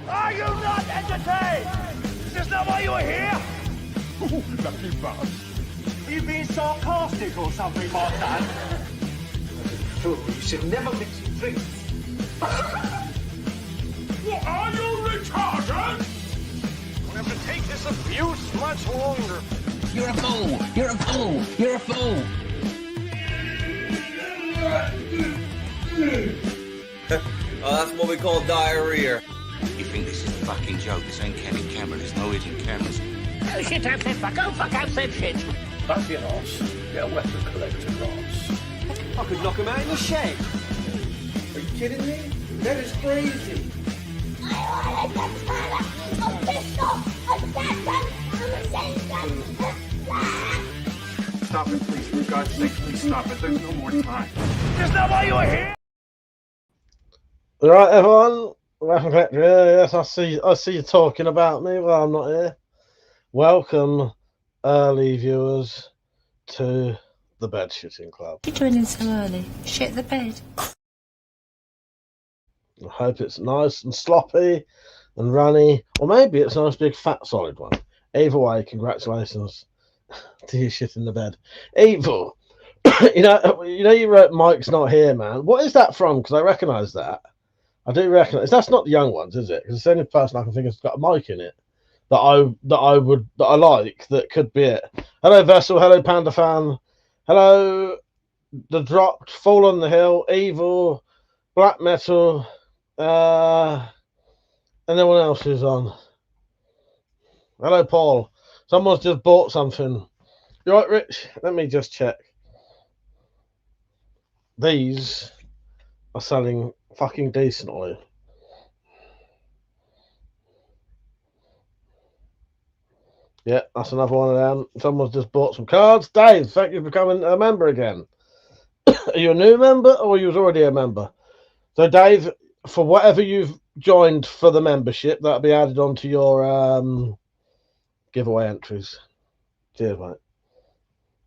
Are you not entertained? Is this not why you are here? Ooh, lucky bastard. Are you being sarcastic or something, my son? You should never mix with drinks. What are you retarded? We'll have to take this abuse much longer. You're a fool! You're a fool! You're a fool! Oh, that's what we call diarrhea. You think this is a fucking joke? This ain't candid camera. There's no hidden cameras. Oh shit, I've said fuck. Oh fuck, I've said shit. That's your ass. Get a weapon collector, Ross. I could knock him out in the shed. Are you kidding me? That is crazy. Stop it, please. For God's sake, please stop it. There's no more time. Is this not why you are here? Right, everyone. WeaponCollector here. Yes, I see you talking about me while I'm not here. Welcome, early viewers, to the Bed Shitting Club. What are you doing in so early? Shit the bed. I hope it's nice and sloppy and runny, or maybe it's a nice big fat solid one. Either way, congratulations to you shit in the bed. Evil. you know you wrote Mike's not here, man. What is that from? Because I recognise that. I do recognise that's not the young ones, is it? Because it's the only person I can think has got a mic in it that I like that could be it. Hello Vessel, hello Panda Fan, hello The Dropped, Fall on the Hill, Evil, Black Metal, and everyone else who's on. Hello Paul. Someone's just bought something. You right, Rich? Let me just check. These are selling fucking decently. Yeah, that's another one of them. Someone's just bought some cards. Dave, thank you for becoming a member again. Are you a new member or you was already a member? So Dave, for whatever you've joined for the membership, that'll be added onto your giveaway entries. Cheers, mate.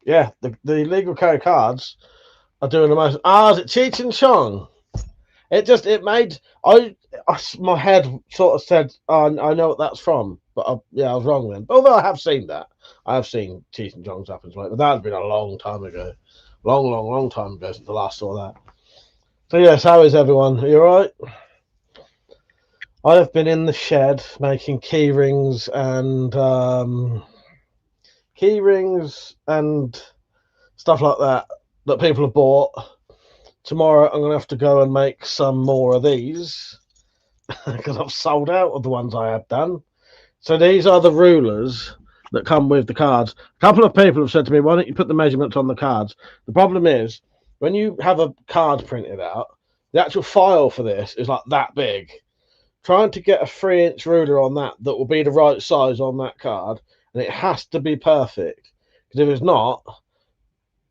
Yeah, the legal carry cards are doing the most. Is it Cheech and Chong? It made my head sort of said, oh, I know what that's from, but I was wrong then. Although I have seen that, I have seen Cheech and Chong's happens, mate, but that had been a long time ago, long time ago since I last saw that. So yes, how is everyone? Are you all right? I have been in the shed making key rings and stuff like that people have bought. Tomorrow I'm going to have to go and make some more of these because I've sold out of the ones I had done. So these are the rulers that come with the cards. A couple of people have said to me, why don't you put the measurements on the cards? The problem is, when you have a card printed out, the actual file for this is like that big. Trying to get a 3-inch ruler on that will be the right size on that card, and it has to be perfect. Because if it's not,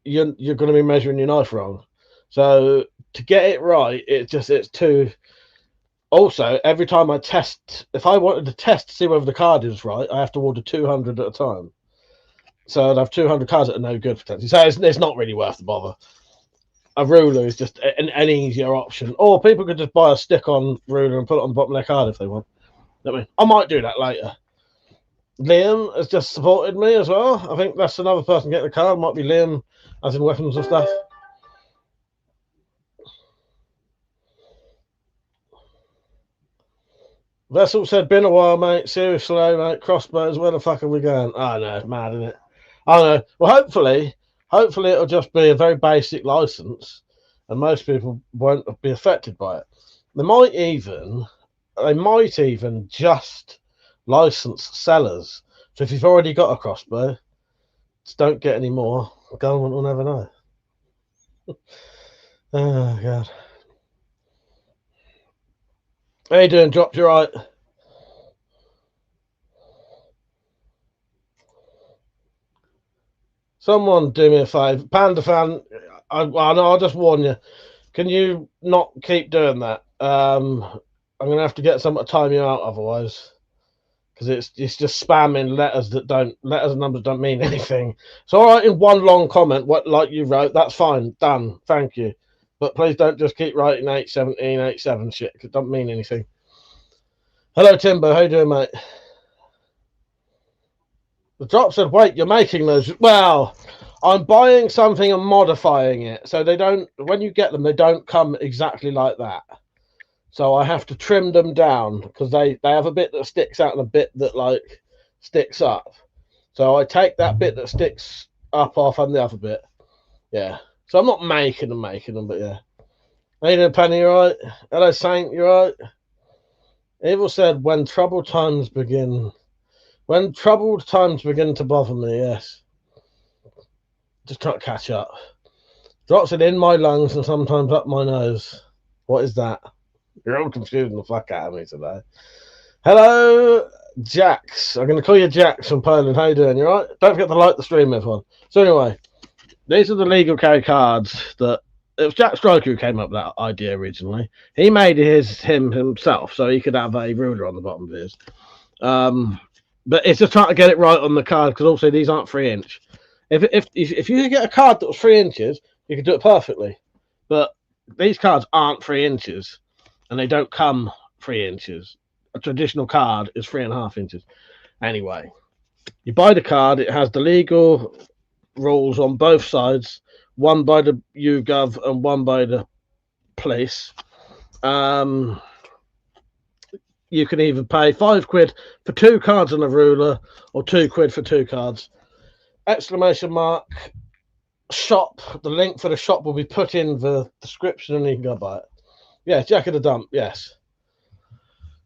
you're going to be measuring your knife wrong. So to get it right, it's too. Also, every time I test, if I wanted to test to see whether the card is right, I have to order 200 at a time. So I'd have 200 cards that are no good potentially. So it's not really worth the bother. A ruler is just an easier option. Or people could just buy a stick-on ruler and put it on the bottom of their card if they want. I might do that later. Liam has just supported me as well. I think that's another person getting the card. Might be Liam, as in weapons and stuff. Vessel said, been a while, mate. Seriously, mate. Crossbows, where the fuck are we going? I know, mad, isn't it? I know. Well, hopefully it'll just be a very basic license and most people won't be affected by it. They might even just license sellers. So if you've already got a crossbow, just don't get any more. The government will never know. Oh, God. How you doing, Dropped? You right? Someone do me a favour. Panda Fan, I know, I'll just warn you. Can you not keep doing that? I'm going to have to get someone to time you out otherwise. Because it's just spamming letters and numbers don't mean anything. So all right, in one long comment, like you wrote, that's fine. Done. Thank you. But please don't just keep writing 817, 87 shit, because it doesn't mean anything. Hello, Timbo. How you doing, mate? The drop said, wait, you're making those. Well, I'm buying something and modifying it. So they don't, when you get them, they don't come exactly like that. So I have to trim them down because they have a bit that sticks out and a bit that like sticks up. So I take that bit that sticks up off and the other bit. Yeah. So I'm not making them, but yeah. How you doing, Penny? You right? Hello, Saint. You right? Evil said, when troubled times begin to bother me, yes. Just trying to catch up. Drops it in my lungs and sometimes up my nose. What is that? You're all confusing the fuck out of me today. Hello, Jax. I'm going to call you Jax from Poland. How you doing? You right? Don't forget to like the stream, everyone. So anyway, these are the legal K cards that it was Jack Stroker who came up with that idea originally. He made him himself, so he could have a ruler on the bottom of his. But it's just trying to get it right on the card because also these aren't 3-inch. If you get a card that was 3 inches, you could do it perfectly. But these cards aren't 3 inches, and they don't come 3 inches. A traditional card is 3.5 inches. Anyway, you buy the card. It has the legal rules on both sides. One by the YouGov and one by the police. You can either pay £5 for 2 cards and a ruler, or £2 for 2 cards. ! Shop. The link for the shop will be put in the description, and you can go buy it. Yeah, Jack of the Dump. Yes.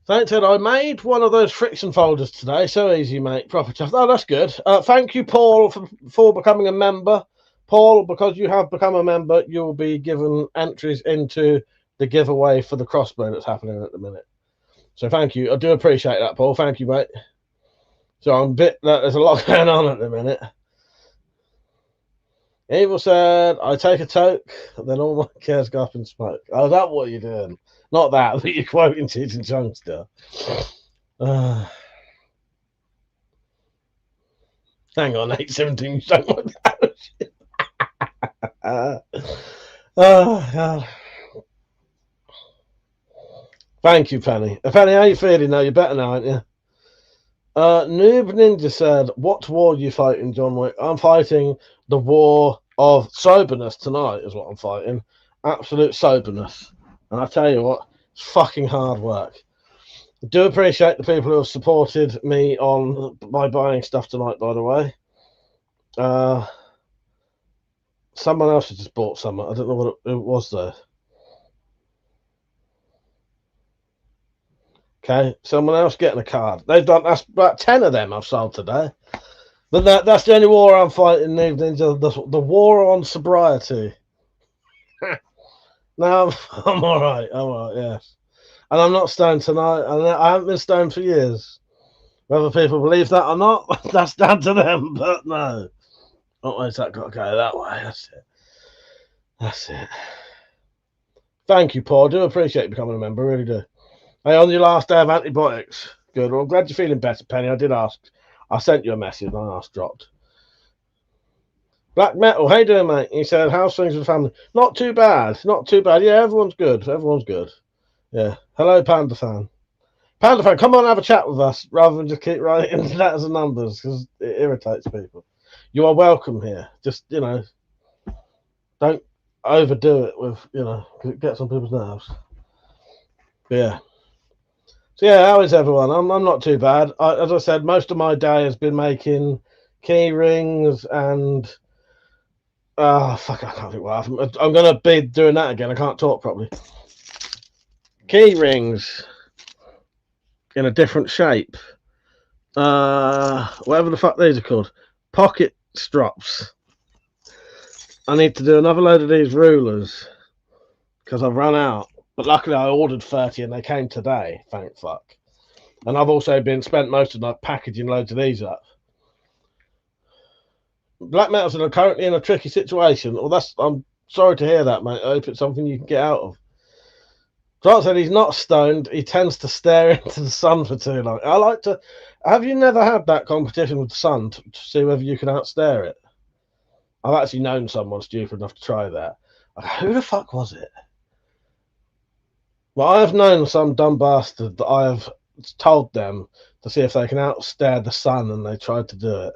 Thanks, Ed. I made one of those friction folders today. So easy, mate. Proper chuff. Oh, that's good. Thank you, Paul, for becoming a member. Paul, because you have become a member, you will be given entries into the giveaway for the crossbow that's happening at the minute. So thank you. I do appreciate that, Paul. Thank you, mate. So I'm a bit, there's a lot going on at the minute. Evil said, I take a toke, then all my cares go up in smoke. Oh, is that what you're doing? Not that, but you're quoting Cheech and Chong still. Hang on, 817, you don't want that. Oh, God. Thank you, Penny. Penny, how you feeling now? You're better now, aren't you? Noob Ninja said, what war are you fighting, John Wick? I'm fighting the war of soberness tonight is what I'm fighting. Absolute soberness. And I tell you what, it's fucking hard work. I do appreciate the people who have supported me on my buying stuff tonight, by the way. Someone else has just bought some. I don't know what it was though. Okay, someone else getting a card. They've done, that's about 10 of them I've sold today. But that's the only war I'm fighting, the war on sobriety. No, I'm all right. I'm all right, yes. And I'm not stoned tonight. And I haven't been stoned for years. Whether people believe that or not, that's down to them. But no. Always that got to go that way. That's it. That's it. Thank you, Paul. I do appreciate you becoming a member. I really do. Hey, on your last day of antibiotics. Good. Well, I'm glad you're feeling better, Penny. I did ask. I sent you a message and I asked dropped. Black Metal, how you doing, mate? He said, how's things with family? Not too bad. Not too bad. Yeah, everyone's good. Everyone's good. Yeah. Hello, Panda Fan. Panda Fan, come on and have a chat with us rather than just keep writing letters and numbers because it irritates people. You are welcome here. Just, don't overdo it with, because it gets on people's nerves. But yeah. So yeah, how is everyone? I'm not too bad. As I said, most of my day has been making key rings and fuck, I can't think what happened. I'm gonna be doing that again. I can't talk properly. Key rings in a different shape. Whatever the fuck these are called. Pocket strops. I need to do another load of these rulers because I've run out. But luckily I ordered 30 and they came today, thank fuck. And I've also spent most of the night packaging loads of these up. Black Metals are currently in a tricky situation. Well, I'm sorry to hear that, mate. I hope it's something you can get out of. Grant said he's not stoned. He tends to stare into the sun for too long. I like to... Have you never had that competition with the sun to see whether you can outstare it? I've actually known someone stupid enough to try that. Who the fuck was it? Well, I have known some dumb bastard that I have told them to see if they can outstare the sun, and they tried to do it.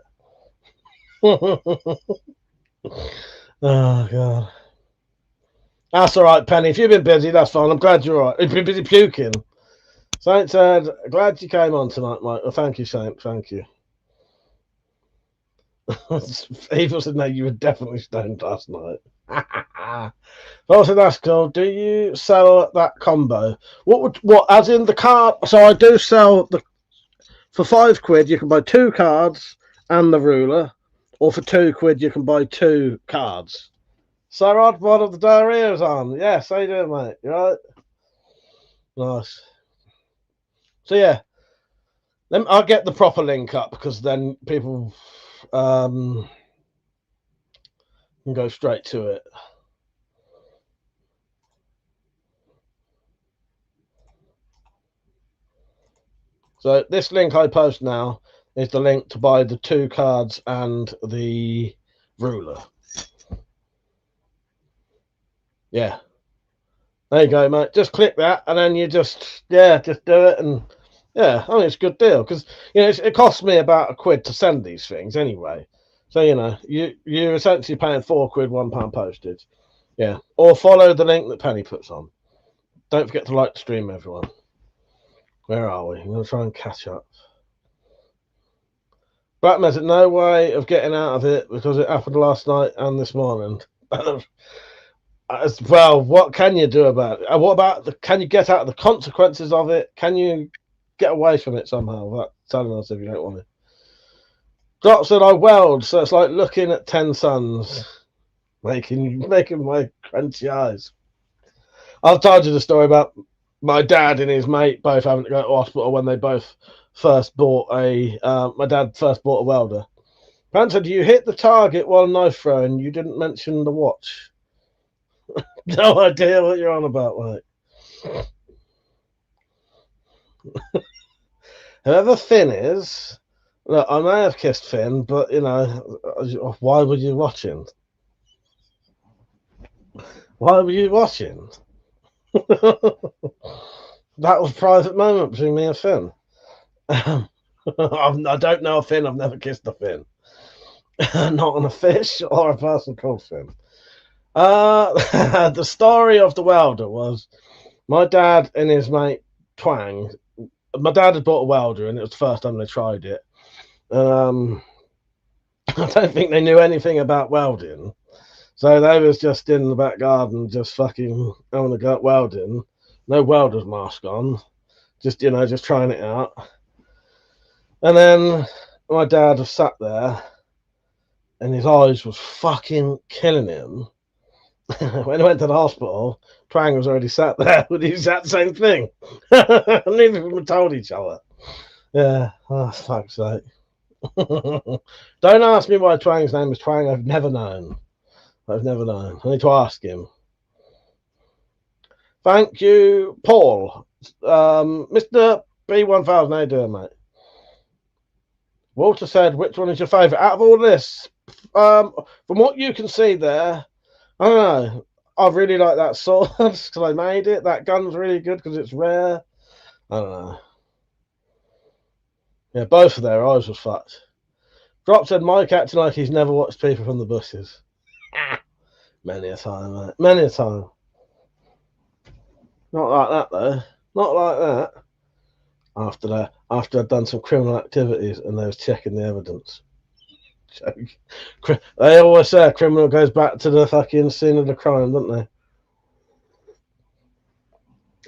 Oh God. That's all right, Penny. If you've been busy, that's fine. I'm glad you're all right. You've been busy puking. Saint said, glad you came on tonight, Mike. Well, thank you, Saint. Thank you. Evil said, no, you were definitely stoned last night. Also, that's cool. Do you sell that combo? What, as in the card? So I do sell for £5 you can buy 2 cards and the ruler, or for £2 you can buy 2 cards. So Rod, one of the diarrhea's on. Yes, how you doing, mate? You right? Nice. So yeah, I'll get the proper link up, because then people can go straight to it. So this link I post now is the link to buy the 2 cards and the ruler. Yeah. There you go, mate. Just click that, and then you just do it, and yeah, I mean, it's a good deal, because it costs me about £1 to send these things anyway. So you're essentially paying £4, £1 postage. Yeah. Or follow the link that Penny puts on. Don't forget to like the stream, everyone. Where are we? I'm gonna try and catch up. Batman said, no way of getting out of it, because it happened last night and this morning. As well, what can you do about it? What about can you get out of the consequences of it? Can you get away from it somehow? Without telling us if you don't want to. Drop said, I weld, so it's like looking at 10 suns, making my crunchy eyes. I've told you the story about my dad and his mate both having to go to hospital when they both first bought my dad first bought a welder. Panther, do you hit the target while knife throwing? You didn't mention the watch. No idea what you're on about, mate. Whoever Finn is, look, I may have kissed Finn, but why were you watching? Why were you watching? That was a private moment between me and Finn. I don't know a Finn. I've never kissed a Finn. Not on a fish or a person called Finn. The story of the welder was my dad and his mate Twang. My dad had bought a welder, and it was the first time they tried it. I don't think they knew anything about welding, so they was just in the back garden, just fucking having a go at welding. No welder's mask on, just trying it out. And then my dad was sat there, and his eyes was fucking killing him. When I went to the hospital, Twang was already sat there with the exact same thing. Neither of them told each other. Yeah, oh, fuck's sake. Don't ask me why Twang's name is Twang. I've never known. I need to ask him. Thank you, Paul. Mr. B1000, how you doing, mate? Walter said, which one is your favourite out of all this? From what you can see there, I don't know. I really like that sword because I made it. That gun's really good because it's rare. I don't know. Yeah, both of their eyes were fucked. Drop said, Mike acting like he's never watched people from the bushes. Many a time, mate. Many a time. Not like that, though. Not like that. After I'd done some criminal activities and they was checking the evidence. They always say a criminal goes back to the fucking scene of the crime, don't they?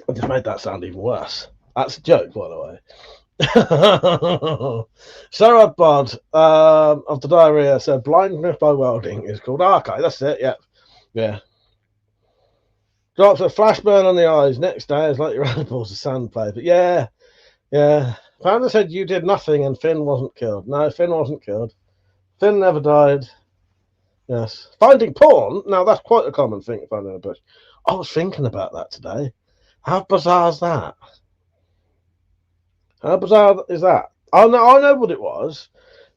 I just made that sound even worse. That's a joke, by the way. Sarah Bod of the diarrhea said blindness by welding is called okay, that's it, yeah. Drops a flash burn on the eyes. Next day is like your eyeballs of sandpaper. Yeah. Panda said you did nothing and Finn wasn't killed. No, Finn wasn't killed. Finn never died. Yes. Finding porn? Now, that's quite a common thing to find in a bush. I was thinking about that today. How bizarre is that? How bizarre is that? I know what it was.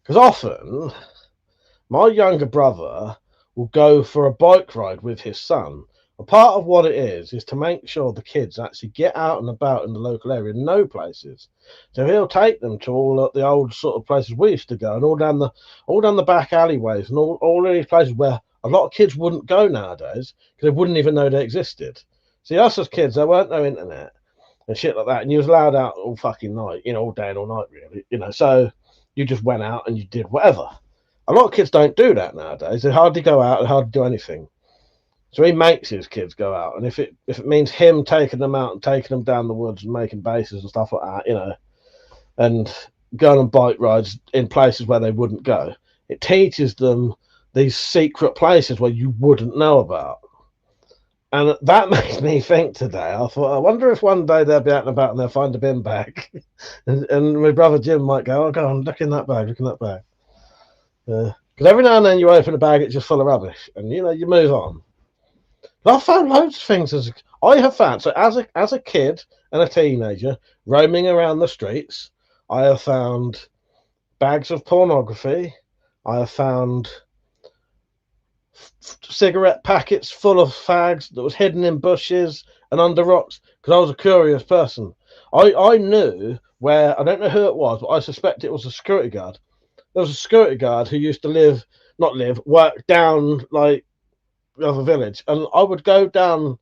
Because often, my younger brother will go for a bike ride with his son A part of what it is to make sure the kids actually get out and about in the local area, know places. So he'll take them to all the old sort of places we used to go, and all down the back alleyways, and all of these places where a lot of kids wouldn't go nowadays because they wouldn't even know they existed. See, us as kids, there weren't no internet and shit like that, and you was allowed out all fucking night, all day and all night, really, So you just went out and you did whatever. A lot of kids don't do that nowadays. They hardly go out and hardly do anything. So he makes his kids go out, and if it means him taking them out and taking them down the woods and making bases and stuff like that, and going on bike rides in places where they wouldn't go, it teaches them these secret places where you wouldn't know about. And that makes me think today. I thought, I wonder if one day they'll be out and about and they'll find a bin bag, and my brother Jim might go, "Oh, go on, look in that bag, look in that bag." Because every now and then you open a bag, it's just full of rubbish, and you move on. But I found loads of things as a kid and a teenager roaming around the streets. I have found bags of pornography. I have found cigarette packets full of fags that was hidden in bushes and under rocks because I was a curious person. I knew where, I don't know who it was, but I suspect it was a security guard. There was a security guard who used to work down like of a village, and I would go down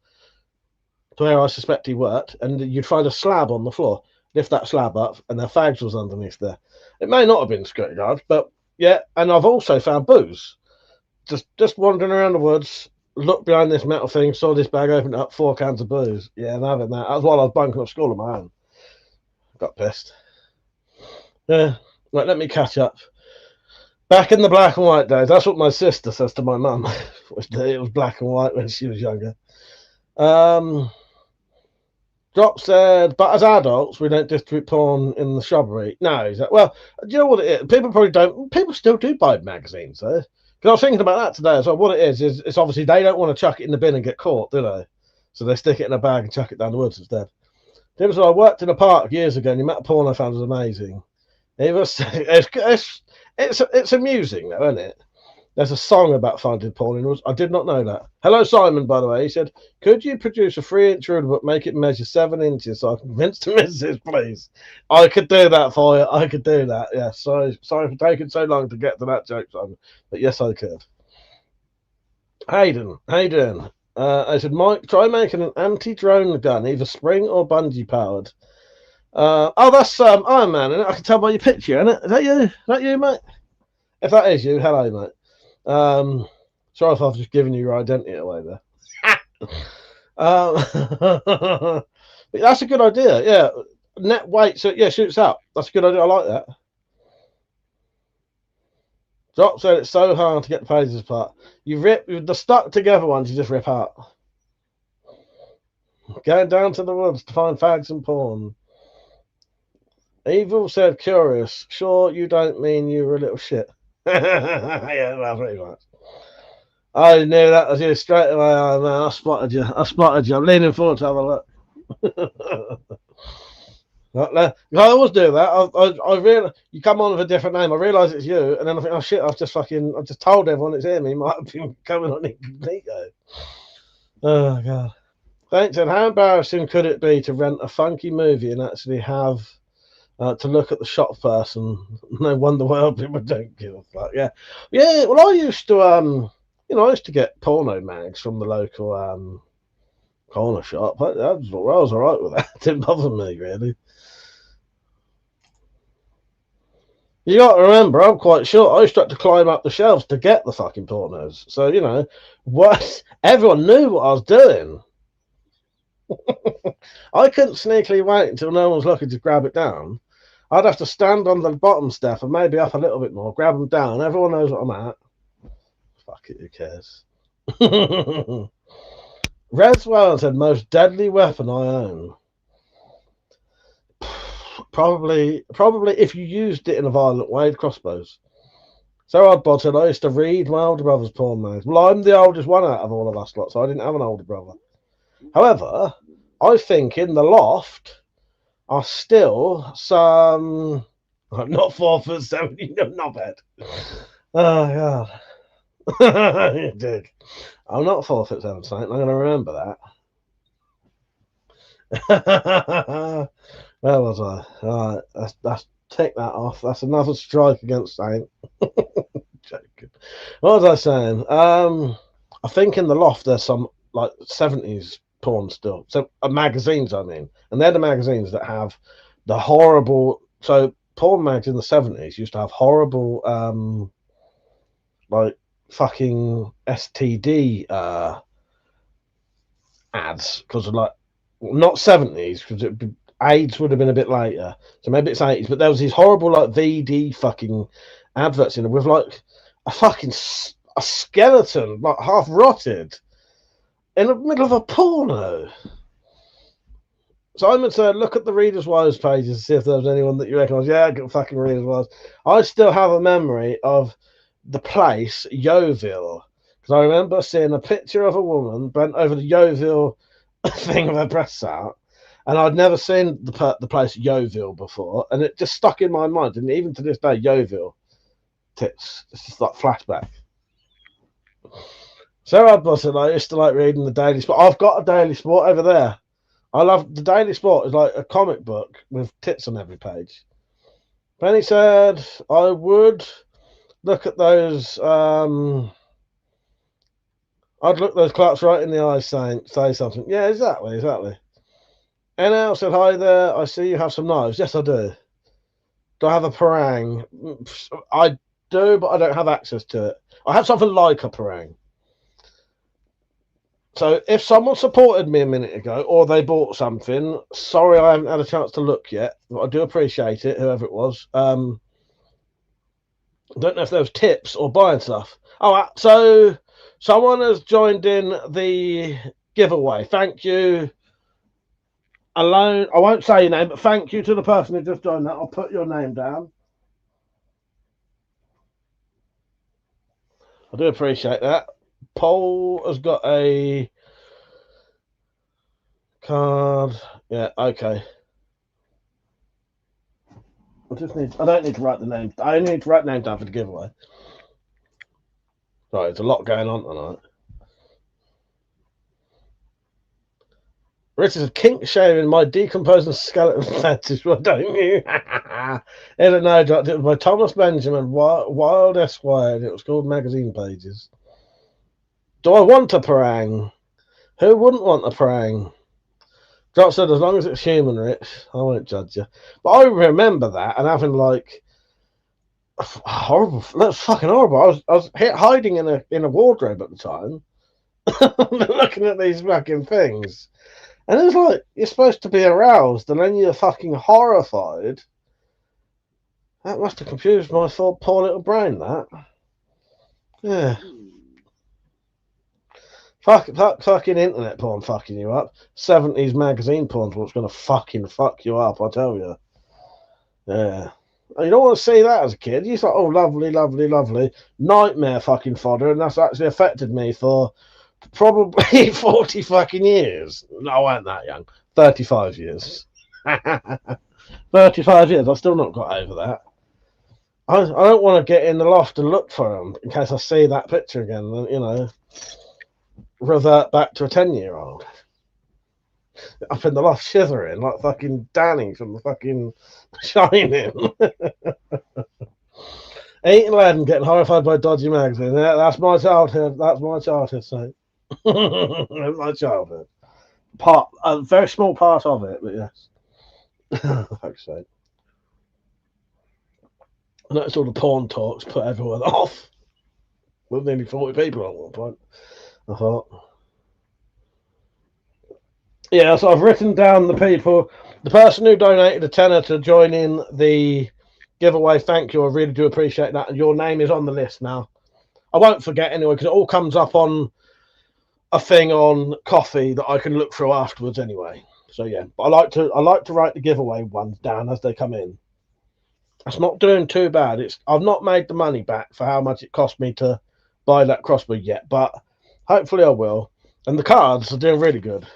to where I suspect he worked, and you'd find a slab on the floor, lift that slab up, and their fags was underneath there. It may not have been security guards, but yeah. And I've also found booze, just wandering around the woods, looked behind this metal thing, saw this bag, opened up, 4 cans of booze. Yeah, and having that. That was while I was bunking up school on my own. Got pissed. Yeah, right, let me catch up. Back in the black and white days, that's what my sister says to my mum. It was black and white when she was younger. Drop said, but as adults, we don't distribute porn in the shrubbery. No, he's like, well, do you know what it is? People probably don't. People still do buy magazines, though. Because I was thinking about that today as well. What it is it's obviously they don't want to chuck it in the bin and get caught, do they? So they stick it in a bag and chuck it down the woods instead. So I worked in a park years ago, and the amount of porn I found was amazing. It was. It's amusing though, isn't it? There's a song about finding porn in. I did not know that. Hello, Simon, by the way. He said, could you produce a 3-inch ruler but make it measure 7 inches so I can convince the missus, please? I could do that for you. I could do that. Yeah, sorry for taking so long to get to that joke, Simon. But yes, I could. Hayden. I said, Mike, try making an anti-drone gun, either spring or bungee powered. That's Iron Man, isn't it? I can tell by your picture, isn't it? Is that you? Is that you, mate? If that is you, hello, mate. Sorry if I've just given you your identity away there. But that's a good idea. Yeah, net weight. So yeah, shoots out. That's a good idea. I like that. Drop said it's so hard to get the pages apart. You rip the stuck together ones. You just rip out. Going down to the woods to find fags and porn. Evil said, curious. Sure, you don't mean you were a little shit. Yeah, well, pretty much. I knew that was you straight away. Oh, man, I spotted you. I'm leaning forward to have a look. I always do that. I really, you come on with a different name. I realise it's you, and then I think, oh shit, I've just told everyone it's him. He might have been coming on incognito. Oh god. Thanks. And how embarrassing could it be to rent a funky movie and actually have to look at the shot person? No wonder why people don't give a fuck. Yeah. Well, I used to I used to get porno mags from the local corner shop. I was all right with that. It didn't bother me really. You got to remember, I'm quite short. I used to have to climb up the shelves to get the fucking pornos. So what? Everyone knew what I was doing. I couldn't sneakily wait until no one was looking to grab it down. I'd have to stand on the bottom step and maybe up a little bit more, grab them down. Everyone knows what I'm at. Fuck it, who cares? Reswell said, most deadly weapon I own. Probably if you used it in a violent way, crossbows. So Oddbod said, I used to read my older brother's porn mags. Well, I'm the oldest one out of all of us lot, so I didn't have an older brother. However, I think in the loft are still some, I'm not 4'7", not bad. Oh god. You did. I'm not 4'7", Saint. I'm going to remember that. Where was I? All right, that's take that off. That's another strike against Saint. Joking. What was I saying? I think in the loft there's some like 70s porn still. So magazines, I mean, and they're the magazines that have the horrible. So porn mags in the 70s used to have horrible, like fucking STD ads because of like not 70s because AIDS would have been a bit later, so maybe it's 80s. But there was these horrible like VD fucking adverts in it with like a fucking a skeleton like half rotted in the middle of a porno. Simon said, look at the Reader's Wives pages to see if there was anyone that you recognise. Yeah, I got fucking Reader's Wives. I still have a memory of the place, Yeovil, because I remember seeing a picture of a woman bent over the Yeovil thing with her breasts out, and I'd never seen the place Yeovil before, and it just stuck in my mind, and even to this day, Yeovil tits. It's just like flashback. Sarah Busson, I used to like reading the Daily Sport. I've got a Daily Sport over there. I love the Daily Sport. Is like a comic book with tits on every page. Benny said I would look at those. I'd look those clerks right in the eyes, saying, say something. Yeah, exactly. NL said hi there. I see you have some knives. Yes, I do. Do I have a parang? I do, but I don't have access to it. I have something like a parang. So if someone supported me a minute ago or they bought something, sorry I haven't had a chance to look yet, but I do appreciate it, whoever it was. I don't know if there was tips or buying stuff. Oh, so someone has joined in the giveaway. Thank you. Alone, I won't say your name, but thank you to the person who just joined that. I'll put your name down. I do appreciate that. Paul has got a card. Yeah, okay. I don't need to write the name. I only need to write the name down for the giveaway. Right, there's a lot going on tonight. Richard said, kink shaving my decomposing skeleton fetish. Well, don't you? I don't know. It was by Thomas Benjamin, Wild Esquire, and it was called Magazine Pages. Do I want a parang? Who wouldn't want a parang? Drop said, as long as it's human, Rich, I won't judge you. But I remember that and having like horrible. That's fucking horrible. I was hiding in a wardrobe at the time, looking at these fucking things, and it's like you're supposed to be aroused, and then you're fucking horrified. That must have confused my poor little brain. That, yeah. Fucking internet porn fucking you up. 70s magazine porn's what's going to fucking fuck you up, I tell you. Yeah. You don't want to see that as a kid. You thought, oh, lovely, lovely, lovely. Nightmare fucking fodder, and that's actually affected me for probably 40 fucking years. No, I wasn't that young. 35 years. 35 years. I've still not got over that. I don't want to get in the loft and look for them in case I see that picture again, you know. Revert back to a 10-year-old up in the loft shivering like fucking Danny from the fucking Shining. Eating lead and getting horrified by dodgy magazines. Yeah, that's my childhood. That's my childhood, so that's my childhood. A very small part of it, but yes. Fuck's sake. I noticed all the porn talks put everyone off. With nearly 40 people at one point. I thought, yeah, so I've written down the people, the person who donated a tenner to join in the giveaway. Thank you. I really do appreciate that. And your name is on the list now. I won't forget anyway, because it all comes up on a thing on Coffee that I can look through afterwards anyway. So yeah, but I like to write the giveaway ones down as they come in. That's not doing too bad. I've not made the money back for how much it cost me to buy that crossbow yet, but hopefully I will. And the cards are doing really good.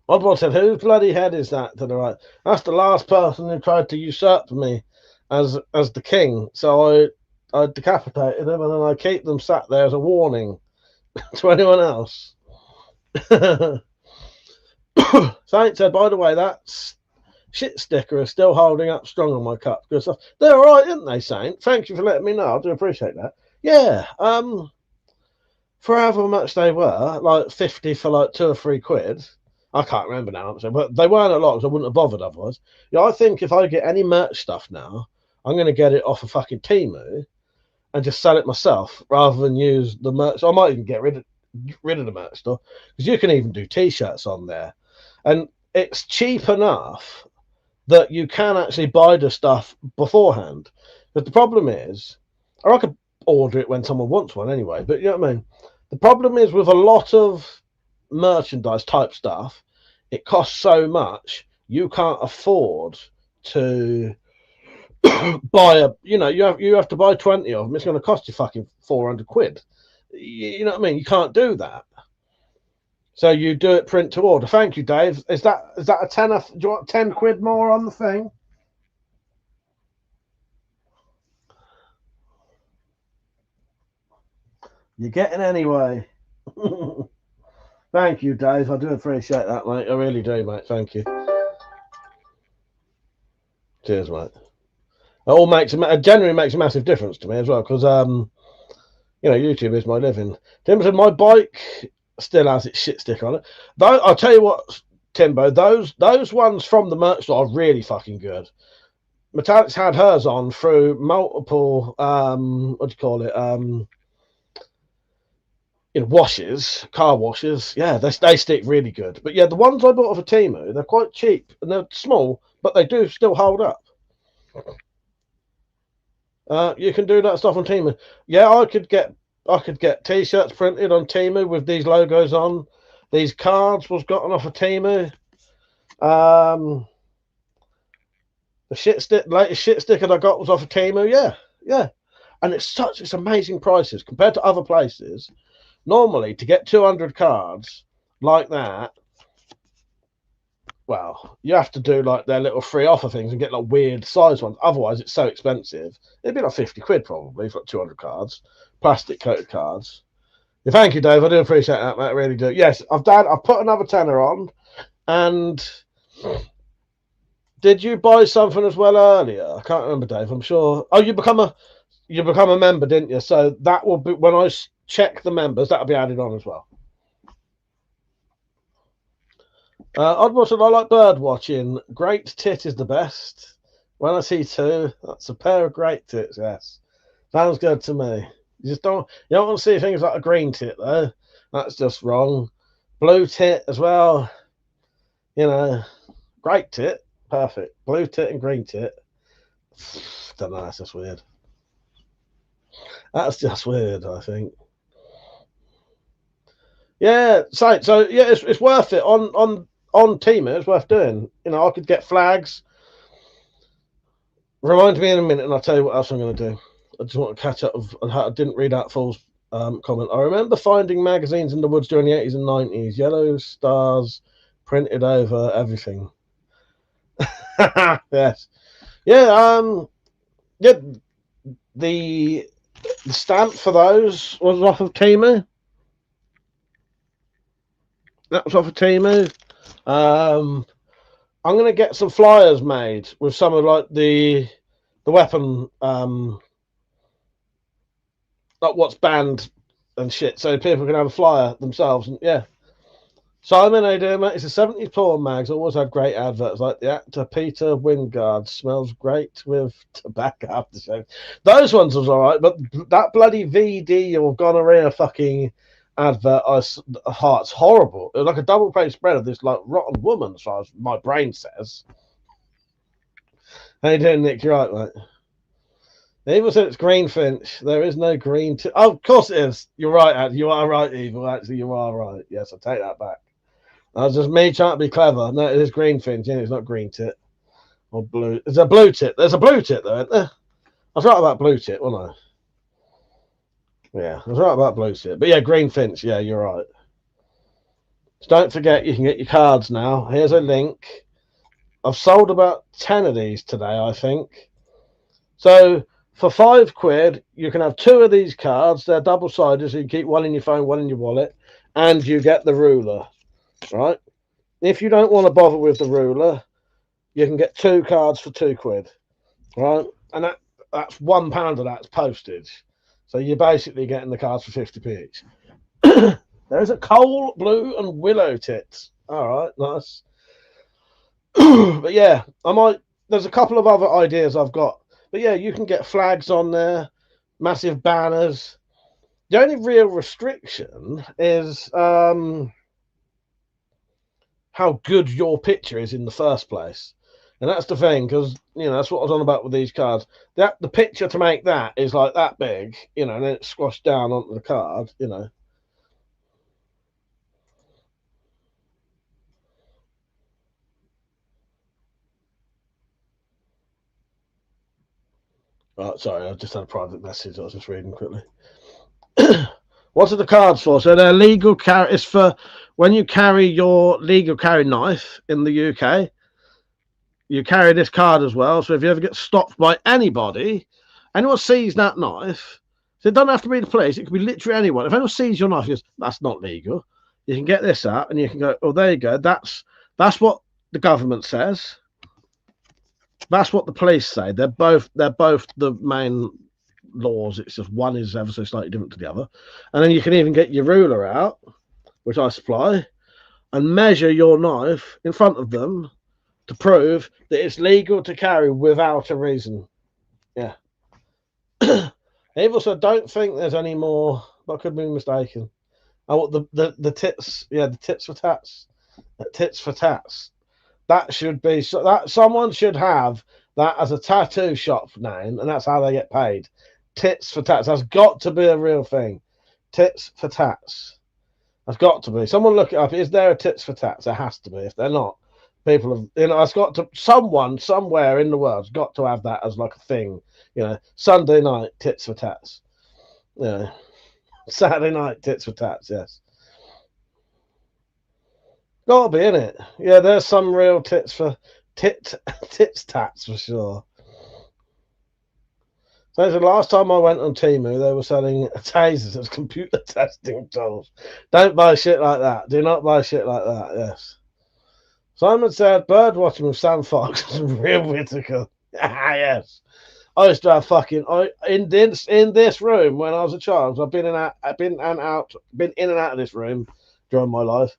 Oddball said, whose bloody head is that to the right? That's the last person who tried to usurp me as the king. So I decapitated them, and then I keep them sat there as a warning to anyone else. Saint said, by the way, that shit sticker is still holding up strong on my cup. Good stuff. They're all right, aren't they, Saint? Thank you for letting me know. I do appreciate that. Yeah. For however much they were, like 50 for like 2 or 3 quid. I can't remember now, but they weren't a lot because I wouldn't have bothered otherwise. Yeah, I think if I get any merch stuff now, I'm going to get it off of fucking Temu and just sell it myself rather than use the merch. I might even get rid of the merch store because you can even do t-shirts on there, and it's cheap enough that you can actually buy the stuff beforehand. But the problem is, or I could order it when someone wants one anyway, but you know what I mean? The problem is with a lot of merchandise type stuff, it costs so much you can't afford to buy you have to buy 20 of them. It's going to cost you fucking 400 quid. You know what I mean? You can't do that. So you do it print to order. Thank you, Dave. Is that a tenner? Do you want 10 quid more on the thing? You're getting anyway. Thank you, Dave. I do appreciate that, mate. I really do, mate. Thank you. Cheers, mate. It generally makes a massive difference to me as well, because YouTube is my living. Tim said my bike still has its shit sticker on it. Though I'll tell you what, Timbo, those ones from the merch store are really fucking good. Metallic's had hers on through multiple washes, car washes. Yeah, they stick really good. But yeah, the ones I bought off of Temu, they're quite cheap and they're small, but they do still hold up. You can do that stuff on Temu. Yeah, I could get t-shirts printed on Temu with these logos on. These cards was gotten off of Temu. The latest shit sticker I got was off of Temu. Yeah. And it's amazing prices compared to other places. Normally, to get 200 cards like that, well, you have to do like their little free offer things and get like weird size ones. Otherwise, it's so expensive. It'd be like 50 quid probably for like 200 cards, plastic coated cards. Yeah, thank you, Dave. I do appreciate that, mate. I really do. Yes, I've put another tenner on. And did you buy something as well earlier? I can't remember, Dave. I'm sure. Oh, you become a member, didn't you? So that will be when I check the members. That'll be added on as well. Oddball said, I like bird watching. Great tit is the best. When I see 2, that's a pair of great tits. Yes, sounds good to me. You don't want to see things like a green tit though. That's just wrong. Blue tit as well. Great tit, perfect. Blue tit and green tit. Don't know. That's just weird. That's just weird, I think. Yeah, so yeah, it's worth it on Temu. It's worth doing. I could get flags. Remind me in a minute, and I'll tell you what else I'm going to do. I just want to catch up. I didn't read out Fool's comment. I remember finding magazines in the woods during the 80s and 90s. Yellow stars printed over everything. Yes. Yeah. Yeah. The stamp for those was off of Temu. That was off of Temu. I'm going to get some flyers made with some of like the weapon, like what's banned and shit, so people can have a flyer themselves. And yeah, Simon, how you doing, mate? It's a 70s porn mags. Always had great adverts, like the actor Peter Wingard smells great with tobacco aftershave. Those ones was all right, but that bloody VD or gonorrhea fucking advert, it's horrible. It was like a double page spread of this like rotten woman, as far as my brain says. How you doing, Nick? You're right, mate. Evil said it's greenfinch. There is no green. Oh, of course it is. You're right, Ad. You are right, Evil. Actually, you are right. Yes, I take that back. That was just me trying to be clever. No, it is greenfinch. It's not green tit or blue. It's a blue tit. There's a blue tit though, isn't there? I was right about blue tit, wasn't I? Yeah, I was right about blue tit. But yeah, greenfinch. Yeah, you're right. So don't forget, you can get your cards now. Here's a link. I've sold about 10 of these today, I think. So For £5, you can have 2 of these cards. They're double-sided, so you keep one in your phone, one in your wallet, and you get the ruler, right? If you don't want to bother with the ruler, you can get 2 cards for £2, right? And that's £1 of that's postage. So you're basically getting the cards for 50p each. There's a coal, blue, and willow tits. All right, nice. But yeah, there's a couple of other ideas I've got. But yeah, you can get flags on there, massive banners. The only real restriction is how good your picture is in the first place. And that's the thing, because, that's what I was on about with these cards. The picture to make that is like that big, and then it's squashed down onto the card, Right, sorry, I just had a private message I was just reading quickly. What are the cards for? So they're legal carry. It's for when you carry your legal carry knife in the UK. You carry this card as well. So if you ever get stopped by anybody, anyone sees that knife, so it doesn't have to be the police. It could be literally anyone. If anyone sees your knife, goes, that's not legal. You can get this out, and you can go, oh, there you go. That's what the government says. That's what the police say. They're both the main laws. It's just one is ever so slightly different to the other. And then you can even get your ruler out, which I supply, and measure your knife in front of them to prove that it's legal to carry without a reason. Yeah. Also, don't think there's any more, but I could be mistaken. Oh, the tits, the tits for tats. Tits for tats. That should be so that someone should have that as a tattoo shop name, and that's how they get paid. Tits for tats. That's got to be a real thing. Tits for tats. That's got to be. Someone look it up. Is there a tits for tats? There has to be. If they're not, people have. It's got to. Someone somewhere in the world's got to have that as like a thing. Sunday night tits for tats. Saturday night tits for tats. Yes. Gotta be in it. Yeah, there's some real tits tats for sure. So the last time I went on Temu, they were selling tasers as computer testing tools. Don't buy shit like that. Do not buy shit like that. Yes. Simon said, bird watching with Sam Fox is real Whittaker. Yes. I used to have in this room when I was a child. I've been in and out of this room during my life.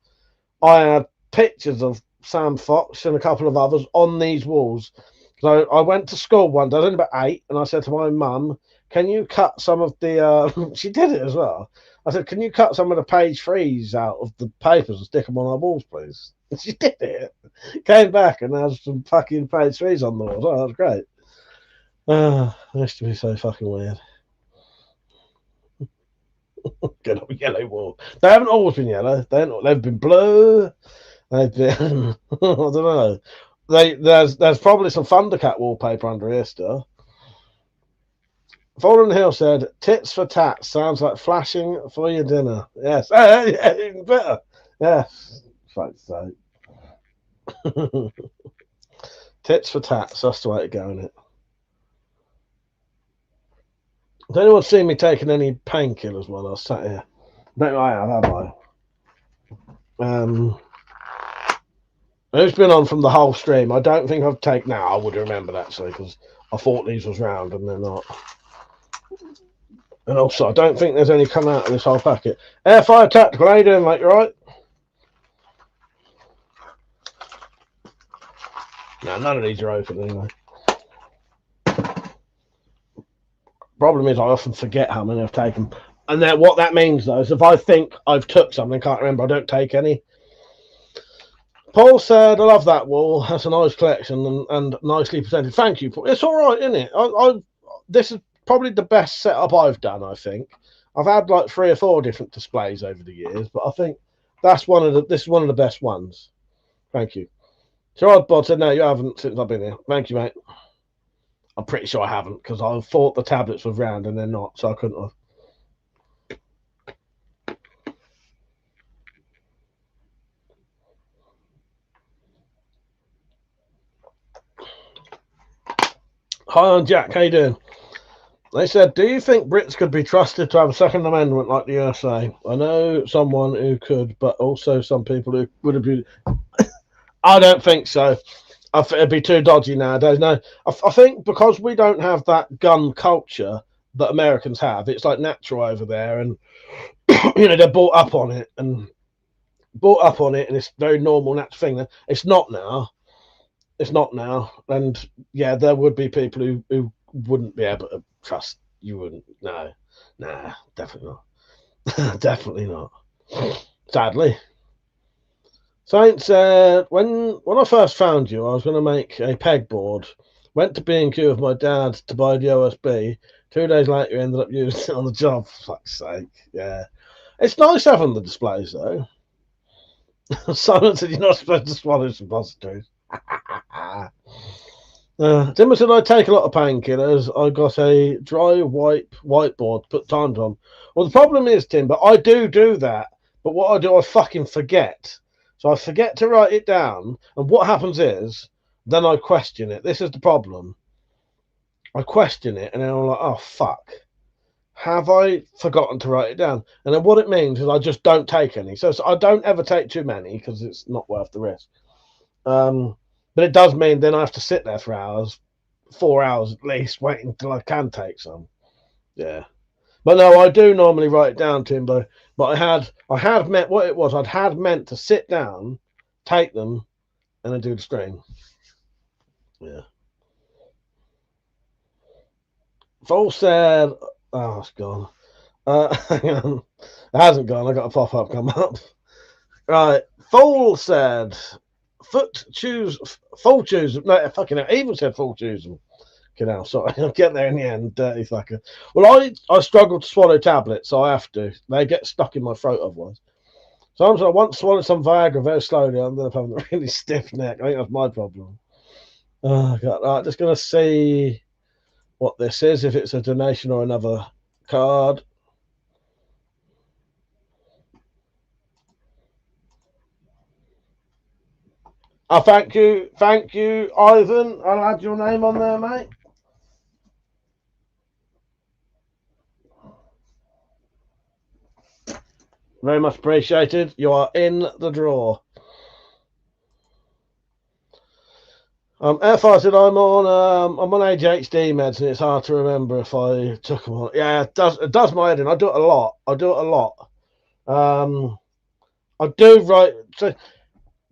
I had pictures of Sam Fox and a couple of others on these walls. So I went to school one day, I was only about 8, and I said to my mum, can you cut some of the... she did it as well. I said, can you cut some of the page 3s out of the papers and stick them on our walls, please? And she did it. Came back and there was some fucking page 3s on the walls. Oh, that was great. It used to be so fucking weird. Good old yellow wall. They haven't always been yellow. They've been blue. They've been... I don't know. There's probably some Thundercat wallpaper under here still. Fallen Hill said, tits for tats sounds like flashing for your dinner. Yes. Yeah, even better. Yes. Fuck's sake. Tits for tats. That's the way to go, isn't it? Has anyone seen me taking any painkillers while I was sat here? No, I have I? Who's been on from the whole stream? I don't think I've taken... Now, I would remember actually, because I thought these was round and they're not. And also, I don't think there's any come out of this whole packet. Airfire Tactical, how you doing, mate? You alright? No, none of these are open anyway. Problem is, I often forget how many I've taken. And then what that means, though, is if I think I've took something, can't remember, I don't take any. Paul said, I love that wall. That's a nice collection and nicely presented. Thank you, Paul. It's all right, isn't it? This is probably the best setup I've done, I think. I've had like 3 or 4 different displays over the years, but I think this is one of the best ones. Thank you. Gerard Bod said, no, you haven't since I've been here. Thank you, mate. I'm pretty sure I haven't, because I thought the tablets were round and they're not, so I couldn't have. Hi, I'm Jack. How you doing? They said, do you think Brits could be trusted to have a Second Amendment like the USA? I know someone who could, but also some people who would have been. I don't think so. I think it'd be too dodgy nowadays. No, I think because we don't have that gun culture that Americans have, it's like natural over there, and they're brought up on it, and it's a very normal, natural thing. It's not now. It's not now, and yeah, there would be people who wouldn't be able to trust. You wouldn't. No, nah, definitely not. Definitely not. Sadly. Saint said, when I first found you, I was going to make a pegboard. Went to B&Q with my dad to buy the OSB. 2 days later, ended up using it on the job. For fuck's sake, yeah. It's nice having the displays, though. Simon said, you're not supposed to swallow suppositories. Timber said, I take a lot of painkillers. I got a dry whiteboard to put times on. Well, the problem is, Timber, I do that. But what I do, I fucking forget. So I forget to write it down, and what happens is, then I question it. This is the problem. I question it, and then I'm like, oh, fuck. Have I forgotten to write it down? And then what it means is I just don't take any. So I don't ever take too many, because it's not worth the risk. But it does mean then I have to sit there for hours, 4 hours at least, waiting until I can take some. Yeah. But no, I do normally write it down, Timbo. But I had meant what it was. I'd had meant to sit down, take them, and then do the stream. Yeah. Full said, oh, it's gone. Hang on. It hasn't gone. I got a pop up come up. Right. Full said, full choose. No, fucking hell. Even said full choose. Sorry, I'll get there in the end, dirty fucker. Well, I struggle to swallow tablets, so I have to. They get stuck in my throat otherwise. Sometimes I once swallowed some Viagra very slowly. I ended up having a really stiff neck. I think that's my problem. Oh, God. Right, just going to see what this is, if it's a donation or another card. Oh, thank you, Ivan. I'll add your name on there, mate. Very much appreciated. You are in the draw. F, I said I'm on ADHD meds, and it's hard to remember if I took them on. Yeah, it does my head in. I do it a lot. I do write. So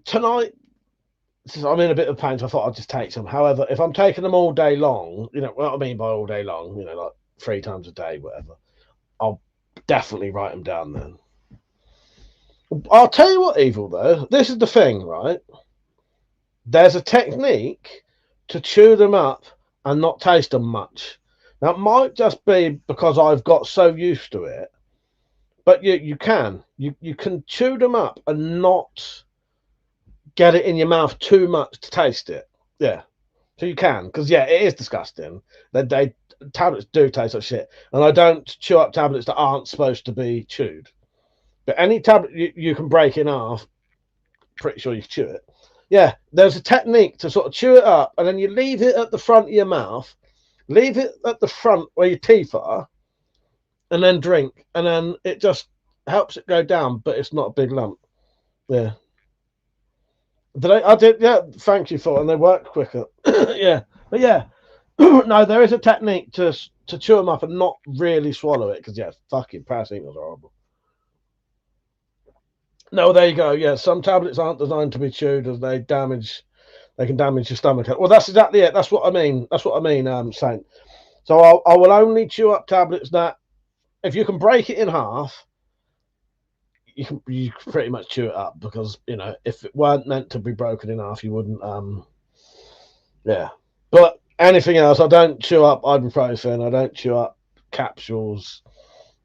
tonight, I'm in a bit of pain, so I thought I'd just take some. However, if I'm taking them all day long, what I mean by all day long, like 3 times a day, whatever, I'll definitely write them down then. I'll tell you what, Evil, though. This is the thing, right? There's a technique to chew them up and not taste them much. Now, it might just be because I've got so used to it, but you can chew them up and not get it in your mouth too much to taste it. Yeah. So you can, because, yeah, it is disgusting. Tablets do taste like shit. And I don't chew up tablets that aren't supposed to be chewed. But any tablet you can break in half, pretty sure you chew it. Yeah, there's a technique to sort of chew it up, and then you leave it at the front of your mouth, leave it at the front where your teeth are, and then drink. And then it just helps it go down, but it's not a big lump. Yeah. I did, yeah, thank you for it, and they work quicker. Yeah. But yeah, no, there is a technique to chew them up and not really swallow it, because, yeah, fucking paracetamol are horrible. No, there you go. Yeah, some tablets aren't designed to be chewed, as they can damage your stomach. Well, that's exactly it. That's what I mean. Saint. So I will only chew up tablets that, if you can break it in half, you can pretty much chew it up, because if it weren't meant to be broken in half, you wouldn't. Yeah. But anything else, I don't chew up ibuprofen. I don't chew up capsules.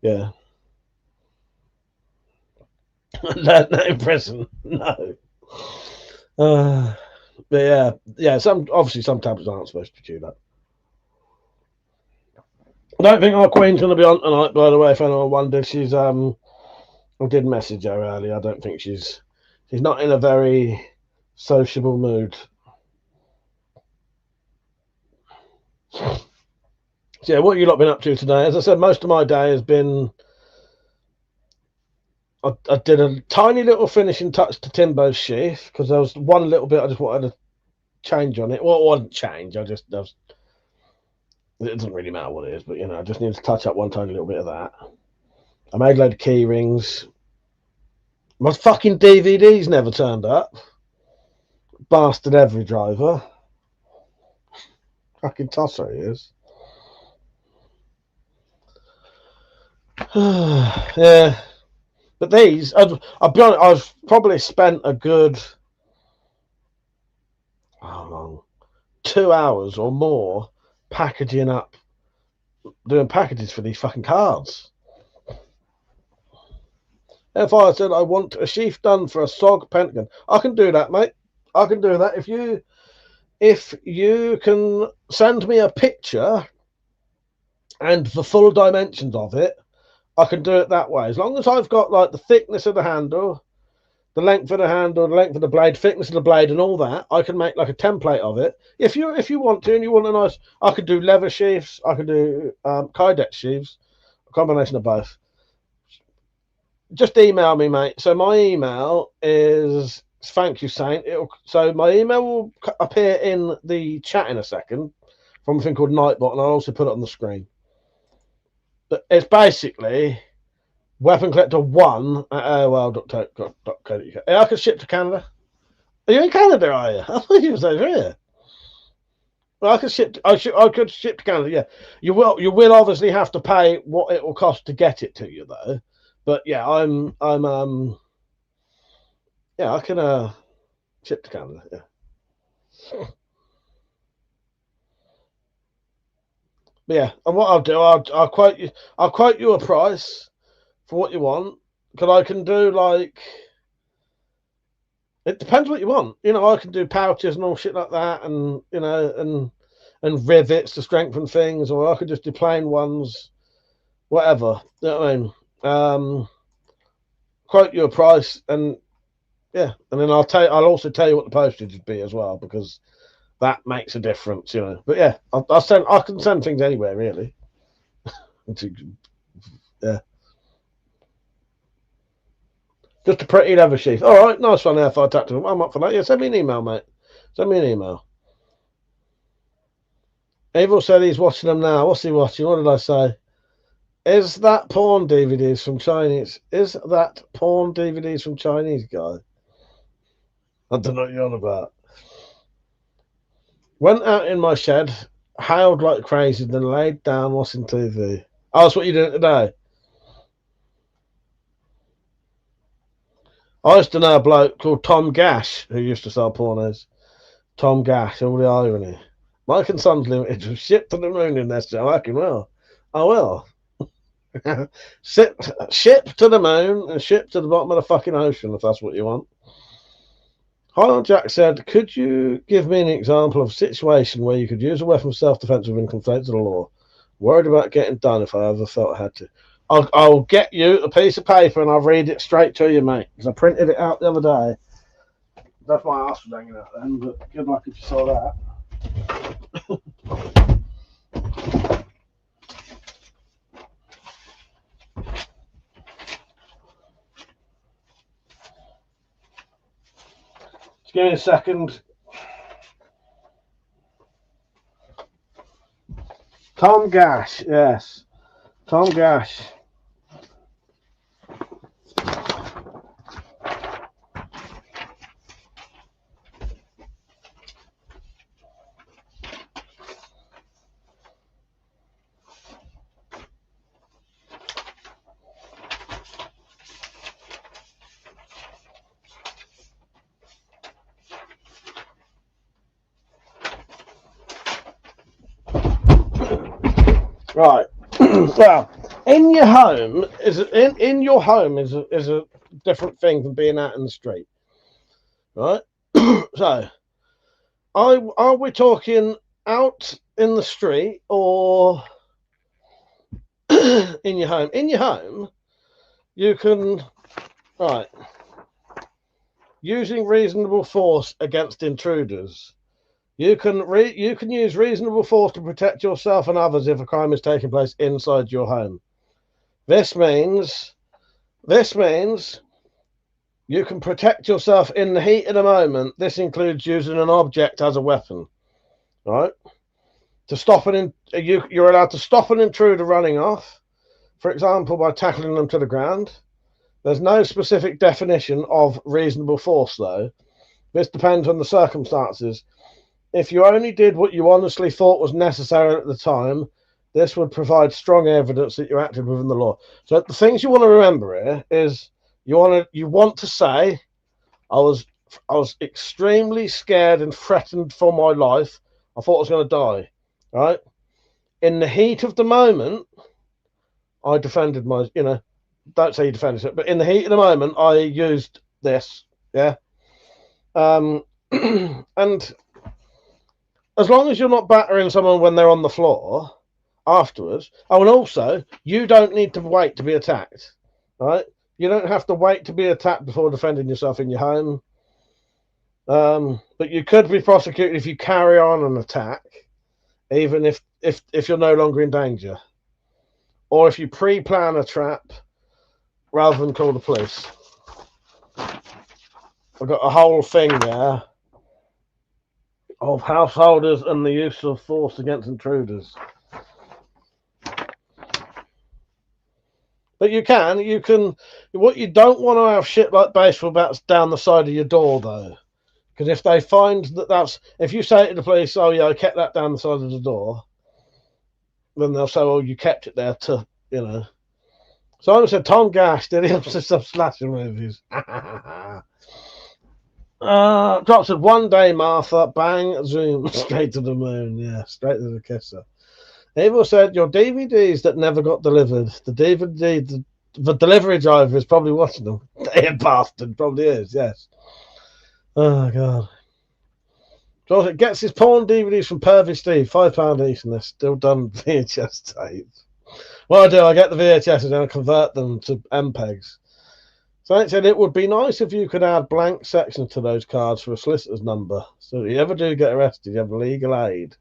Yeah. Learned that in prison. No. But yeah. Some tablets aren't supposed to be chewed up. I don't think our Queen's going to be on tonight. By the way, if anyone wondered, she's I did message her earlier. I don't think she's not in a very sociable mood. So yeah, what have you lot been up to today? As I said, most of my day has been. I did a tiny little finishing touch to Timbo's sheath because there was one little bit I just wanted to change on it. Well, it wasn't change. It doesn't really matter what it is, but I just need to touch up one tiny little bit of that. I made a load of key rings. My fucking DVD's never turned up. Bastard every driver. Fucking tosser he is. Yeah. But these, I'll be honest, I've probably spent a good, how long? 2 hours or more packaging up, doing packages for these fucking cards. If I said I want a sheath done for a SOG Pentagon, I can do that, mate. I can do that. If you can send me a picture and the full dimensions of it, I can do it that way. As long as I've got like the thickness of the handle, the length of the handle, the length of the blade, thickness of the blade, and all that, I can make like a template of it. If you want to, and you want a nice, I could do leather sheaths, I could do Kydex sheaths, a combination of both. Just email me, mate. So my email is thank you, Saint. So my email will appear in the chat in a second from a thing called Nightbot, and I'll also put it on the screen. But it's basically WeaponCollector1 at AOL.co.uk. I could ship to Canada. Are you in Canada, are you? I thought you was over here. Well, I could ship to Canada, yeah. You will obviously have to pay what it will cost to get it to you though. But yeah, I can ship to Canada, yeah. But yeah, and what I'll do, I'll quote you a price for what you want, because I can do like, it depends what you want. I can do pouches and all shit like that, and and rivets to strengthen things, or I could just do plain ones, whatever. You know what I mean? Quote you a price, and yeah, and then I'll also tell you what the postage would be as well, because that makes a difference, But yeah, I can send things anywhere really. Yeah. Just a pretty leather sheath. All right, nice one there, Fire Tactical. I'm up for that. Yeah, send me an email, mate. Send me an email. Evil said he's watching them now. What's he watching? What did I say? Is that porn DVDs from Chinese? Is that porn DVDs from Chinese guy? I don't know what you're on about. Went out in my shed, howled like crazy, then laid down watching TV. Oh, that's what you're doing today? I used to know a bloke called Tom Gash who used to sell pornos. Tom Gash, all the irony. Mike and Sons Limited was shipped to the moon in this show. I reckon well. I will. Ship to the moon and ship to the bottom of the fucking ocean if that's what you want. Highland Jack said, could you give me an example of a situation where you could use a weapon of self-defense within conflict of the law? Worried about getting done if I ever felt I had to. I'll get you a piece of paper and I'll read it straight to you, mate, because I printed it out the other day. That's my ass was hanging out then, but good luck if you saw that. Just give me a second. Tom Gash, yes. Tom Gash. Right. Well, in your home is a different thing from being out in the street, right? So, are we talking out in the street or in your home? In your home, you can using reasonable force against intruders. You can use reasonable force to protect yourself and others if a crime is taking place inside your home. This means you can protect yourself in the heat of the moment. This includes using an object as a weapon, right? To stop you're allowed to stop an intruder running off, for example, by tackling them to the ground. There's no specific definition of reasonable force, though. This depends on the circumstances. If you only did what you honestly thought was necessary at the time, this would provide strong evidence that you acted within the law. So the things you want to remember here is you want to say, I was extremely scared and threatened for my life. I thought I was going to die. Right? In the heat of the moment, I defended don't say you defended it, but in the heat of the moment, I used this. Yeah. And as long as you're not battering someone when they're on the floor afterwards. Oh, and also, you don't need to wait to be attacked, right? You don't have to wait to be attacked before defending yourself in your home. But you could be prosecuted if you carry on an attack, even if you're no longer in danger. Or if you pre-plan a trap rather than call the police. I've got a whole thing there of householders and the use of force against intruders. But you can, what you don't want to have shit like baseball bats down the side of your door, though. Because if they find if you say to the police, oh yeah, I kept that down the side of the door, then they'll say, well, you kept it there to, Simon said, Tom Gash, did he have some slasher movies? Drop said, one day, Martha, bang, zoom, straight to the moon. Yeah, straight to the kisser. Evil said, your DVDs that never got delivered. The delivery driver is probably watching them. You bastard, probably is, yes. Oh, God. George gets his porn DVDs from Pervy Steve, £5 each, and they're still done VHS tapes. What I get the VHS and then I convert them to MPEGs. So it said it would be nice if you could add blank sections to those cards for a solicitor's number. So if you ever do get arrested, you have legal aid.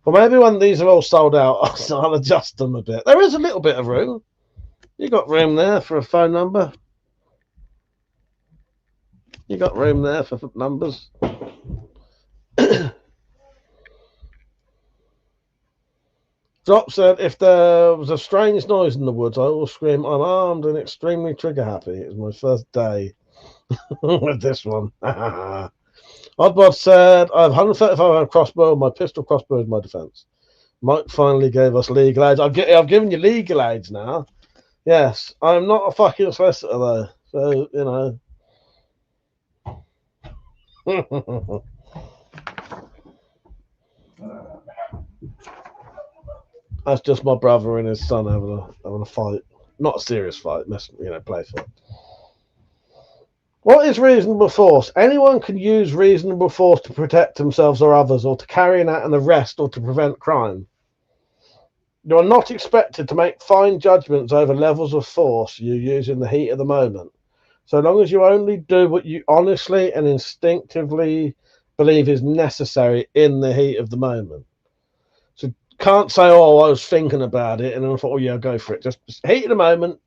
Well, maybe when these are all sold out, I'll adjust them a bit. There is a little bit of room. You got room there for a phone number. You got room there for numbers. Drop said, if there was a strange noise in the woods, I will scream, I'm armed and extremely trigger happy. It was my first day with this one. Oddbod said, I have 135 crossbow. My pistol crossbow is my defense. Mike finally gave us legal aids. I've given you legal aids now. Yes, I'm not a fucking solicitor, though. So, That's just my brother and his son having a fight. Not a serious fight, play fight. What is reasonable force? Anyone can use reasonable force to protect themselves or others, or to carry out an arrest, or to prevent crime. You are not expected to make fine judgments over levels of force you use in the heat of the moment, so long as you only do what you honestly and instinctively believe is necessary in the heat of the moment. So can't say, oh, I was thinking about it and then I thought, oh yeah, go for it. Just heat of the moment,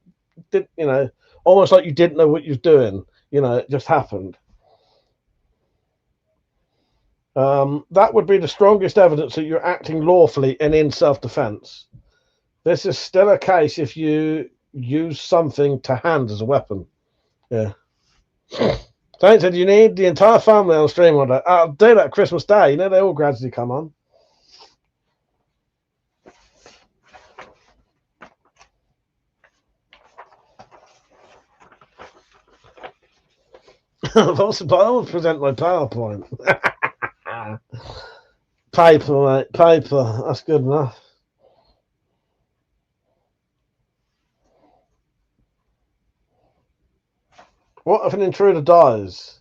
almost like you didn't know what you was doing. It just happened. That would be the strongest evidence that you're acting lawfully and in self-defense. This is still a case if you use something to hand as a weapon. Yeah. Don't said you need the entire family on stream one day. I'll do that Christmas Day. They all gradually come on. I will present my PowerPoint. Paper, mate. Paper. That's good enough. What if an intruder dies?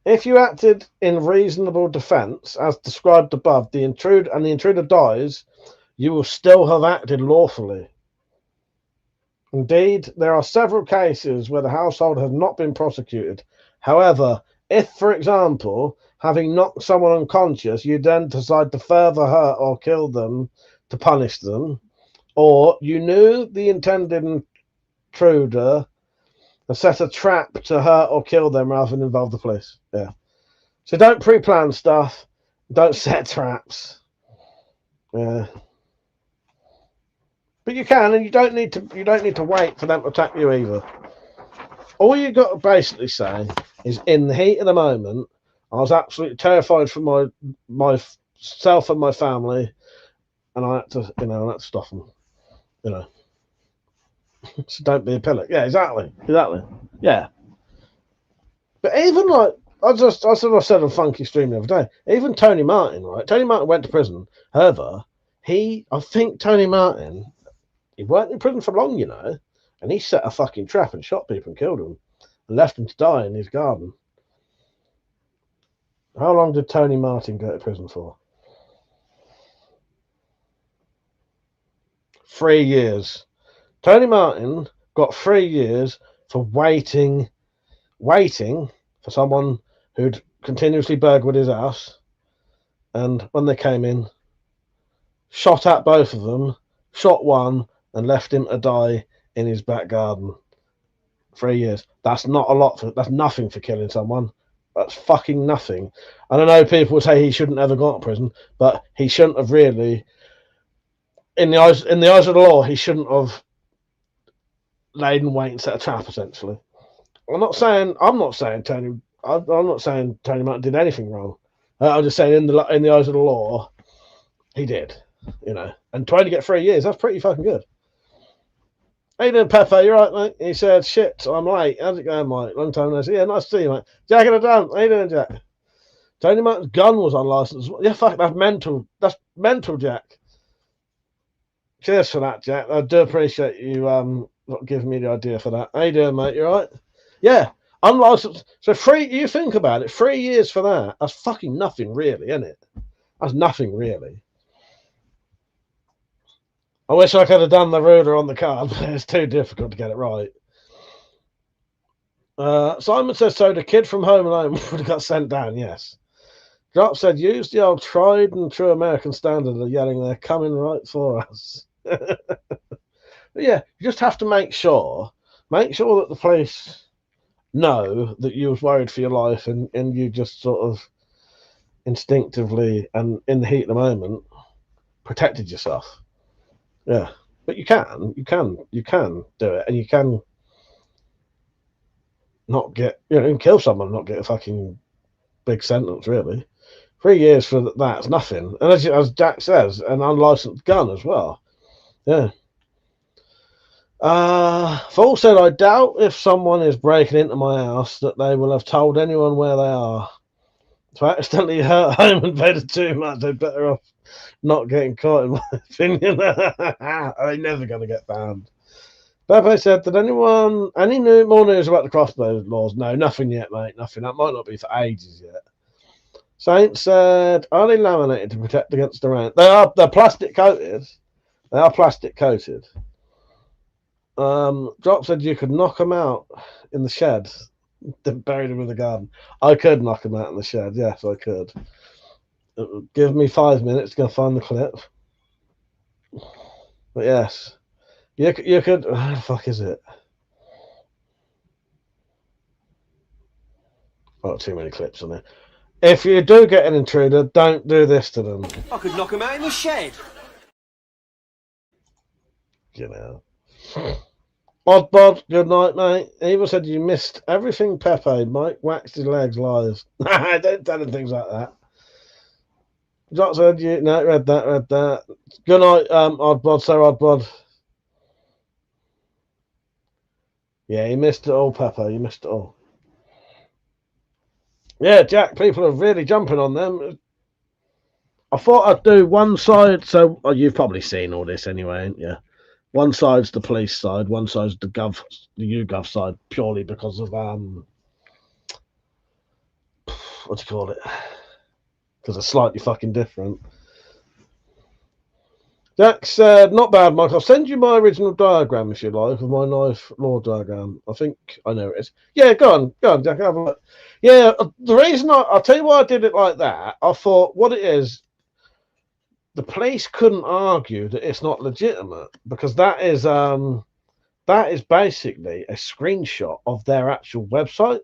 If you acted in reasonable defense, as described above, the intruder dies, you will still have acted lawfully. Indeed, there are several cases where the household has not been prosecuted. However, If, for example, having knocked someone unconscious, you then decide to further hurt or kill them to punish them, or you knew the intended intruder and set a trap to hurt or kill them rather than involve the police. Yeah. So don't pre-plan stuff. Don't set traps. Yeah. But you can, and you don't need to wait for them to attack you either. All you got to basically say is, in the heat of the moment, I was absolutely terrified for myself and my family, and I had to stop them. So don't be a pillock. Yeah, exactly. Yeah. But even like I said on Funky Stream the other day, even Tony Martin, right? Tony Martin went to prison. However, I think Tony Martin, he weren't in prison for long, and he set a fucking trap and shot people and killed them and left them to die in his garden. How long did Tony Martin go to prison for? 3 years. Tony Martin got 3 years for waiting for someone who'd continuously burgled his house, and when they came in, shot at both of them, shot one, and left him to die in his back garden. 3 years. That's not a lot. That's nothing for killing someone. That's fucking nothing. And I know people would say he shouldn't have gone to prison, but he shouldn't have really. In the eyes of the law, he shouldn't have laid in wait and set a trap. Essentially, I'm not saying Tony Martin did anything wrong. I'm just saying in the eyes of the law, he did. And trying to get 3 years, that's pretty fucking good. How you doing, Pepe? You right, mate? He said, shit, I'm late. How's it going, mate? Long time no see. Yeah, nice to see you, mate. Jack in the dance. How you doing, Jack? Tony Martin's gun was unlicensed. Yeah, fuck, that's mental. That's mental, Jack. Cheers for that, Jack. I do appreciate you giving me the idea for that. How you doing, mate? You right? Yeah, unlicensed. So you think about it, 3 years for that. That's fucking nothing, really, isn't it? That's nothing, really. I wish I could have done the ruler on the card, but it's too difficult to get it right. Simon says, so the kid from Home Alone would have got sent down, yes. Drop said, use the old tried and true American standard of yelling, they're coming right for us. Yeah, you just have to make sure that the police know that you was worried for your life, and you just sort of instinctively and in the heat of the moment protected yourself. Yeah, but you can do it, and you can not get, and kill someone, not get a fucking big sentence, really. 3 years for that's nothing. And as Jack says, an unlicensed gun as well. Yeah. Fool said, I doubt if someone is breaking into my house that they will have told anyone where they are. To accidentally hurt home invaded too much, they're better off not getting caught, in my opinion. They're never going to get banned. Pepe said, did anyone, any more news about the crossbow laws? No, nothing yet, mate. Nothing. That might not be for ages yet. Saint said, are they laminated to protect against the rain? They're plastic coated. They are plastic coated. Drop said you could knock them out in the shed. Then buried them in the garden. I could knock them out in the shed. Yes, I could. Give me 5 minutes to go find the clip. But yes, you could. How the fuck is it? Oh, too many clips on there. If you do get an intruder, don't do this to them. I could knock him out in the shed. Oddbod, good night, mate. Eva said you missed everything, Pepe. Mike waxed his legs live. Don't tell him things like that. Jock said you read that. Good night, Oddbod, Sir Oddbod. Yeah, you missed it all, Pepe. You missed it all. Yeah, Jack, people are really jumping on them. I thought I'd do one side, so you've probably seen all this anyway, ain't you? One side's the police side, one side's the YouGov side, purely because of what do you call it? Because it's slightly fucking different. Jack said, not bad, Mike. I'll send you my original diagram if you like, of my knife law diagram. I think I know it is. Yeah, go on, Jack. Have a look. Yeah, the reason I'll tell you why I did it like that. I thought what it is, the police couldn't argue that it's not legitimate because that is basically a screenshot of their actual website.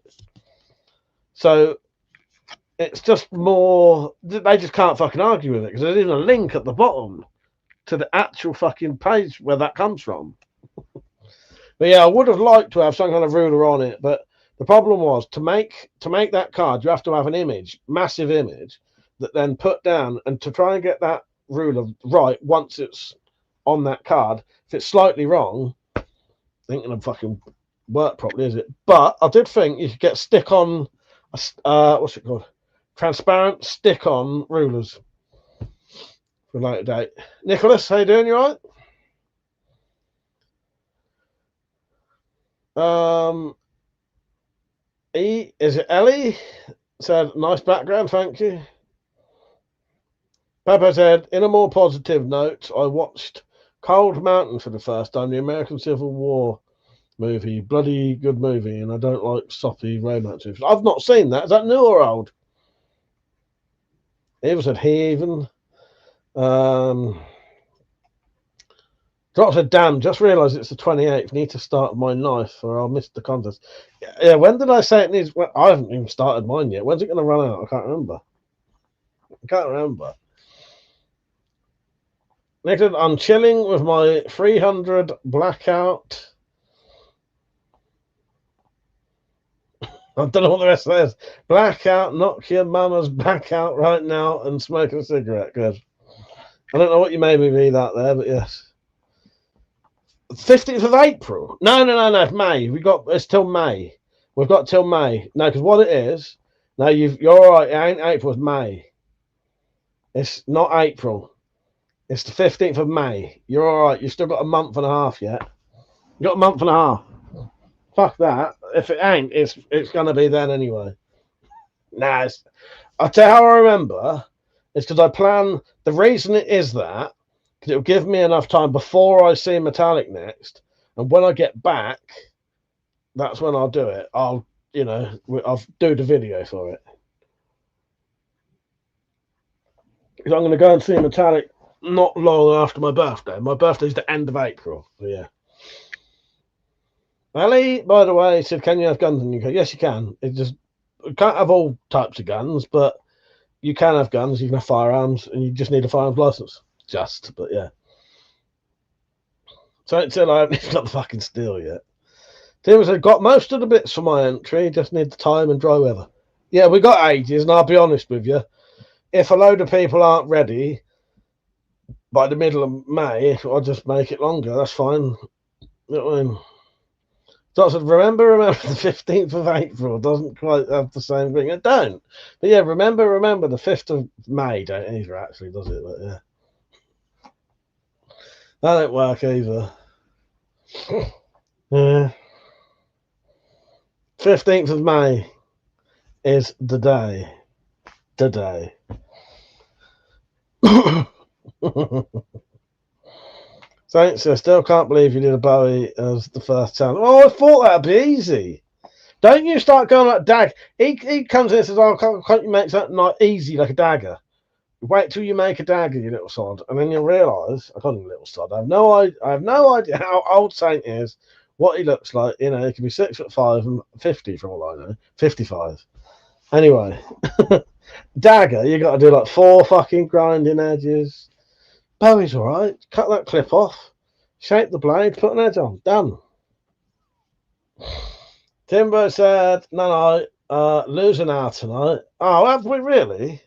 So it's just more, they just can't fucking argue with it because there's even a link at the bottom to the actual fucking page where that comes from. But yeah, I would have liked to have some kind of ruler on it, but the problem was to make that card, you have to have an image, massive image, that then put down, and to try and get that ruler right once it's on that card, if it's slightly wrong, ain't gonna fucking work properly, is it? But I did think you could get stick on, what's it called? Transparent stick on rulers for a later date. Nicholas, how you doing? You all right? Is it Ellie? Said, nice background, thank you. Pepper said, in a more positive note, I watched Cold Mountain for the first time, the American Civil War movie. Bloody good movie, and I don't like soppy romance movies. I've not seen that. Is that new or old? Eva said, he even. Drop said, damn, just realised it's the 28th. Need to start my knife or I'll miss the contest. Yeah, when did I say it needs? Well, I haven't even started mine yet. When's it going to run out? I can't remember. Next, I'm chilling with my 300 blackout. I don't know what the rest says. Blackout, knock your mama's back out right now and smoke a cigarette. Good. I don't know what you made me read that there, but yes. 15th of April. No. May. It's till May. We've got till May. No, because what it is. No, you're all right. It ain't April. It's May. It's not April. It's the 15th of May. You're all right. You've still got a month and a half yet. You got a month and a half. Fuck that. If it ain't, it's gonna be then anyway. Nah, I'll tell you how I remember. It's because I plan. The reason it is that because it'll give me enough time before I see Metallic next, and when I get back, that's when I'll do it. I'll do the video for it. Because I'm going to go and see Metallic not long after my birthday. My birthday's the end of April. So yeah. Ali, by the way, said, can you have guns in UK? Yes, you can. You can't have all types of guns, but you can have guns. You can have firearms, and you just need a firearms license. But yeah. So until I haven't got the fucking steel yet. Tim said, got most of the bits for my entry, just need the time and dry weather. Yeah, we got ages, and I'll be honest with you. If a load of people aren't ready by the middle of May, I'll just make it longer. That's fine. You know what I mean? So I said, remember the 15th of April doesn't quite have the same thing. It don't. But yeah, remember the 5th of May don't either actually, does it? But yeah. That don't work either. Yeah. 15th of May is the day. Saints, I still can't believe you did a Bowie as the first challenge. Oh, I thought that'd be easy. Don't you start going like Dag. He comes in and says, oh, can't you make something like easy like a dagger? Wait till you make a dagger, you little sod, and then you'll realise. I call him little sod. I have no idea how old Saint is, what he looks like. You know, he could be 6'5" and 50 from all I know. 55. Anyway, dagger, you got to do like 4 fucking grinding edges. Bowie's all right. Cut that clip off, shape the blade, put an edge on. Done. Timbo said, no, losing out tonight. Oh, have we really?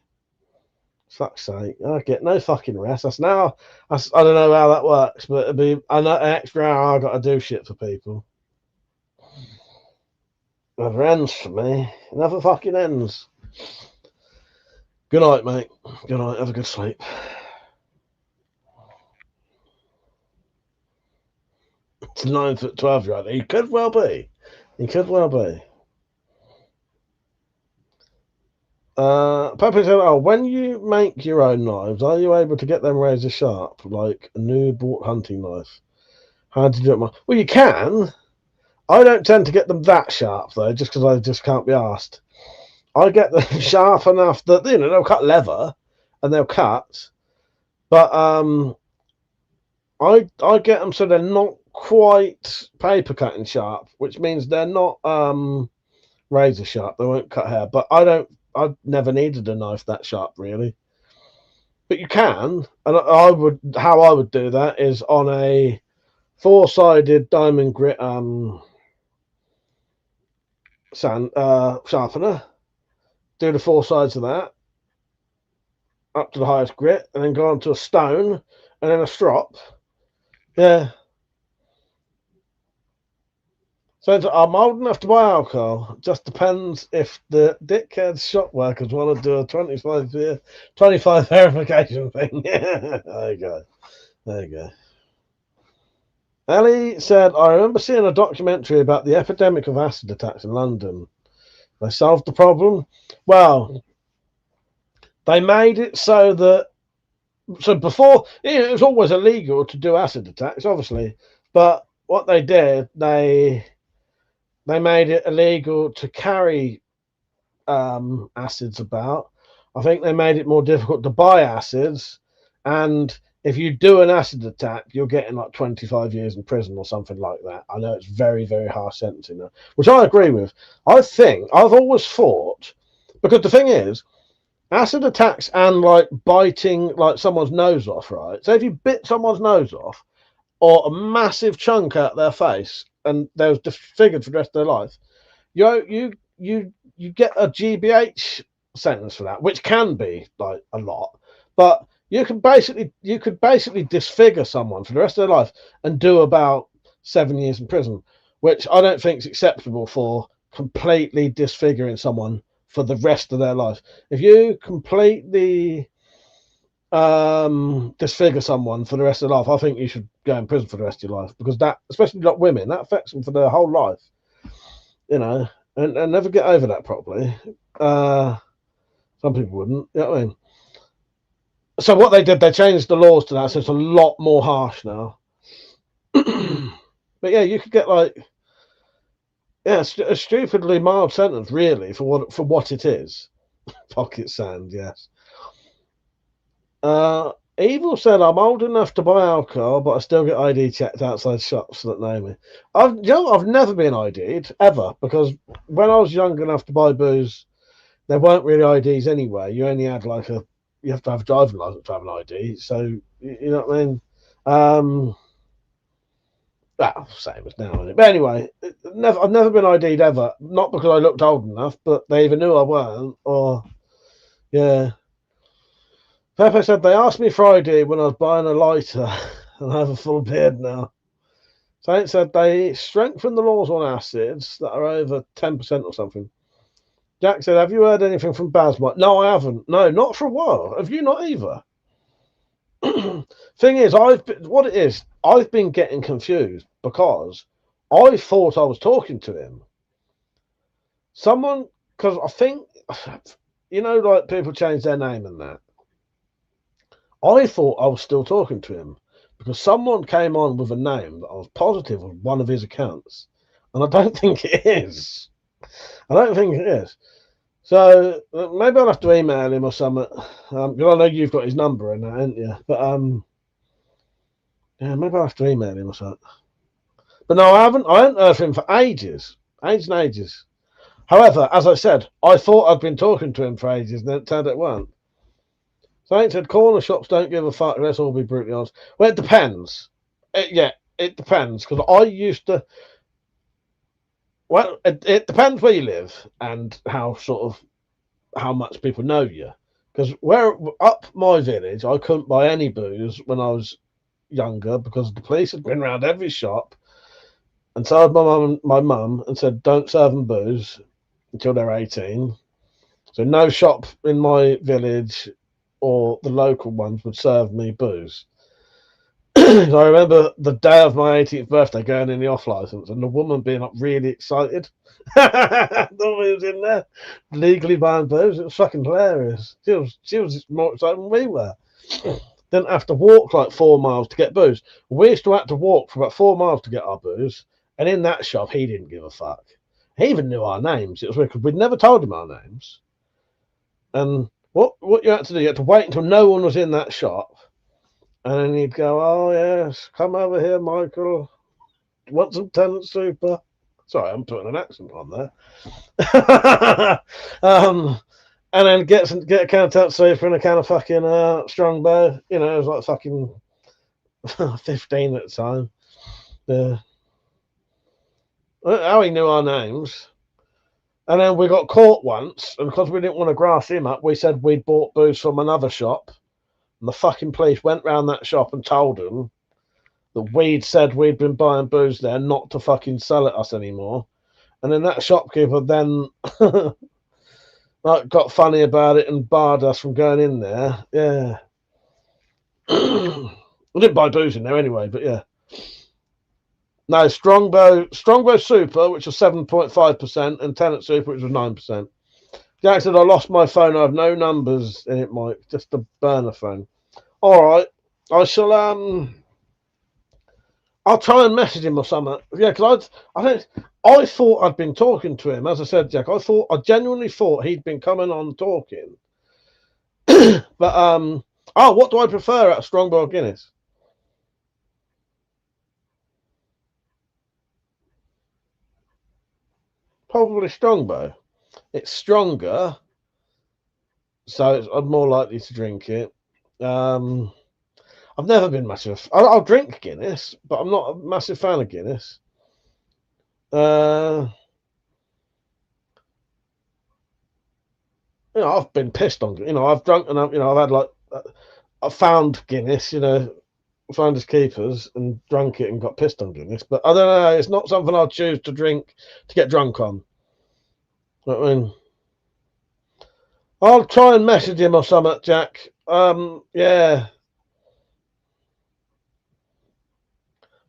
Fuck's sake, I get no fucking rest. I don't know how that works, but it'd be an extra hour I got to do shit for people. Never ends for me. Never fucking ends. Good night, mate. Good night. Have a good sleep. It's 9 foot 12 year old. He could well be. Pepe said, "Oh, when you make your own knives, are you able to get them razor sharp, like a new bought hunting knife? How do you do it? Well, you can. I don't tend to get them that sharp though, just because I just can't be asked. I get them sharp enough that they'll cut leather, and they'll cut, but I get them so they're not quite paper cutting sharp, which means they're not razor sharp. They won't cut hair, but I've never needed a knife that sharp really. But you can, and how I would do that is on a four-sided diamond grit sharpener. Do the four sides of that up to the highest grit, and then go onto a stone and then a strop. Yeah. So I'm old enough to buy alcohol. Just depends if the dickhead shop workers want to do a 25 verification thing. There you go. There you go. Ellie said, I remember seeing a documentary about the epidemic of acid attacks in London. They solved the problem. Well, they made it so that before it was always illegal to do acid attacks, obviously, but what they did, they made it illegal to carry acids about. I think they made it more difficult to buy acids, and if you do an acid attack, you're getting like 25 years in prison or something like that. I know it's very, very harsh sentencing, which I agree with. I think I've always thought, because the thing is, acid attacks and like biting like someone's nose off, right? So if you bit someone's nose off or a massive chunk out their face and they was disfigured for the rest of their life, you get a GBH sentence for that, which can be like a lot, but you could basically disfigure someone for the rest of their life and do about 7 years in prison, which I don't think is acceptable for completely disfiguring someone for the rest of their life. If you completely disfigure someone for the rest of their life, I think you should go in prison for the rest of your life, because that, especially like women, that affects them for their whole life, and never get over that properly. Some people wouldn't, you know what I mean? So what they did, they changed the laws to that, so it's a lot more harsh now. But yeah, you could get like, yeah, a stupidly mild sentence, really, for what it is. Pocket sand, yes. Evil said, I'm old enough to buy alcohol, but I still get ID checked outside shops that know me. I've never been ID'd, ever, because when I was young enough to buy booze, there weren't really IDs anyway. You only had like you have to have a driving license to have an ID. So, you know what I mean? Well, same as now, isn't it? But anyway, I've never been ID'd ever. Not because I looked old enough, but they either knew I weren't, or yeah. Pepe said they asked me Friday when I was buying a lighter, and I have a full beard now. Saint said they strengthened the laws on acids that are over 10% or something. Jack said, have you heard anything from Basmite? No, I haven't. No, not for a while. Have you not either? Thing is, I've been getting confused because I thought I was talking to him. Because I think, like people change their name and that. I thought I was still talking to him because someone came on with a name that I was positive was one of his accounts. And I don't think it is. I don't think it is. So maybe I'll have to email him or something. Because I know you've got his number and that, haven't you? But yeah, maybe I'll have to email him or something. But no, I haven't heard from him for ages. Ages and ages. However, as I said, I thought I'd been talking to him for ages, and then it turned out it weren't. So I said corner shops don't give a fuck. Let's all be brutally honest. Well, it depends. It depends, because I used to. Well, it depends where you live and how much people know you. Because up my village, I couldn't buy any booze when I was younger because the police had been around every shop and told my mum and said don't serve them booze until they're 18. So no shop in my village or the local ones would serve me booze. I remember the day of my 18th birthday going in the off license and the woman being up really excited. The woman was in there legally buying booze. It was fucking hilarious. She was more excited than we were. Didn't have to walk like 4 miles to get booze. We used to have to walk for about 4 miles to get our booze. And in that shop, he didn't give a fuck. He even knew our names. It was weird because we'd never told him our names. And what you had to do, you had to wait until no one was in that shop. And then he'd go, oh, yes, come over here, Michael. Want some tenant super? Sorry, I'm putting an accent on there. And then get a can of tenant super and a can of fucking Strongbow. You know, it was like fucking 15 at the time. Yeah. How he knew our names. And then we got caught once, and because we didn't want to grass him up, we said we'd bought booze from another shop. And the fucking police went round that shop and told them that we'd said we'd been buying booze there, not to fucking sell it us anymore. And then that shopkeeper then like got funny about it and barred us from going in there. Yeah. We didn't buy booze in there anyway, but yeah. No, Strongbow Super, which was 7.5%, and Tenant Super, which was 9%. Jack said, I lost my phone. I have no numbers in it, Mike. Just a burner phone. All right. I shall, I'll try and message him or something. Yeah, because I thought I'd been talking to him. As I said, Jack, I genuinely thought he'd been coming on talking. But, what do I prefer at Strongbow or Guinness? Probably Strongbow. It's stronger, so I'm more likely to drink it. I've never been much of. I'll drink Guinness, but I'm not a massive fan of Guinness. I've been pissed on. I've drunk and I've had like I've found Guinness. Finders keepers and drunk it and got pissed on Guinness. But I don't know. It's not something I'll choose to drink to get drunk on. I mean, I'll try and message him or something, Jack. Yeah.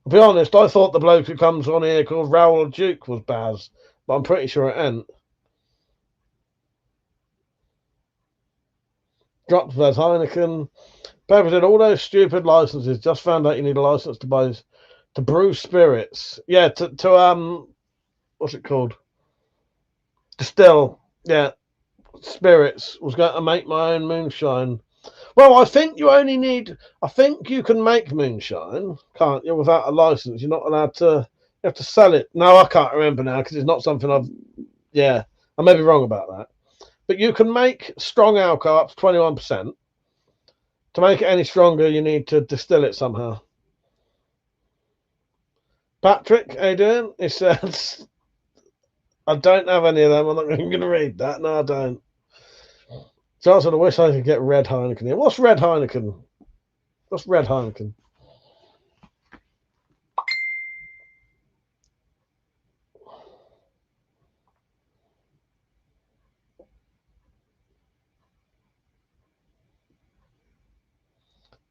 I'll be honest, I thought the bloke who comes on here called Raoul Duke was Baz, but I'm pretty sure it ain't. Dropped Baz Heineken. Pepper said, all those stupid licenses, just found out you need a license to brew spirits. Yeah, to what's it called? Distill. Yeah. Spirits. Was going to make my own moonshine. Well, I think you can make moonshine, can't you, without a license? You're not allowed to, you have to sell it. No, I can't remember now because it's not something I may be wrong about that. But you can make strong alcohol up to 21%. To make it any stronger, you need to distill it somehow. Patrick, how you doing? He says, I don't have any of them. I'm not going to read that. No, I don't. Johnson, I wish I could get Red Heineken here. What's Red Heineken? What's Red Heineken?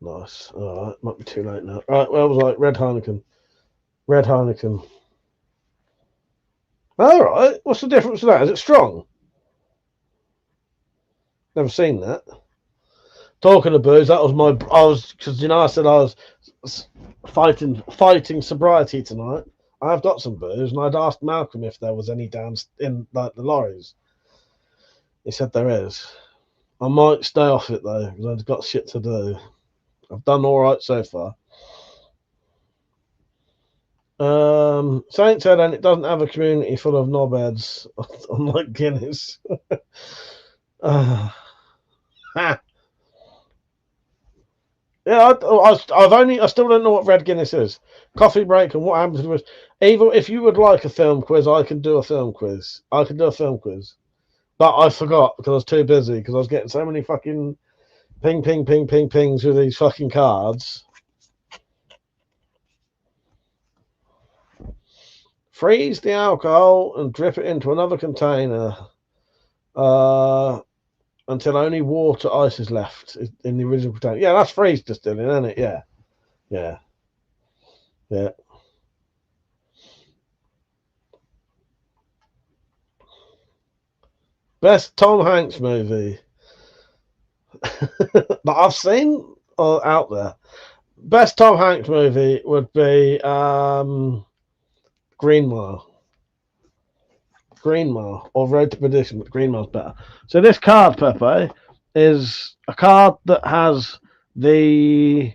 Nice. All right. Might be too late now. All right. Well, I was like, Red Heineken. Red Heineken. All right. What's the difference with that? Is it strong? Never seen that. Talking of booze, that was because I said I was fighting sobriety tonight. I've got some booze, and I'd asked Malcolm if there was any down in like the lorries. He said there is. I might stay off it though, because I've got shit to do. I've done all right so far. Saint said, and it doesn't have a community full of knobheads, unlike Guinness. Yeah, I still don't know what Red Guinness is. Coffee break and what happens with. Either if you would like a film quiz, I can do a film quiz. But I forgot because I was too busy because I was getting so many fucking pings with these fucking cards. Freeze the alcohol and drip it into another container. Until only ice is left in the original container. Yeah, that's freeze distilling, isn't it? Yeah. Yeah. Best Tom Hanks movie that I've seen or out there. Best Tom Hanks movie would be Green Mile. Green Mile or Road to Perdition, but Green Mile's better. So this card, Pepe, is a card that has the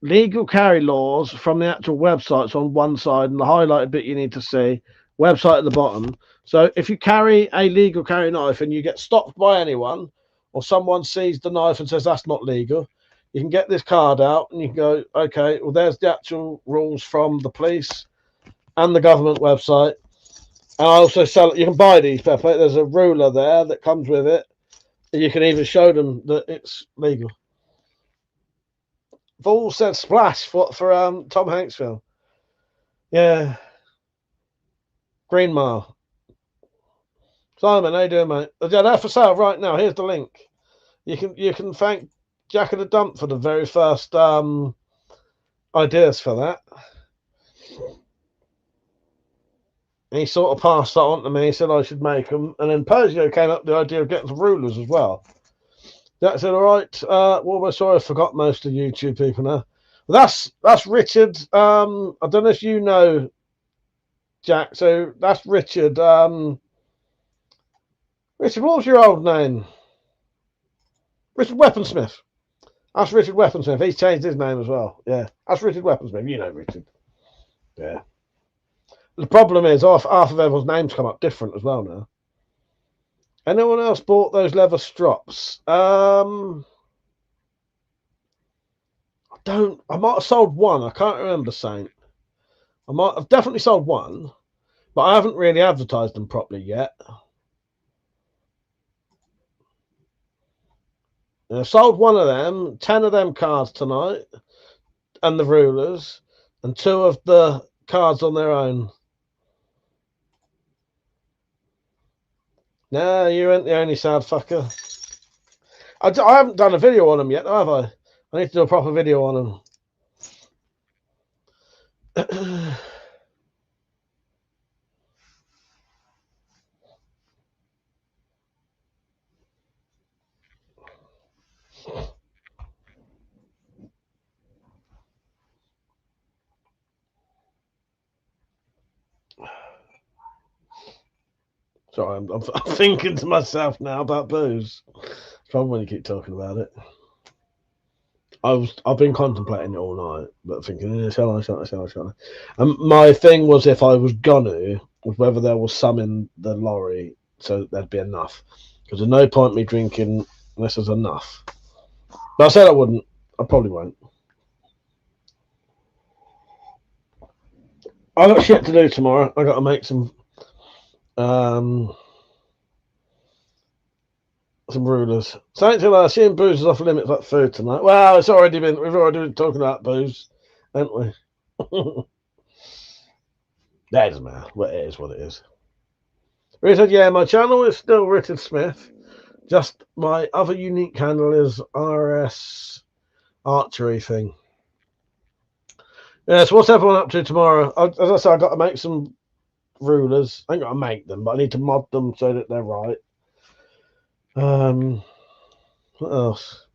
legal carry laws from the actual websites on one side and the highlighted bit you need to see, website at the bottom. So if you carry a legal carry knife and you get stopped by anyone or someone sees the knife and says that's not legal, you can get this card out and you can go, okay, well, there's the actual rules from the police and the government website. And I also sell it. You can buy these, Pepe. There's a ruler there that comes with it. And you can even show them that it's legal. Vol said splash for Tom Hanks film. Yeah. Green Mile. Simon, how you doing, mate? Yeah, they're for sale right now. Here's the link. You can thank Jack of the Dump for the very first ideas for that. And he sort of passed that on to me. He said I should make them. And then Posio came up with the idea of getting some rulers as well. Jack said, all right, well, we're sorry I forgot most of YouTube people now. That's Richard. I don't know if you know, Jack. So that's Richard. Richard, what was your old name? Richard Weaponsmith. That's Richard Weaponsmith. He's changed his name as well. Yeah, that's Richard Weaponsmith. You know Richard. Yeah. The problem is half of everyone's names come up different as well now. Anyone else bought those leather strops? I might have sold one. I can't remember, Saint. I've definitely sold one, but I haven't really advertised them properly yet. I sold one of them, 10 of them cards tonight, and the rulers, and 2 of the cards on their own. No, you ain't the only sad fucker. I haven't done a video on them yet, have I? I need to do a proper video on them. Sorry, I'm thinking to myself now about booze. Probably when you keep talking about it. I've been contemplating it all night, but thinking, shall I? And my thing was if I was gonna, was whether there was some in the lorry so there'd be enough. Because there's no point me drinking unless there's enough. But I said I wouldn't. I probably won't. I got shit to do tomorrow. I got to make some rulers. Saints Hill, seeing booze is off limits like food tonight. Well, we've already been talking about booze, haven't we? That doesn't matter. Well, it is what it is. He said, yeah, my channel is still Richard Smith. Just my other unique handle is RS Archery thing. Yeah, so what's everyone up to tomorrow? As I said, I've got to make some rulers. I ain't got to make them, but I need to mod them so that they're right. What else?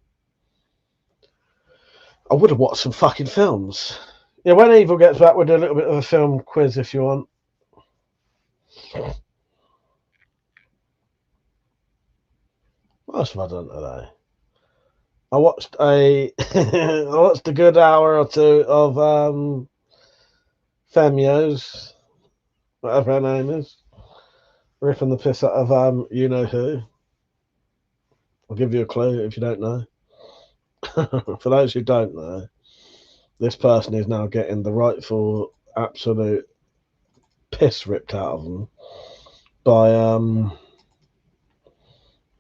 I would have watched some fucking films. Yeah, when Evil gets back, we'll do a little bit of a film quiz if you want. What else have I done today? I watched a good hour or 2 of Femio's, whatever her name is, ripping the piss out of you know who. I'll give you a clue if you don't know. For those who don't know, this person is now getting the rightful absolute piss ripped out of them by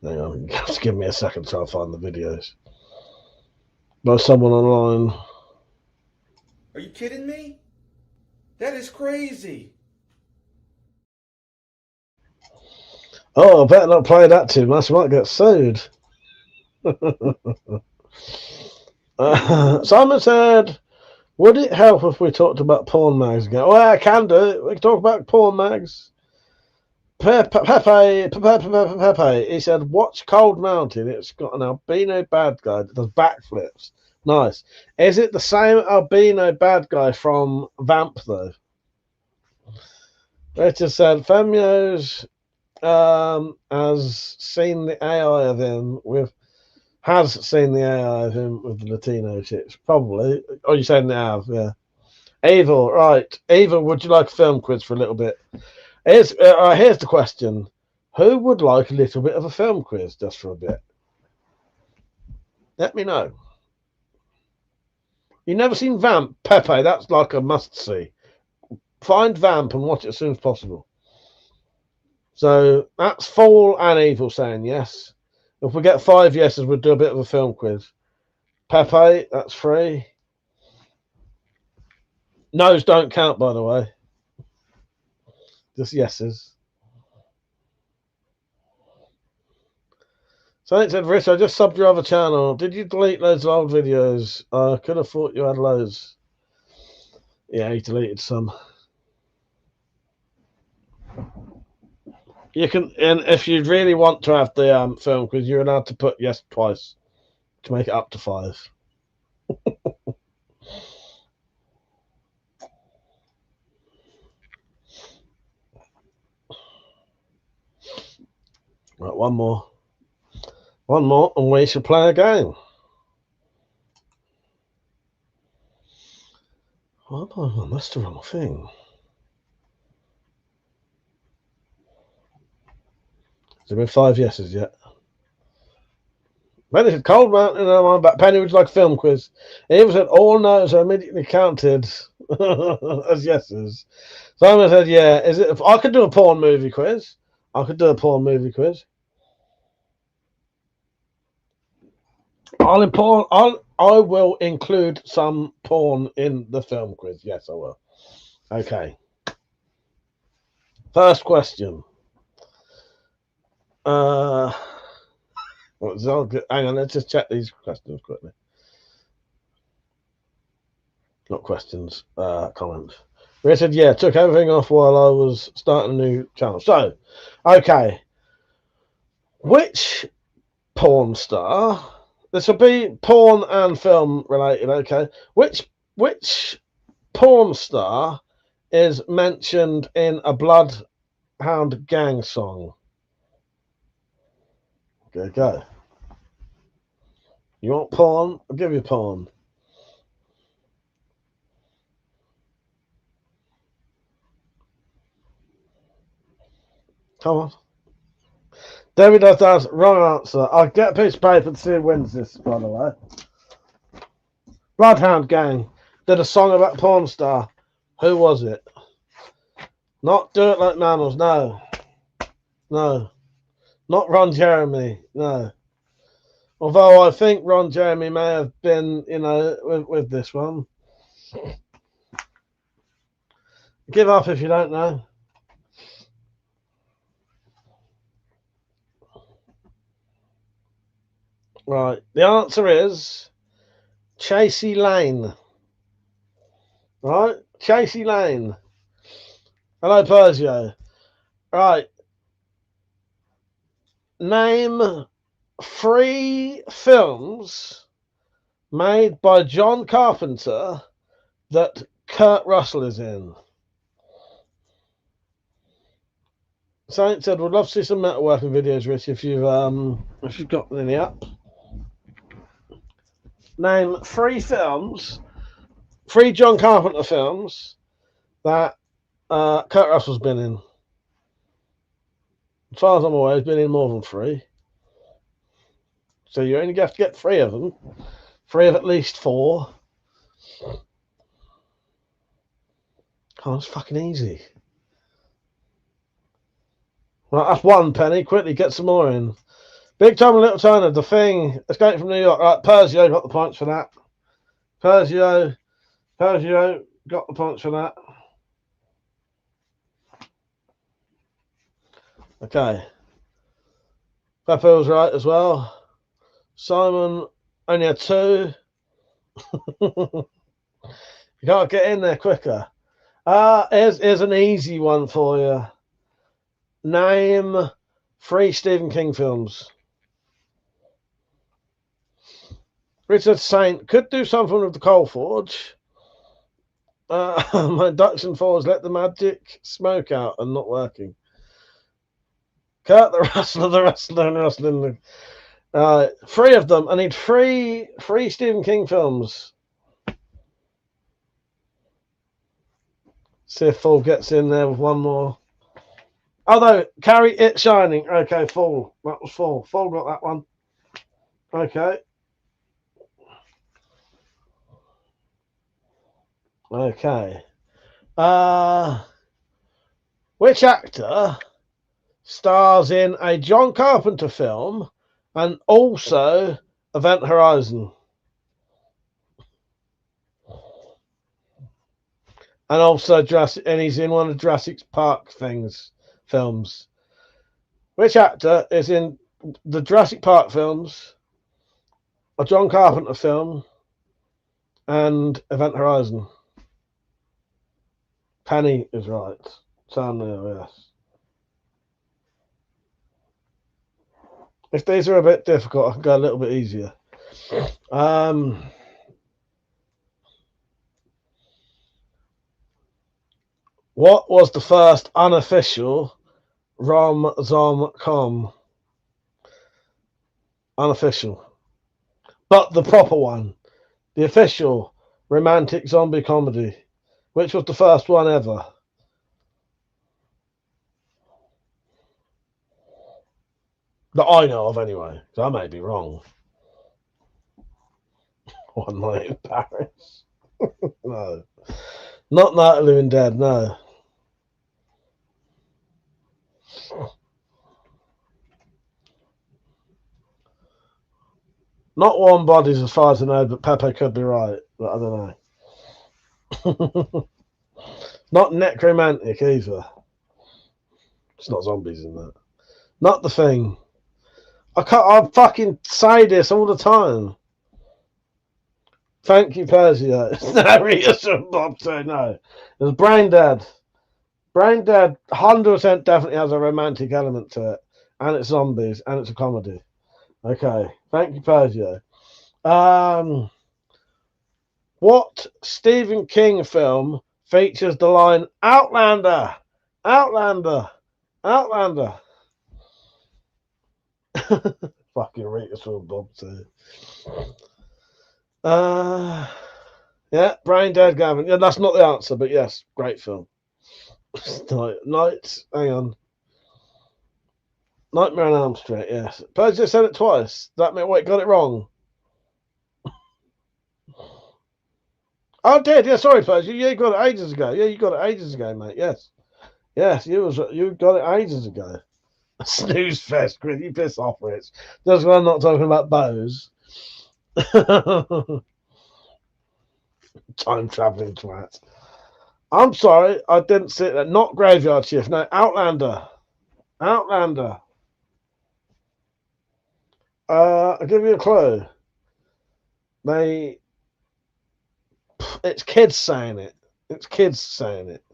hang on, just give me a second to try and find the videos. By someone online. Are you kidding me? That is crazy. Oh, I better not play that too much. I might get sued. Simon said, Would it help if we talked about porn mags again? Well, I can do it. We can talk about porn mags. Pepe, he said, watch Cold Mountain. It's got an albino bad guy that does backflips. Nice. Is it the same albino bad guy from Vamp, though? Richard said, Femio's has seen the AI of him with the Latino chicks. Probably. Oh, you're saying they have, yeah. Evil, right. Evil, would you like a film quiz for a little bit? Here's the question. Who would like a little bit of a film quiz just for a bit? Let me know. You've never seen Vamp? Pepe, that's like a must-see. Find Vamp and watch it as soon as possible. So that's Fall and Evil saying yes. If we get 5 yeses, we'll do a bit of a film quiz. Pepe, that's 3. No's don't count, by the way. Just yeses. So it said, Rich, I just subbed your other channel. Did you delete loads of old videos? I could have thought you had loads. Yeah, he deleted some. You can, and if you really want to have the film quiz, you're allowed to put yes twice to make it up to 5. Right, one more, and we should play a game. Oh, that's the wrong thing. Has there been 5 yeses yet? Penny said, Cold Mountain, and I'm back. Penny, would you like a film quiz? Eva said, all no's are immediately counted as yeses. Simon said, yeah. Is it? I could do a porn movie quiz. I will include some porn in the film quiz. Yes, I will. Okay. First question. Hang on, let's just check these questions quickly. Not questions, comments. Richard, yeah, took everything off while I was starting a new channel. So, okay. Which porn star? This will be porn and film related, okay? Which porn star is mentioned in a Bloodhound Gang song? Okay, go. You want porn? I'll give you porn. Come on. David does that. Wrong answer. I'll get a piece of paper to see who wins this, by the way. Bloodhound Gang did a song about porn star. Who was it? Not Do It Like Mammals. No. No. Not Ron Jeremy. No. Although I think Ron Jeremy may have been, with this one. Give up if you don't know. Right. The answer is Chasey Lane. Right? Chasey Lane. Hello, Persia. Right. Name 3 films made by John Carpenter that Kurt Russell is in. Saint said, "Would love to see some metalworking videos, Rich, if you've got any up." Name 3 films, 3 John Carpenter films that Kurt Russell's been in. As far as I'm aware, he's been in more than 3. So you only have to get 3 of them. 3 of at least 4. Oh, it's fucking easy. Right, that's 1, Penny. Quickly, get some more in. Big Tom and Little Turner, The Thing, Escape from New York. Right, Persio got the points for that. Persio got the points for that. Okay. Pepe was right as well. Simon only had 2. You gotta get in there quicker. Here's an easy one for you. Name 3 Stephen King films. Richard Saint could do something with the Coal Forge. My induction force let the magic smoke out and not working. Kurt the Rustler, and Rustling. 3 of them. I need three Stephen King films. See if Full gets in there with one more. Although, Carrie, It Shining. Okay, Full. That was Full. Full got that one. Okay. Okay. Which actor stars in a John Carpenter film and also Event Horizon? And also and he's in one of Jurassic Park films. Which actor is in the Jurassic Park films, a John Carpenter film, and Event Horizon? Penny is right. Sanrio, yes. If these are a bit difficult, I can go a little bit easier. What was the first unofficial rom-com? Unofficial. But the proper one. The official romantic zombie comedy. Which was the first one ever? That I know of, anyway. So I may be wrong. One Night in Paris. No. Not Night of the Living Dead, no. Not Warm Bodies as far as I know, but Pepe could be right. But I don't know. Not Necromantic either. It's not zombies in that. Not The Thing. I fucking say this all the time. Thank you, Persia. No, reassured Bob saying no. It was Brain Dead. Brain Dead 100% definitely has a romantic element to it. And it's zombies. And it's a comedy. Okay. Thank you, Persia. What Stephen King film features the line Outlander? Outlander. Outlander. Fucking Rita's from Bob too. Yeah, Brain Dead, Gavin. Yeah, that's not the answer, but yes, great film. Hang on. Nightmare on Elm Street, yes. Persia said it twice. That meant, wait, got it wrong. Oh, I did. Yeah, sorry, Persia. Yeah, you got it ages ago. Yeah, you got it ages ago, mate. Yes. Yes, you got it ages ago. Snooze fest, Chris. You piss off, Rich. Just when I'm not talking about bows. Time traveling twat. I'm sorry, I didn't see that. Not Graveyard Shift. No, Outlander. Outlander. I'll give you a clue. It's kids saying it. It's kids saying it.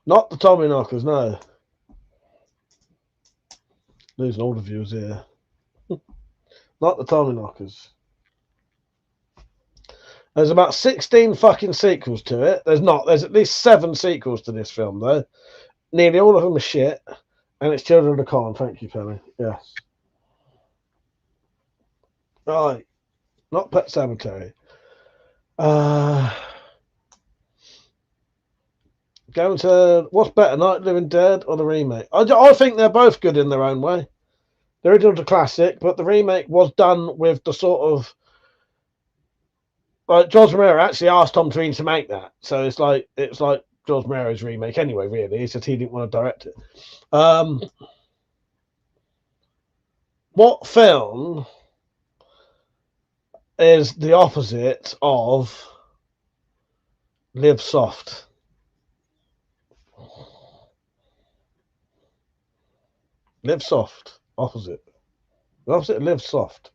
Not the Tommy Knockers, no. Losing all the views here. Not the Tommy Knockers. There's about 16 fucking sequels to it. There's at least 7 sequels to this film, though. Nearly all of them are shit. And it's Children of the Corn. Thank you, Penny. Yes. Right. Not Pet Cemetery. Going to what's better, Night of the Living Dead or the remake? I think they're both good in their own way. The original's a classic, but the remake was done with the sort of like George Romero actually asked Tom Savini to make that, so it's like George Romero's remake anyway. Really, it's just he didn't want to direct it. What film is the opposite of Live Soft? Live Soft. Opposite. The opposite of Live Soft.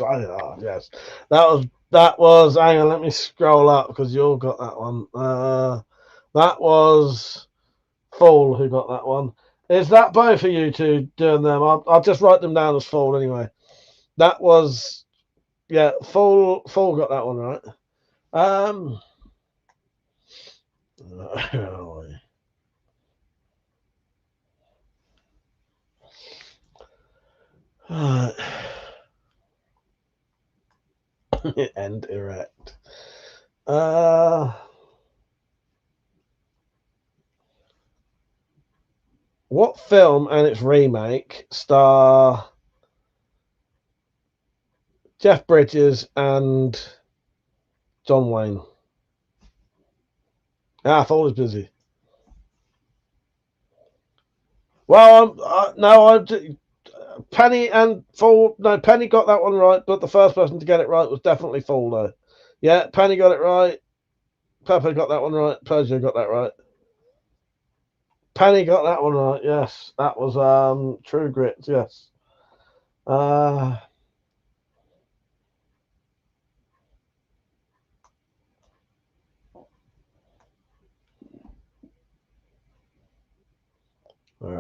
Oh, yes, that was. Hang on, let me scroll up because you all got that one. That was Fool who got that one. Is that both of you two doing them? I'll just write them down as Fool anyway. That was, yeah, Fool got that one right. End erect. What film and its remake star Jeff Bridges and John Wayne? Fool is busy. Well, Penny and Fool. No, Penny got that one right, but the first person to get it right was definitely Fool, though. Yeah, Penny got it right. Pepper got that one right. Persia got that right. Penny got that one right. Yes, that was True Grit. Yes. Where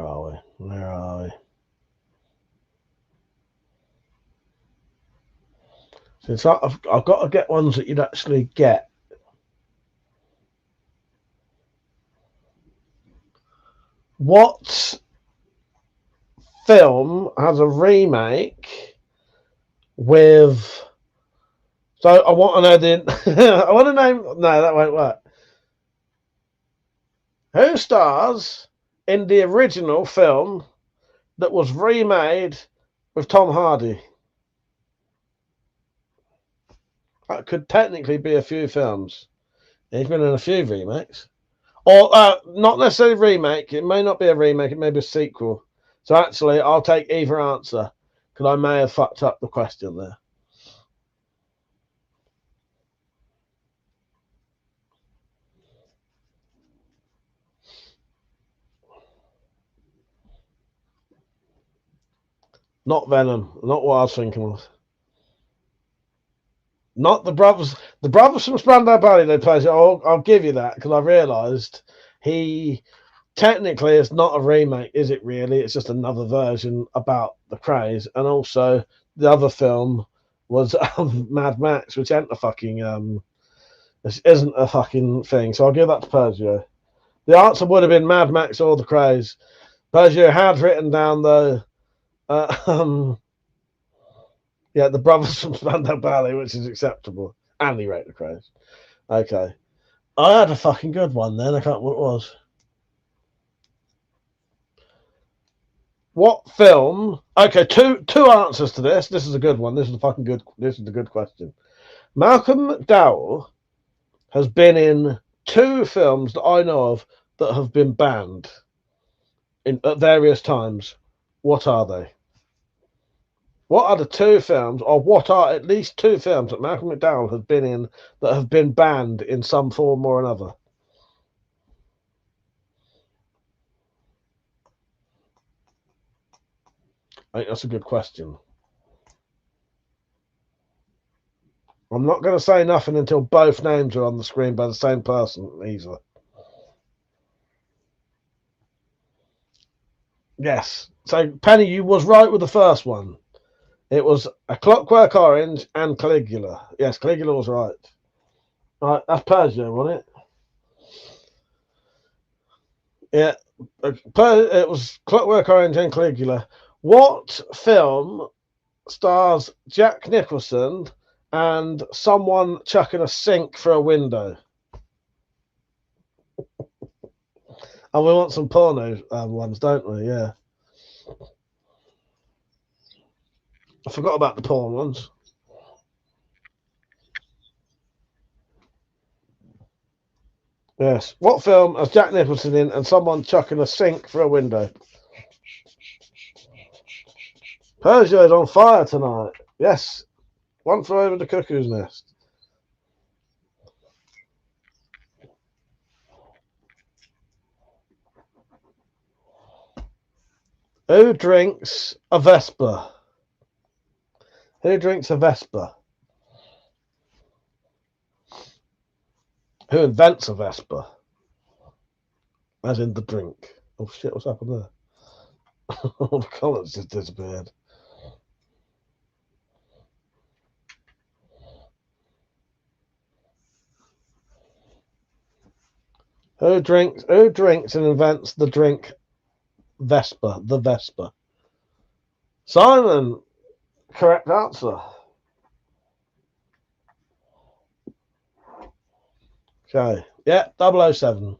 are we? Where are we? Since I've got to get ones that you'd actually get. What film has a remake with? So I want to know the. I want to name. No, that won't work. Who stars in the original film that was remade with Tom Hardy? That could technically be a few films. He's been in a few remakes. Or not necessarily remake. It may not be a remake. It may be a sequel. So actually, I'll take either answer because I may have fucked up the question there. Not Venom. Not what I was thinking of. Not the brothers. The brothers from Spandau Ballet. They play. I'll give you that because I realised he technically it's not a remake, is it? Really, it's just another version about the craze. And also, the other film was Mad Max, which ain't a fucking this isn't a fucking thing. So I'll give that to Persia. The answer would have been Mad Max or the craze. Persia had written down though. Yeah, the brothers from Spandau Ballet, which is acceptable. And he wrote the craze. Okay. I had a fucking good one then. I can't remember what it was. What film? Okay, two answers to this. This is a good one. This is a fucking good. This is the good question. Malcolm McDowell has been in two films that I know of that have been banned at various times. What are they? What are the two films, or what are at least two films that Malcolm McDowell has been in that have been banned in some form or another? I think that's a good question. I'm not going to say nothing until both names are on the screen by the same person, either. Yes. So, Penny, you was right with the first one. It was A Clockwork Orange and Caligula. Yes, Caligula was right. Right, that's Persia, wasn't it? Yeah. It was Clockwork Orange and Caligula. What film stars Jack Nicholson and someone chucking a sink through a window? And we want some porno ones, don't we? Yeah. I forgot about the porn ones. Yes. What film has Jack Nicholson in and someone chucking a sink through a window? Persia is on fire tonight. Yes. One flew over the cuckoo's nest. Who drinks a Vespa? Who drinks a Vespa? Who invents a Vespa? As in the drink. Oh shit, what's happened there? All the comments just disappeared. Who drinks and invents the drink Vespa? The Vespa. Simon, correct answer. Okay. Yeah, 007.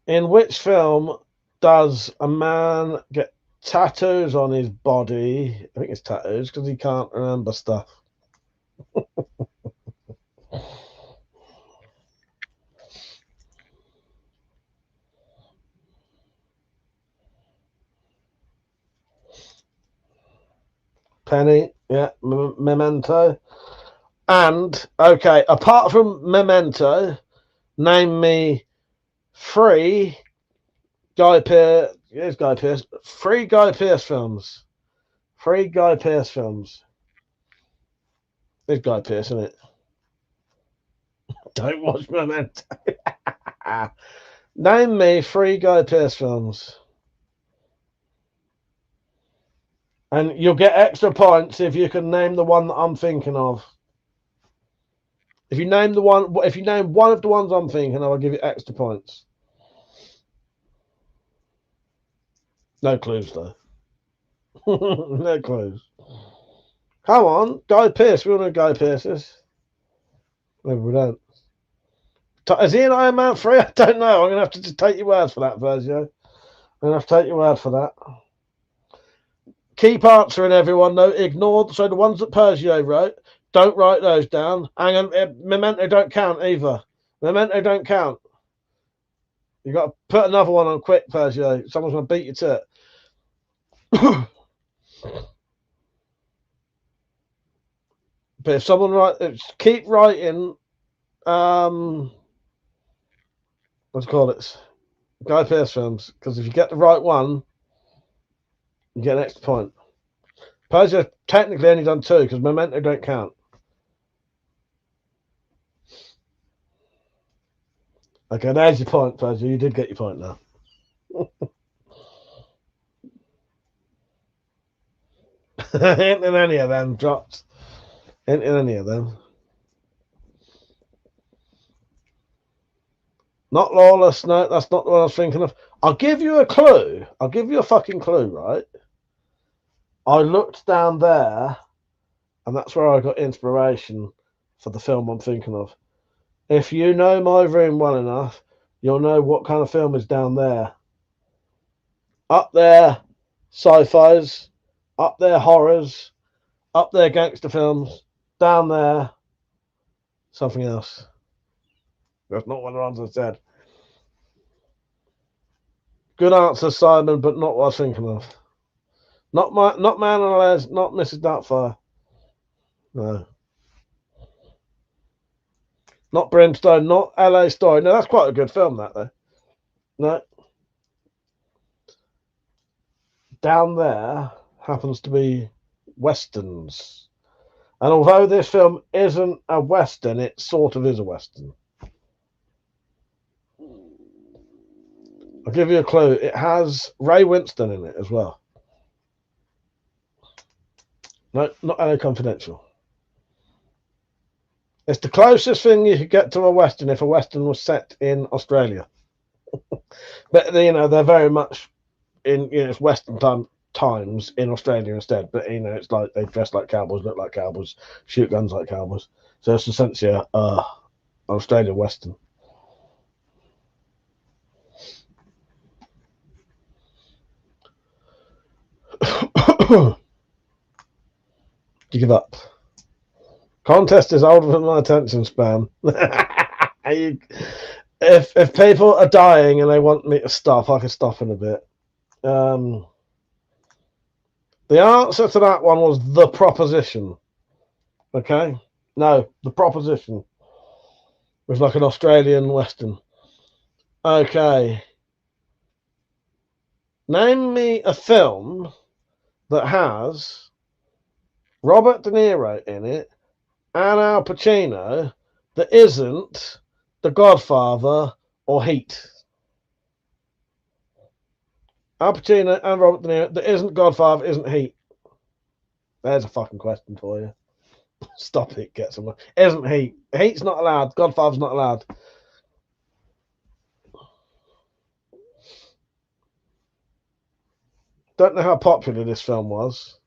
In which film does a man get tattoos on his body? I think it's tattoos because he can't remember stuff. Penny, yeah, Memento. And, okay, apart from Memento, name me three Guy Pearce. Here's Guy Pearce. Three Guy Pearce films. Three Guy Pearce films. There's Guy Pearce, isn't it? Don't watch Memento. Name me three Guy Pearce films. And you'll get extra points if you can name the one that I'm thinking of. If you name one of the ones I'm thinking of, I'll give you extra points. No clues though. No clues. Come on, Guy Pearce. We all know Guy Pearce is. Maybe we don't. Is he in Iron Man 3? I don't know. I'm gonna have to just take your word for that, Versio. I'm gonna have to take your word for that. Keep answering, everyone. No, ignore. So the ones that Persio wrote, don't write those down. Hang on, Memento don't count either. Memento don't count. You got to put another one on quick, Persio. Someone's gonna beat you to it. But if someone keep writing. Let's call it Guy Pearce films, because if you get the right one, you get an extra point. Persio technically only done two because Memento don't count. Okay, there's your point, Persio. You did get your point now. Ain't in any of them dropped. Ain't in any of them. Not Lawless, no, that's not the one I was thinking of. I'll give you a clue. I'll give you a fucking clue, right? I looked down there, and that's where I got inspiration for the film I'm thinking of. If you know my room well enough, you'll know what kind of film is down there. Up there, sci-fis. Up there, horrors. Up there, gangster films. Down there, something else. That's not one of the ones I said. Good answer, Simon, but not what I was thinking of. Not Man and Les, not Mrs. Doubtfire. No. Not Brimstone, not LA Story. No, that's quite a good film, that though. No. Down there happens to be westerns. And although this film isn't a western, it sort of is a western. I'll give you a clue. It has Ray Winston in it as well. No, not LA Confidential. It's the closest thing you could get to a western if a western was set in Australia. But you know, they're very much in it's western times in Australia instead. But you know, it's like they dress like cowboys, look like cowboys, shoot guns like cowboys. So it's essentially an Australian western. You give up. Contest is older than my attention span. If people are dying and they want me to stop, I can stop in a bit. The answer to that one was The Proposition. Okay? No, The Proposition. It was like an Australian western. Okay. Name me a film that has Robert De Niro in it and Al Pacino that isn't The Godfather or Heat. Al Pacino and Robert De Niro that isn't Godfather, isn't Heat. There's a fucking question for you. Stop it, get someone. Isn't Heat. Heat's not allowed. Godfather's not allowed. Don't know how popular this film was.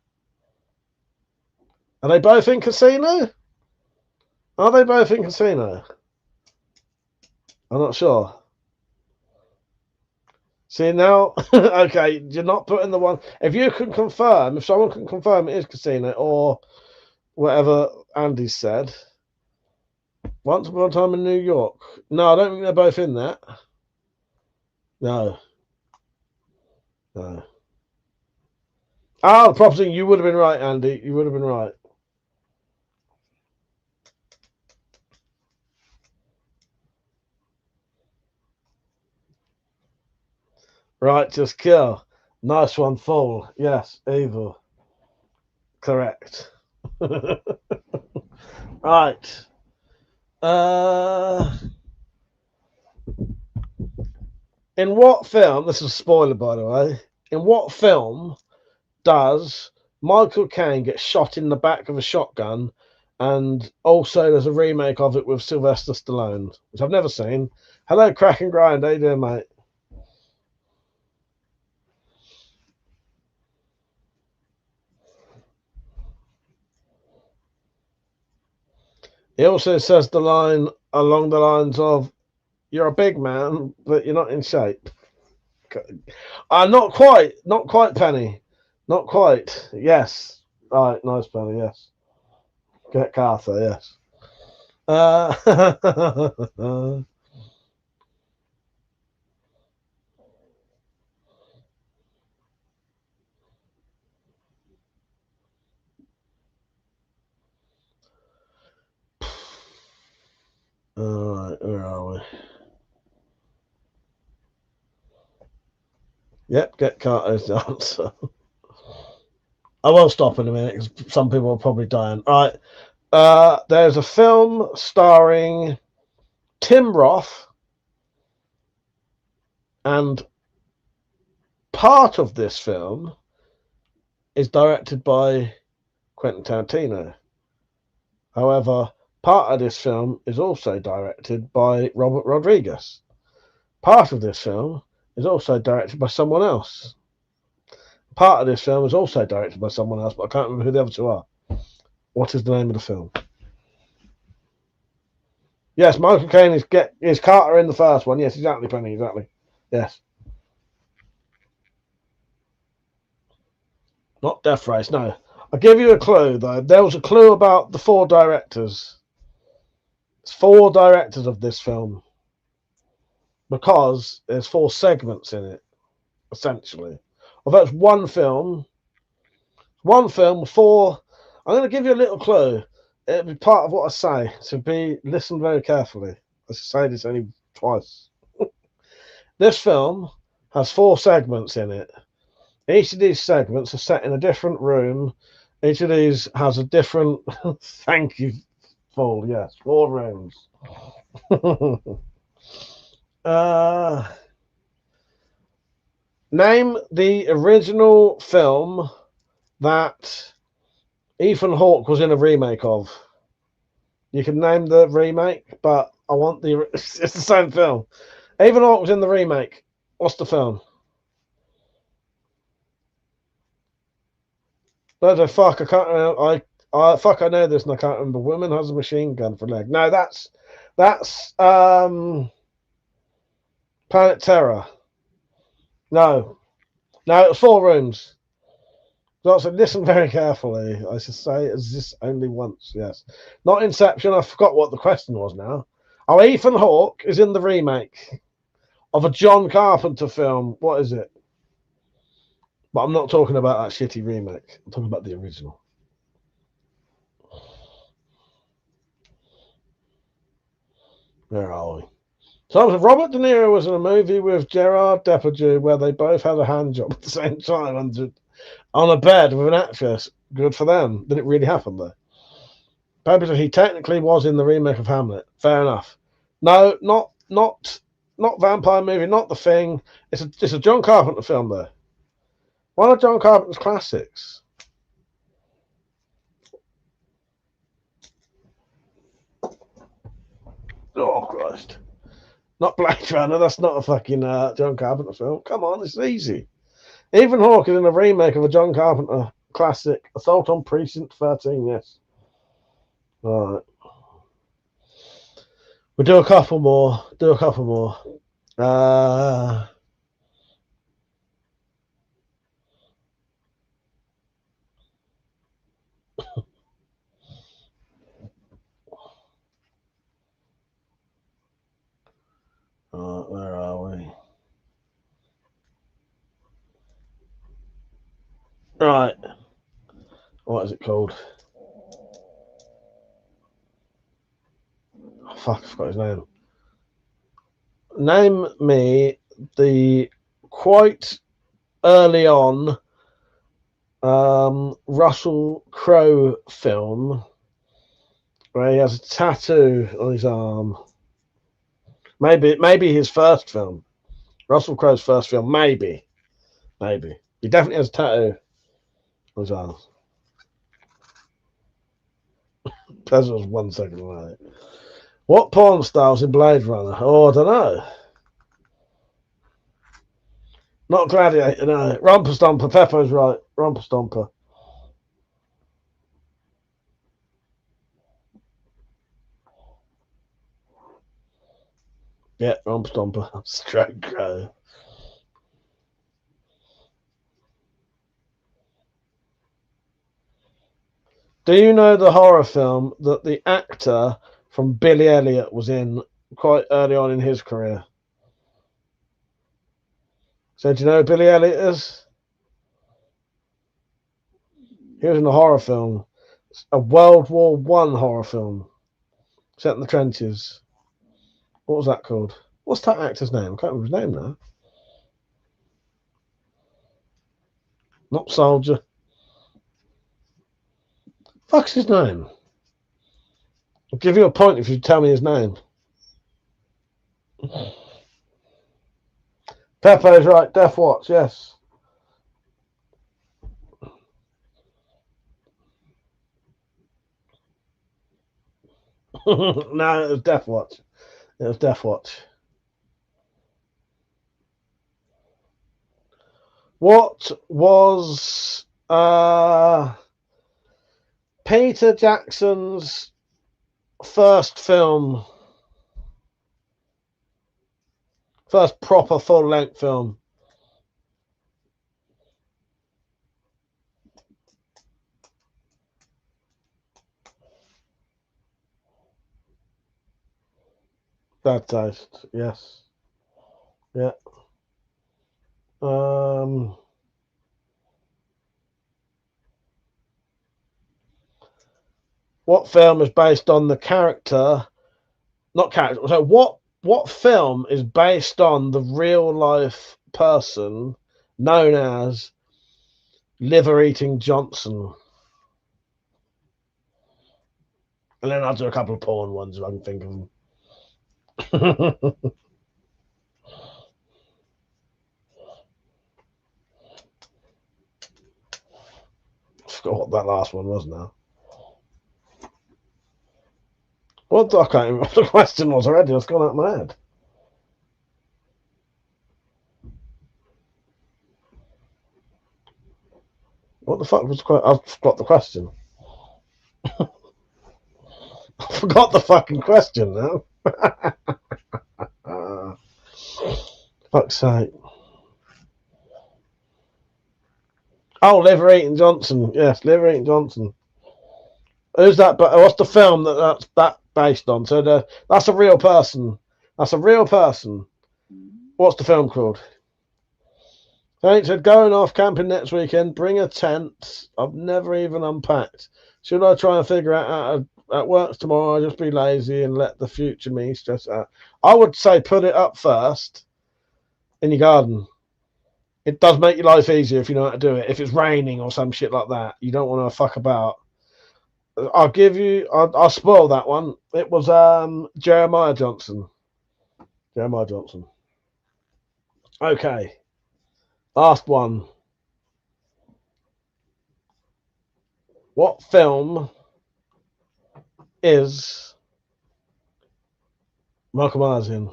Are they both in Casino? Are they both in Casino? I'm not sure. See now, okay, you're not putting the one. If you can confirm, if someone can confirm it is Casino or whatever Andy said. Once Upon a Time in New York. No, I don't think they're both in that. No. No. Ah, the property. You would have been right, Andy. You would have been right. Righteous kill. Nice one, full. Yes, evil. Correct. Right. In what film, this is a spoiler by the way, in what film does Michael Caine get shot in the back of a shotgun, and also there's a remake of it with Sylvester Stallone, which I've never seen. Hello, Crack and Grind. How you doing, mate? He also says the line along the lines of, "You're a big man, but you're not in shape." Not quite, Penny. Not quite. Yes. Right, nice, Penny, yes. Get Carter, yes. Alright, where are we? Yep, get Carter's answer. I will stop in a minute because some people are probably dying. All right. There's a film starring Tim Roth, and part of this film is directed by Quentin Tarantino. However, part of this film is also directed by Robert Rodriguez. Part of this film is also directed by someone else. Part of this film is also directed by someone else, but I can't remember who the other two are. What is the name of the film? Yes, Michael Caine is Carter in the first one. Yes, exactly, Penny, exactly. Yes. Not Death Race, no. I'll give you a clue, though. There was a clue about the four directors. It's four directors of this film. Because there's four segments in it, essentially. Although it's one film with four. I'm going to give you a little clue. It'll be part of what I say, so listen very carefully. I say this only twice. This film has four segments in it. Each of these segments are set in a different room. Each of these has a different. Thank you, Paul. Yes, 4 rooms. Name the original film that Ethan Hawke was in a remake of. You can name the remake, but I want it's the same film. Ethan Hawke was in the remake. What's the film? No, the fuck, I can't remember. I know this and I can't remember. Woman has a machine gun for a leg. No, that's Planet Terror. No, it was 4 rooms. So listen very carefully. I should say it's just only once. Yes, not Inception. I forgot what the question was now. Oh, Ethan Hawke is in the remake of a John Carpenter film. What is it? But I'm not talking about that shitty remake. I'm talking about the original. Where are we? So Robert De Niro was in a movie with Gerard Depardieu where they both had a hand job at the same time on a bed with an actress. Good for them. Did it really happen though? Paper said he technically was in the remake of Hamlet. Fair enough. No, not vampire movie, not The Thing. It's a John Carpenter film though. One of John Carpenter's classics. Oh Christ. Not Blade Runner, that's not a fucking John Carpenter film. Come on, it's easy. Ethan Hawke is in a remake of a John Carpenter classic, Assault on Precinct 13, yes. All right. We'll do a couple more. Where are we? Right. What is it called? Oh, fuck, I forgot his name. Name me the quite early on Russell Crowe film where he has a tattoo on his arm. Maybe his first film. Russell Crowe's first film. Maybe. He definitely has a tattoo on his arm. That was 1 second away. What porn stars in Blade Runner? Oh, I don't know. Not Gladiator, no. Romper Stomper. Peppo's right. Romper Stomper. Yeah, Romper Stomper. Straight Crow. Do you know the horror film that the actor from Billy Elliot was in quite early on in his career? So do you know who Billy Elliot is? He was in a horror film. A World War I horror film. Set in the trenches. What was that called? What's that actor's name? I can't remember his name now. Not Soldier. Fuck's his name? I'll give you a point if you tell me his name. Peppo's right. Death Watch, yes. No, it was Death Watch. What was Peter Jackson's first film? First proper full-length film. Bad Taste, yes. Yeah. What film is based on the character? Not character. So what film is based on the real life person known as Liver Eating Johnson? And then I'll do a couple of porn ones if I can think of them. I forgot what that last one was now. I can't remember what the question was already. It's gone out of my head. What the fuck was the question? I forgot the question. I forgot the fucking question now. Fuck's sake. Oh, Liver Eating Johnson. Yes, Liver Eating Johnson. Who's that? But what's the film that's based on? So that's a real person. That's a real person. What's the film called? Hank said, going off camping next weekend. Bring a tent. I've never even unpacked. Should I try and figure out at work tomorrow. I'll just be lazy and let the future me stress out. I would say put it up first in your garden. It does make your life easier if you know how to do it. If it's raining or some shit like that, you don't want to fuck about. I'll spoil that one. It was Jeremiah Johnson. Jeremiah Johnson. Okay. Last one. What film is Michael Myers in?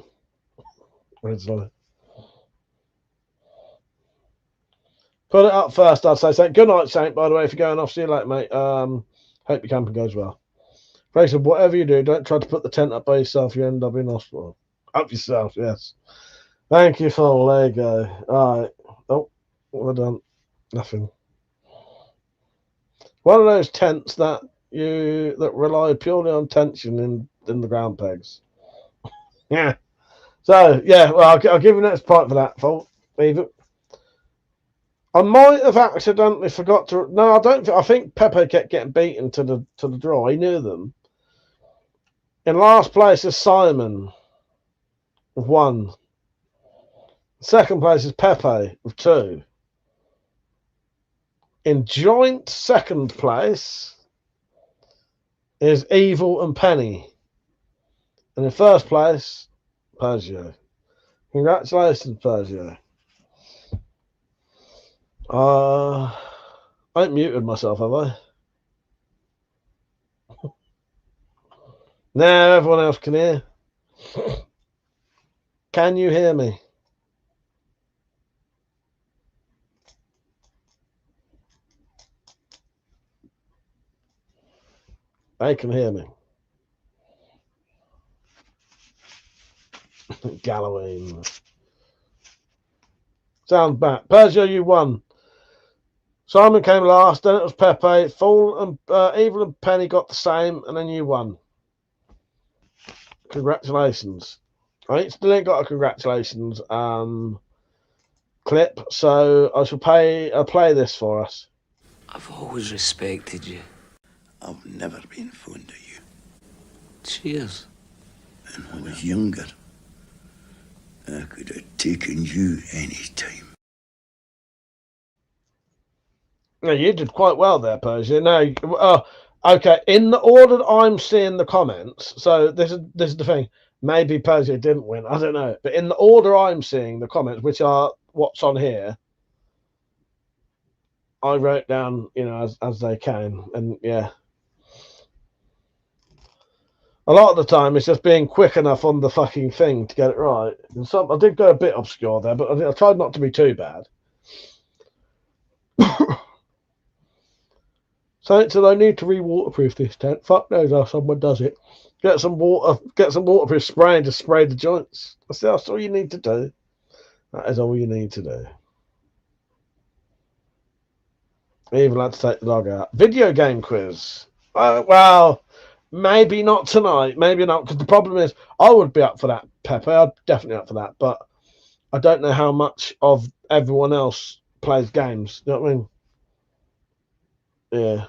Originally. Put it up first, I'd say. Good night, Saint, by the way, if you're going off. See you later, mate. Hope your camping goes well. Grayson, whatever you do, don't try to put the tent up by yourself. You end up in hospital. Up yourself, yes. Thank you for the Lego. All right. Oh, well done. Nothing. One of those tents that rely purely on tension in the ground pegs. Yeah. So yeah, well, I'll give you next point for that, fault. Leave it. I might have accidentally forgot to. No, I don't. I think Pepe kept getting beaten to the draw. He knew them. In last place is Simon with 1. Second place is Pepe with 2. In joint second place is Evil and Penny. And in first place, Persia. Congratulations, Persia. I ain't muted myself, have I? Now everyone else can hear. Can you hear me? They can hear me. Galloway. Sounds back. Persia, you won. Simon came last, then it was Pepe. Fool and Evil and Penny got the same, and then you won. Congratulations. I still ain't got a congratulations clip, so I shall play this for us. I've always respected you. I've never been fond of you. Cheers. And when I was younger, I could have taken you any time. Yeah, you did quite well there, Persia. No, okay. In the order that I'm seeing the comments, so this is the thing. Maybe Persia didn't win. I don't know. But in the order I'm seeing the comments, which are what's on here, I wrote down, as they came, and yeah. A lot of the time, it's just being quick enough on the fucking thing to get it right. And I did go a bit obscure there, but I tried not to be too bad. So I need to re-waterproof this tent. Fuck knows how someone does it. Get some waterproof spray and just spray the joints. That's all you need to do. That is all you need to do. Even like to take the dog out. Video game quiz. Well, maybe not tonight. Maybe not, because the problem is I would be up for that, Pepe. I'd definitely up for that, but I don't know how much of everyone else plays games. You know what I mean? Yeah,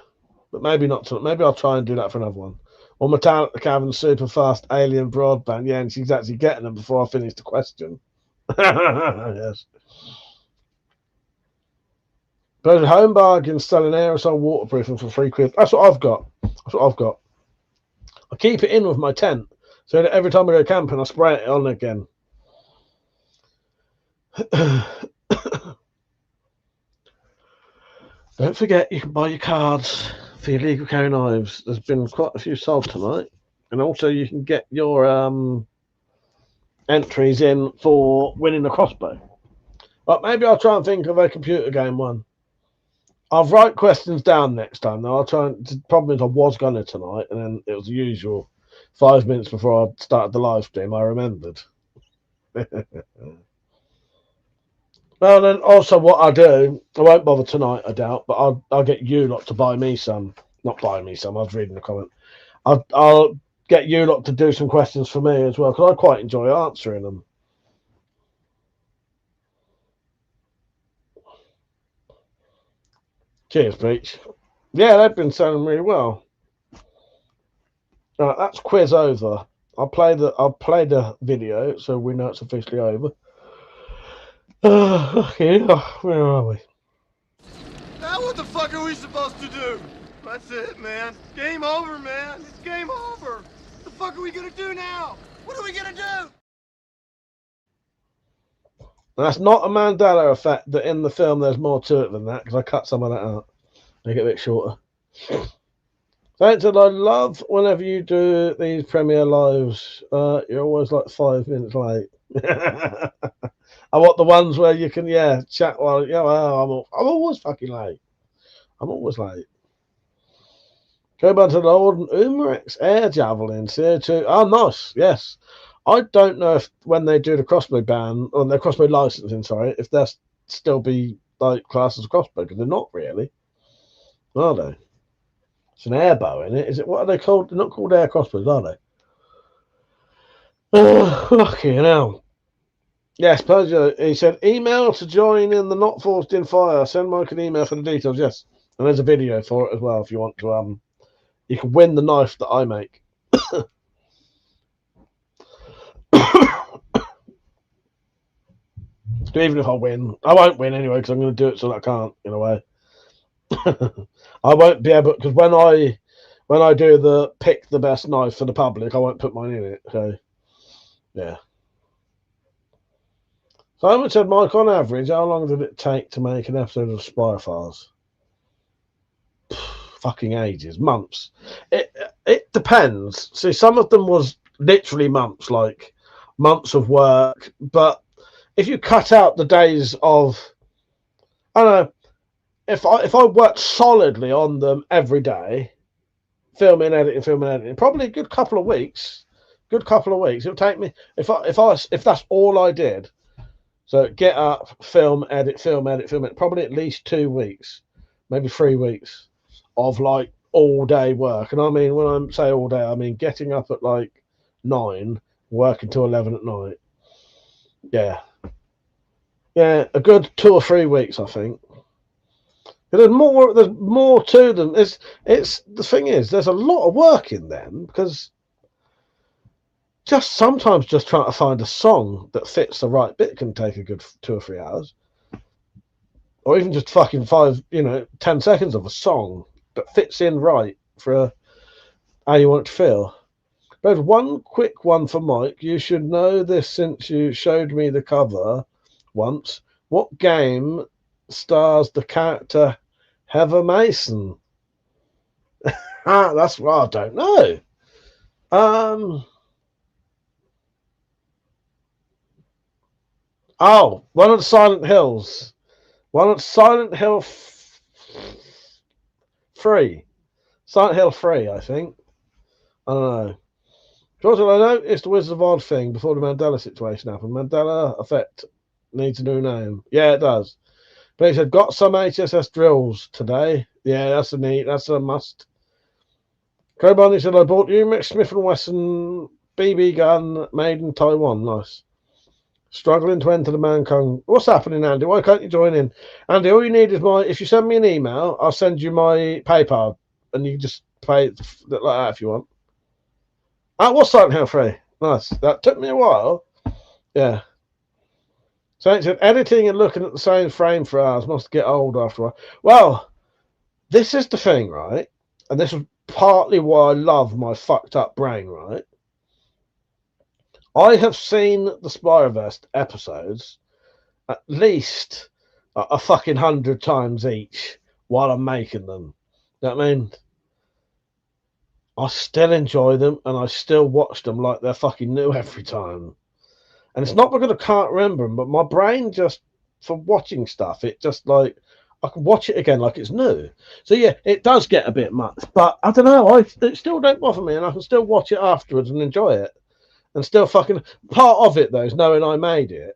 but maybe not tonight. Maybe I'll try and do that for another one. Or Metallic the Cavern Super Fast Alien Broadband. Yeah, and she's actually getting them before I finish the question. Yes. But home bargains selling aerosol waterproofing for £3. That's what I've got. I keep it in with my tent, so that every time I go camping, I spray it on again. Don't forget, you can buy your cards for your legal carry knives. There's been quite a few sold tonight, and also you can get your entries in for winning a crossbow. But maybe I'll try and think of a computer game one. I'll write questions down next time. Though I'll try. The problem is I was gonna tonight, and then it was the usual 5 minutes before I started the live stream. I remembered. Well, then also what I do, I won't bother tonight, I doubt, but I'll get you lot to buy me some. Not buy me some. I was reading the comment. I'll get you lot to do some questions for me as well, because I quite enjoy answering them. Cheers, Peach. Yeah, they've been selling really well. Right, that's quiz over. I'll play the video so we know it's officially over. Okay, where are we? Now what the fuck are we supposed to do? That's it, man. Game over, man. It's game over. What the fuck are we gonna do now? What are we gonna do? That's not a Mandela effect that in the film there's more to it than that, because I cut some of that out. Make it a bit shorter. Thanks, and I love whenever you do these premiere lives. You're always like 5 minutes late. I want the ones where you can, chat while, well, I'm always fucking late. I'm always late. Go back to the old Umarex air javelin, CO2. Oh, nice, yes. I don't know if when they do the crossbow ban, or the crossbow licensing, sorry, if they'll still be like classed as a crossbow, because they're not really. Are they? It's an air bow, isn't it? Is it, what are they called? They're not called air crossbows, are they? Okay, now. Yes, pleasure. He said, email to join in the Not Forced in Fire. Send Mike an email for the details. Yes. And there's a video for it as well if you want to. You can win the knife that I make. Even if I win, I won't win anyway because I'm going to do it so that I can't, in a way. I won't be able, because when I do the pick the best knife for the public, I won't put mine in it. So, yeah. Simon said, Mike, on average, how long did it take to make an episode of Spyverse? Fucking ages, months. It depends. See, some of them was literally months, like months of work. But if you cut out the days of, I don't know, if I worked solidly on them every day, filming, editing, probably a good couple of weeks. It'll take me if that's all I did. So get up, film, edit, probably at least 2 weeks, maybe 3 weeks of like all day work. And I mean, when I say all day, I mean getting up at like 9, working till 11 at night. Yeah, a good 2 or 3 weeks, I think. There's more to them. It's the thing is, there's a lot of work in them because sometimes just trying to find a song that fits the right bit can take a good 2 or 3 hours, or even just fucking 10 seconds of a song that fits in right for how you want it to feel. But one quick one for Mike. You should know this since you showed me the cover once. What game stars the character Heather Mason? That's what I don't know. Oh, one of the Silent Hills. One of Silent Hill 3. Silent Hill 3, I think. I don't know. George, I noticed the Wizard of Oz thing before the Mandela situation happened. Mandela effect needs a new name. Yeah, it does. But he said, got some HSS drills today. Yeah, that's a must. Coban, he said, I bought you Smith & Wesson BB gun made in Taiwan. Nice. Struggling to enter the Mancong. What's happening, Andy? Why can't you join in? Andy, all you need is if you send me an email, I'll send you my PayPal and you can just pay it like that if you want. What's Silent Hill 3? Nice. That took me a while. Yeah. So it said, editing and looking at the same frame for hours must get old after a while. Well, this is the thing, right? And this is partly why I love my fucked up brain, right? I have seen the Spyverse episodes at least a fucking 100 times each while I'm making them. You know what I mean? I still enjoy them and I still watch them like they're fucking new every time. And it's not because I can't remember them, but my brain just, for watching stuff, it just like, I can watch it again like it's new. So yeah, it does get a bit much, but I don't know, it still don't bother me and I can still watch it afterwards and enjoy it. And still fucking, part of it though is knowing I made it.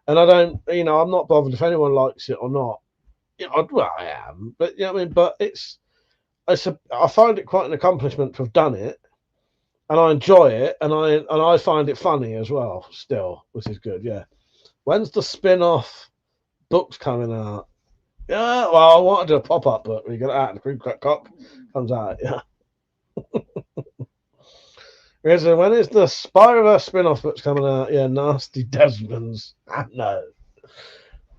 And I don't, I'm not bothered if anyone likes it or not. Well, I am, but you know what I mean? But I find it quite an accomplishment to have done it. And I enjoy it, and I find it funny as well, still, which is good, yeah. When's the spin-off books coming out? Yeah, well, I want to do a pop-up book. We get it out, and the Cream Crack Cop comes out, yeah. When is the Spyverse spin-off book's coming out? Yeah, Nasty Desmonds. No.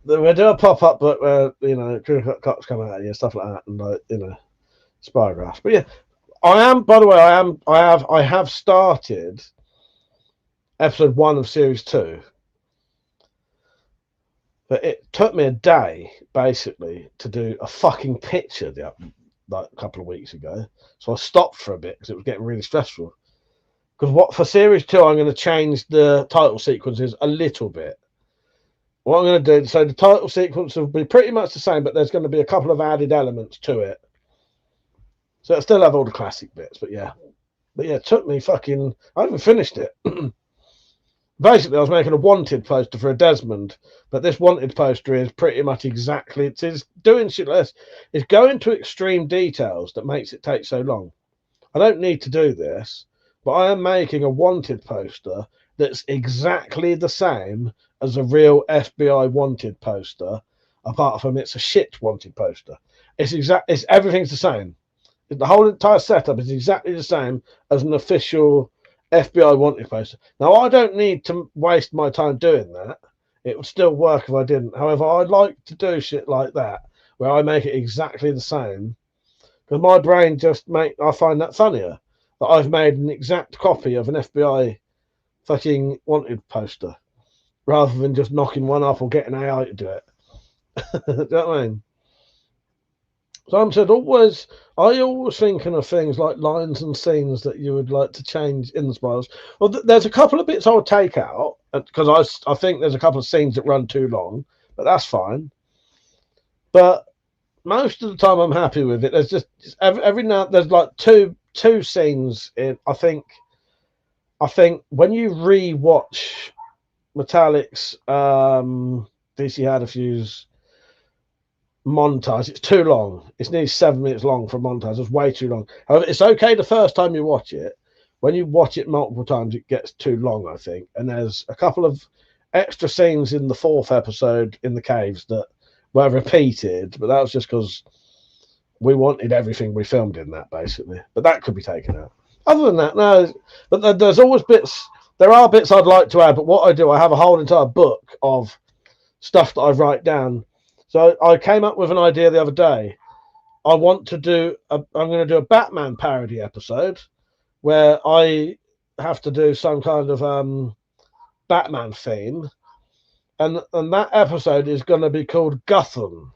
We'll do a pop-up book where, True Cops come out, stuff like that, and Spygraph. But yeah, by the way, I have started episode 1 of series 2. But it took me a day, basically, to do a fucking picture like a couple of weeks ago. So I stopped for a bit because it was getting really stressful. Because for series 2, I'm going to change the title sequences a little bit. What I'm going to do, so the title sequence will be pretty much the same, but there's going to be a couple of added elements to it. So it'll still have all the classic bits, but yeah. But yeah, it took me I haven't finished it. Basically, I was making a wanted poster for a Desmond, but this wanted poster is pretty much exactly, it's doing shit less. It's going to extreme details that makes it take so long. I don't need to do this, but I am making a wanted poster that's exactly the same as a real FBI wanted poster, apart from it's a shit wanted poster. It's everything's the same. The whole entire setup is exactly the same as an official FBI wanted poster. Now, I don't need to waste my time doing that. It would still work if I didn't. However, I'd like to do shit like that, where I make it exactly the same, because my brain I find that funnier, that I've made an exact copy of an FBI fucking wanted poster, rather than just knocking one off or getting AI to do it. Do you know what I mean? So I'm said always thinking of things like lines and scenes that you would like to change in the Spyverse. Well, there's a couple of bits I would take out because I think there's a couple of scenes that run too long, but that's fine. But most of the time I'm happy with it. There's just every now there's like two scenes in. I think when you re-watch Metallic's DC Had a Fuse montage, it's too long. It's nearly 7 minutes long for a montage. It's way too long. However, it's okay the first time you watch it. When you watch it multiple times, it gets too long, I think. And there's a couple of extra scenes in the 4th episode in the caves that were repeated, but that was just because we wanted everything we filmed in that, basically. But that could be taken out. Other than that, no. But there's always bits. There are bits I'd like to add, but what I do, I have a whole entire book of stuff that I write down. So I came up with an idea the other day. I'm going to do a Batman parody episode where I have to do some kind of Batman theme, and that episode is going to be called Gotham.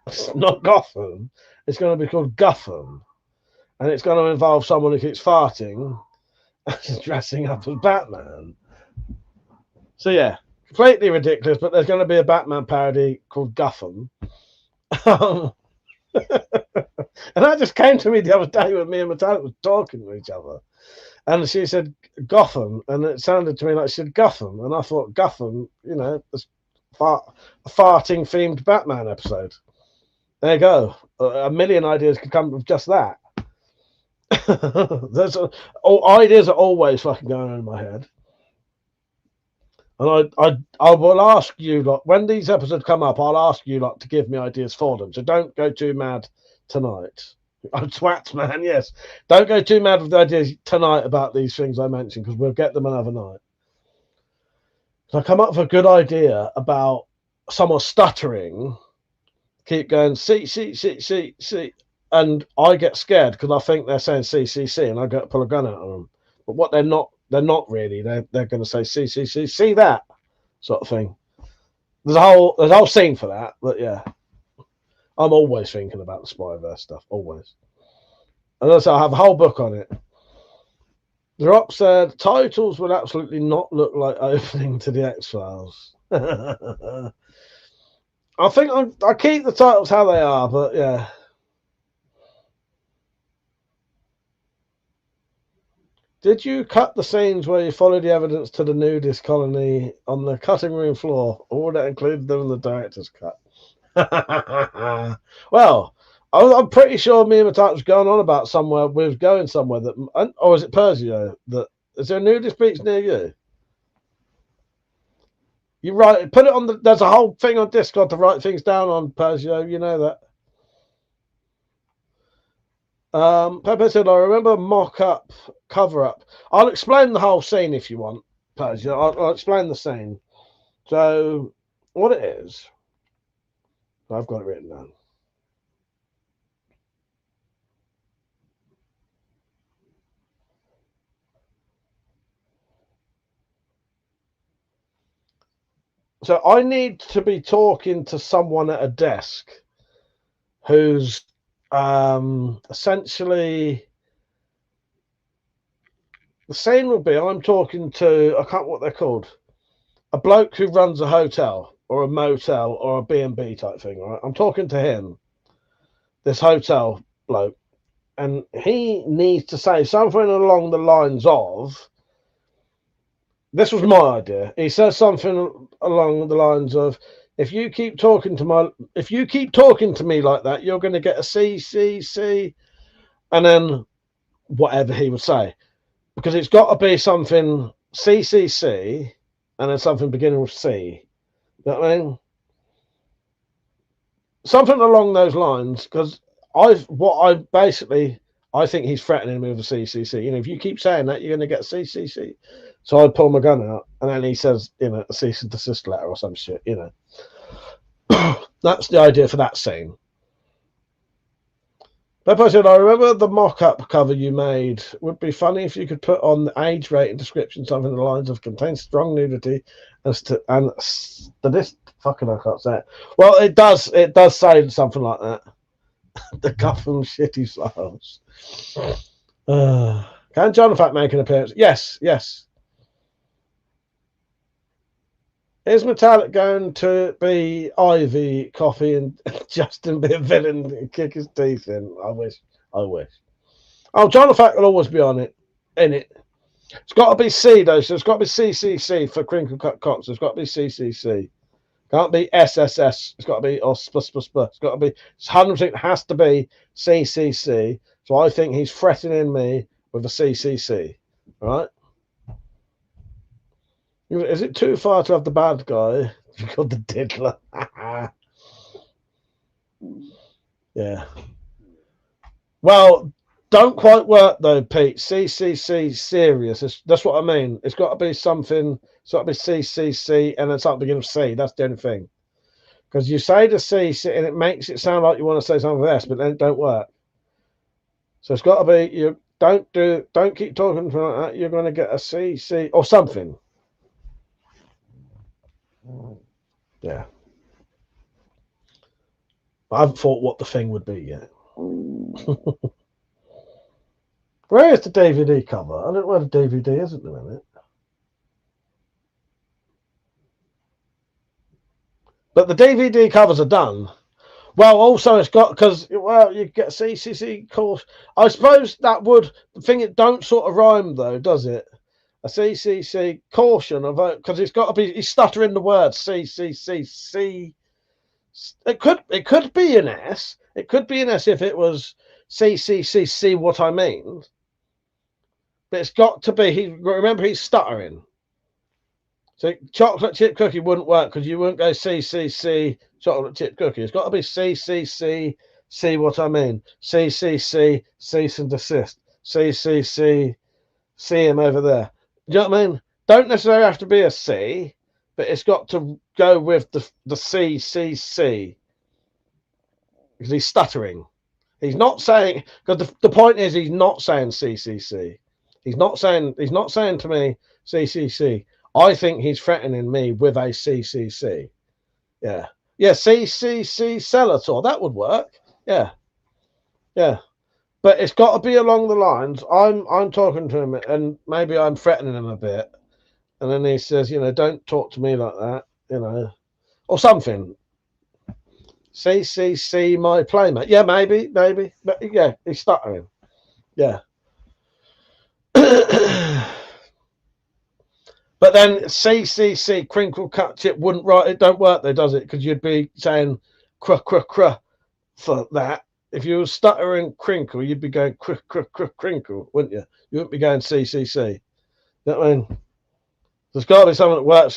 It's not Gotham. It's going to be called Gotham, and it's going to involve someone who keeps farting and dressing up as Batman. So yeah. Completely ridiculous, but there's going to be a Batman parody called Gotham. And that just came to me the other day when me and Metallic was talking to each other. And she said Gotham, and it sounded to me like she said Gotham. And I thought Gotham, a farting themed Batman episode. There you go. A million ideas could come with just that. Ideas are always fucking going on in my head. And I will ask you, like, when these episodes come up, I'll ask you, like, to give me ideas for them. So don't go too mad tonight. I'm twats, man, yes. Don't go too mad with the ideas tonight about these things I mentioned, because we'll get them another night. So I come up with a good idea about someone stuttering, keep going, see, and I get scared because I think they're saying C, and I go pull a gun out on them. But what they're not really. They're going to say see that sort of thing. There's a whole scene for that. But yeah, I'm always thinking about the Spyverse stuff. Always. And also, I have a whole book on it. The Rock said titles would absolutely not look like opening to the X-Files. I think I keep the titles how they are, but yeah. Did you cut the scenes where you followed the evidence to the nudist colony on the cutting room floor, or would that include them in the director's cut? Well, I'm pretty sure me and Matat was going on about somewhere. We was going somewhere that, or is it Persio? Is there a nudist beach near you? You write, put it on there's a whole thing on Discord to write things down on, Persio. You know that. Pepe said, I remember mock-up, cover-up. I'll explain the whole scene if you want, Paz. I'll explain the scene. So, what it is, I've got it written down. So, I need to be talking to someone at a desk who's essentially... The scene will be, I'm talking to, I can't remember what they're called, a bloke who runs a hotel or a motel or a B&B type thing, right? I'm talking to him, this hotel bloke, and he needs to say something along the lines of, this was my idea. He says something along the lines of, if you keep talking to me like that, you're going to get a C, and then whatever he would say. Because it's got to be something C, and then something beginning with C. You know what I mean? Something along those lines, because I think he's threatening me with a C. You know, if you keep saying that, you're going to get a C. So I pull my gun out, and then he says, you know, a cease and desist letter or some shit, you know. That's the idea for that scene. Pepper said, I remember the mock-up cover you made. Would be funny if you could put on the age rating description something along the lines of contains strong nudity and this fucking I can't say it. Well, it does say something like that. The Gotham shitty files. Can John Fat make an appearance? Yes. Is Metallic going to be Ivy Coffee and Justin be a villain and kick his teeth in? I wish. Oh, John Fat will always be in it. It's got to be C though, so it's got to be CCC for Crinkle Cut Cox. It's got to be CCC. Can't be SSS. It's got to be or sp. It's got to be 100%. Has to be CCC. So I think he's threatening me with a CCC. Right? Is it too far to have the bad guy called the diddler? Yeah. Well, don't quite work though, Pete. CCC serious. That's what I mean. It's got to be something. It's got to be CCC and then something beginning with C. That's the only thing. Because you say the C and it makes it sound like you want to say something with S, but then it don't work. So it's got to be. You don't keep talking like that. You're going to get a CC or something. Yeah. I haven't thought what the thing would be yet. Where is the DVD cover? I don't know where the DVD is at the minute. But the DVD covers are done. Well, also it's got, because, well, you get CCC course. I suppose that would, the thing, it don't sort of rhyme though, does it? A CCC caution of because it's got to be. He's stuttering the word CCC. It could be an S. It could be an S if it was CCC. See what I mean? But it's got to be. Remember, he's stuttering. So chocolate chip cookie wouldn't work because you wouldn't go CCC chocolate chip cookie. It's got to be CCC. See what I mean? CCC cease and desist. CCC. See him over there. Do you know what I mean? Don't necessarily have to be a C, but it's got to go with the CCC. Because he's stuttering. He's not saying, because the point is he's not saying CCC. He's not saying to me CCC. I think he's threatening me with a CCC. Yeah. CCC Celator. That would work. Yeah. But it's got to be along the lines. I'm talking to him, and maybe I'm threatening him a bit, and then he says, you know, don't talk to me like that, you know, or something. CCC my playmate. Yeah, maybe, but yeah, he's stuttering. Yeah. But then CCC crinkle cut chip wouldn't write. It don't work there, does it? Because you'd be saying cr for that. If you were stuttering crinkle, you'd be going crinkle, wouldn't you? You wouldn't be going CCC. You know what I mean? There's got to be something that works.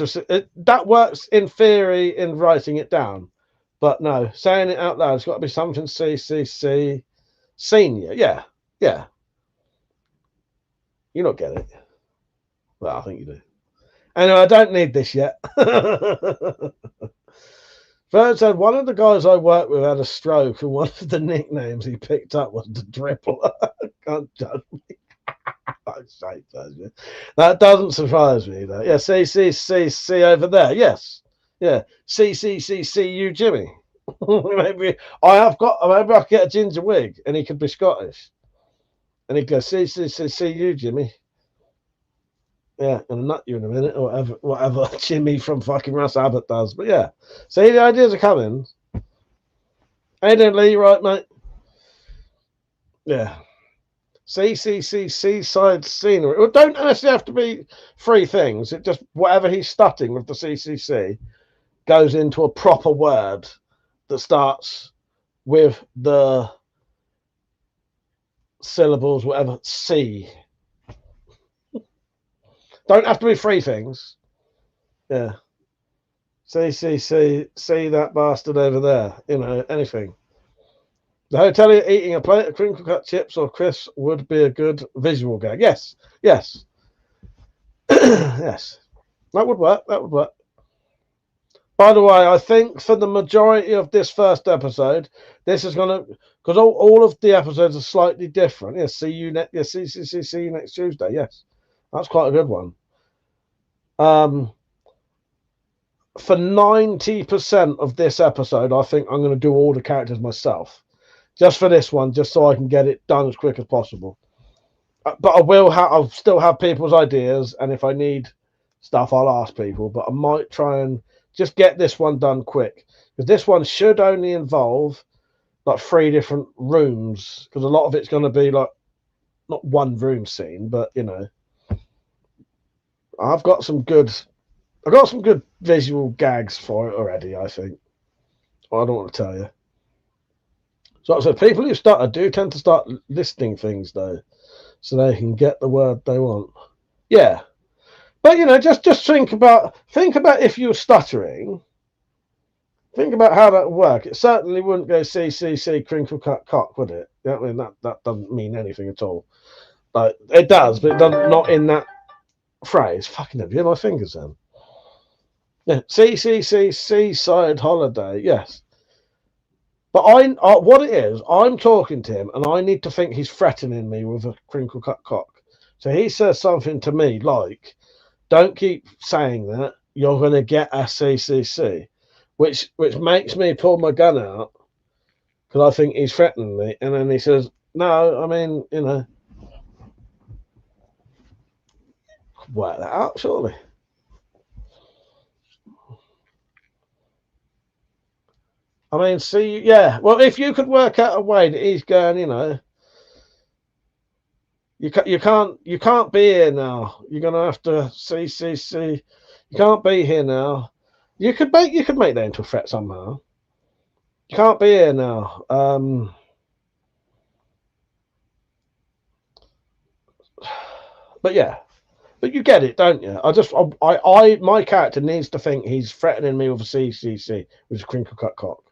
That works in theory in writing it down. But no, saying it out loud, it's got to be something CCC. Senior, yeah, yeah. You don't get it. Well, I think you do. Anyway, I don't need this yet. First said one of the guys I worked with had a stroke, and one of the nicknames he picked up was the dribbler. Can't judge me. That doesn't surprise me, though. Yeah, see over there. Yes, yeah. See you, Jimmy. Maybe I could get a ginger wig, and he could be Scottish, and he'd go see you, Jimmy. Yeah, gonna nut you in a minute, or whatever Jimmy from fucking Russ Abbott does. But yeah, see, the ideas are coming. Hey, then Lee, right, mate? Yeah. Seaside scenery. Well, don't necessarily have to be three things. It just whatever he's starting with the CCC goes into a proper word that starts with the syllables, whatever C. Don't have to be three things. Yeah. See that bastard over there. You know, anything. The hotelier eating a plate of crinkle cut chips or crisps would be a good visual gag. Yes. Yes. Yes. That would work. That would work. By the way, I think for the majority of this first episode, this is gonna because all of the episodes are slightly different. Yes, see you next Tuesday. Yes. That's quite a good one. For 90% of this episode, I think I'm going to do all the characters myself. Just for this one, just so I can get it done as quick as possible. But I'll still have people's ideas, and if I need stuff, I'll ask people. But I might try and just get this one done quick. Because this one should only involve like 3 different rooms. Because a lot of it's going to be like, not one room scene, but you know. I've got some good visual gags for it already, I think. Well, I don't want to tell you. So people who do tend to start listing things though, so they can get the word they want. Yeah, but you know, just think about if you were stuttering. Think about how that would work. It certainly wouldn't go CCC crinkle cut cock, would it? You know what I mean? That doesn't mean anything at all. Like it does, but it doesn't not in that phrase. Fucking have you my fingers then? Yeah, CCC seaside holiday. Yes. But what it is, I'm talking to him, and I need to think he's threatening me with a crinkle cut cock. So he says something to me like, "Don't keep saying that. You're going to get a CCC," which makes me pull my gun out because I think he's threatening me. And then he says, "No, I mean, you know, work that out, surely." I mean, see, yeah. Well, if you could work out a way that he's going, you know, you can't be here now. You're gonna have to see. You can't be here now. You could make that into a threat somehow. You can't be here now. But yeah, but you get it, don't you? My character needs to think he's threatening me with a CCC, which is a crinkle cut cock.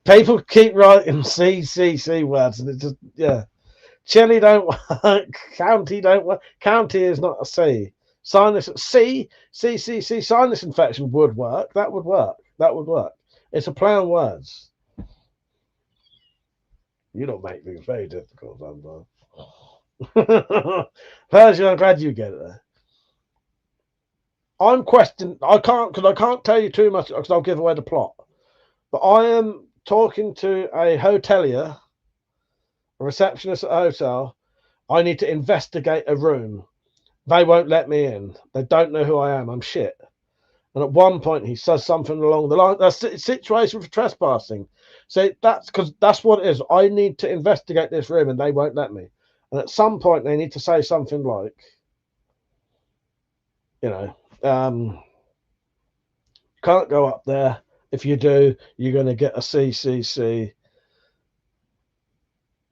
People keep writing CCC words, and it just Chili don't work. County don't work. County is not a C. Sinus CCC sinus infection would work. That would work. That would work. It's a play on words. You don't make things very difficult sometimes. Persian, I'm glad you get it there. I'm questioning. I can't tell you too much because I'll give away the plot. But I am talking to a hotelier, a receptionist at a hotel. I need to investigate a room. They won't let me in. They don't know who I am. I'm shit. And at one point, he says something along the line. That's a situation for trespassing. So that's what it is. I need to investigate this room, and they won't let me. And at some point, they need to say something like, you know, can't go up there. If you do, you're going to get a CCC.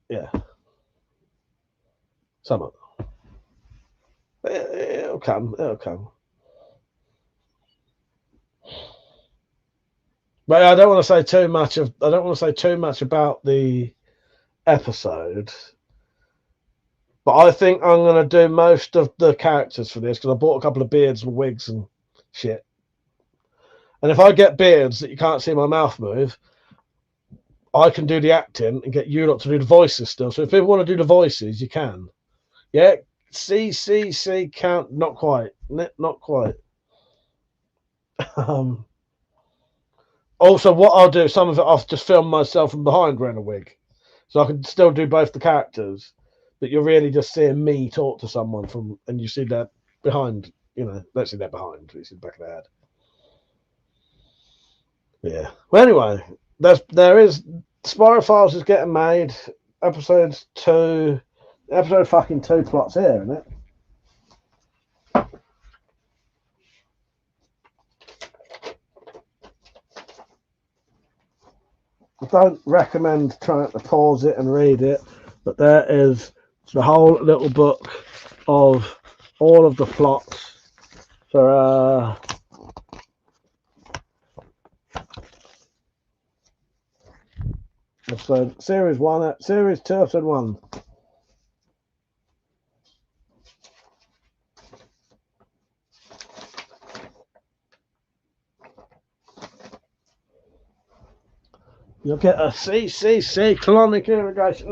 Yeah. Some of them. It'll come. It'll come. But I don't want to say too much about the episode. But I think I'm going to do most of the characters for this because I bought a couple of beards and wigs and shit. And if I get beards that you can't see my mouth move, I can do the acting and get you lot to do the voices still. So if people want to do the voices, you can. Yeah, C count. Not quite. Not quite. Also, what I'll do, some of it I'll just film myself from behind wearing a wig. So I can still do both the characters. But you're really just seeing me talk to someone from, and you see that behind, let's see that behind. You see the back of their head. Yeah. Well, anyway, there is Spiral Files is getting made. Episode fucking 2 plots here, isn't it? I don't recommend trying to pause it and read it, but there is the whole little book of all of the plots for episode series 1, series 2, episode 1. You'll get a CCC, colonic irrigation.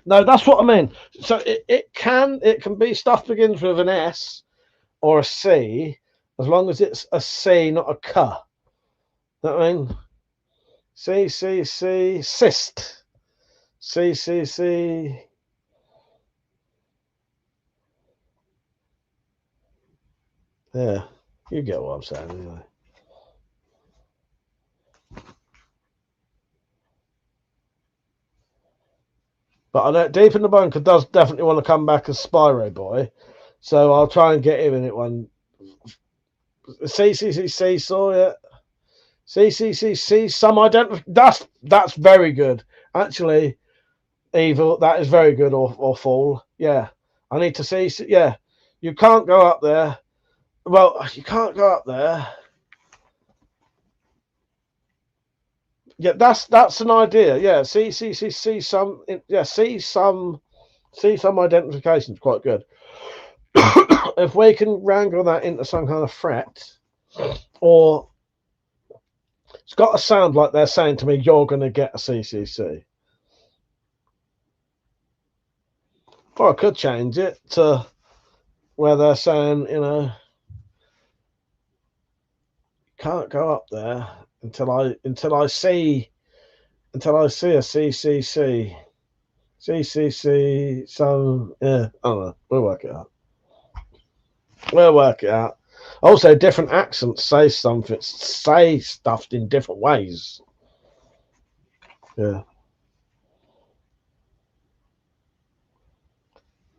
No, that's what I mean. So it can be stuff begins with an S or a C, as long as it's a C, not a K. Know what I mean? CCC, cyst. CCC. Yeah, you get what I'm saying anyway. But I know Deep in the Bunker does definitely want to come back as Spyro Boy, so I'll try and get him in it one. CCC saw it. CCC some identity. That's very good. Actually, Evil, that is very good. Or Fall. Yeah, I need to see. Yeah, you can't go up there. Well, you can't go up there. Yeah, that's an idea. Yeah, see some. Yeah, see some identification is quite good. If we can wrangle that into some kind of threat, or it's got to sound like they're saying to me, "You're going to get a CCC." Or I could change it to where they're saying, can't go up there until I see a CCC. CCC. So yeah, I don't know. We'll work it out. Also, different accents say stuff in different ways. Yeah.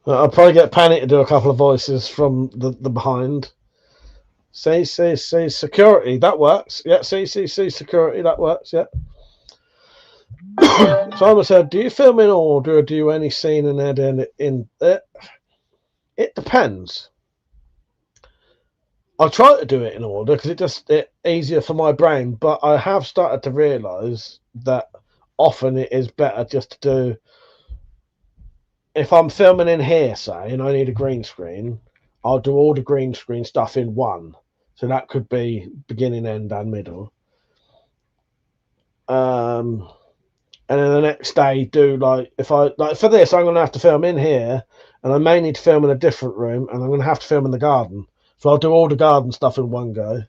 I'll probably get Penny to do a couple of voices from the behind. CCC security, that works. Yeah, CCC security, that works. Yeah. Simon said, "Do you film in order, or do you any scene and edit in it?" It depends. I try to do it in order because it's easier for my brain, but I have started to realise that often it is better just to do. If I'm filming in here, say, and I need a green screen, I'll do all the green screen stuff in one. So that could be beginning, end, and middle. And then the next day, do if I for this, I'm going to have to film in here, and I may need to film in a different room, and I'm going to have to film in the garden. So I'll do all the garden stuff in one go.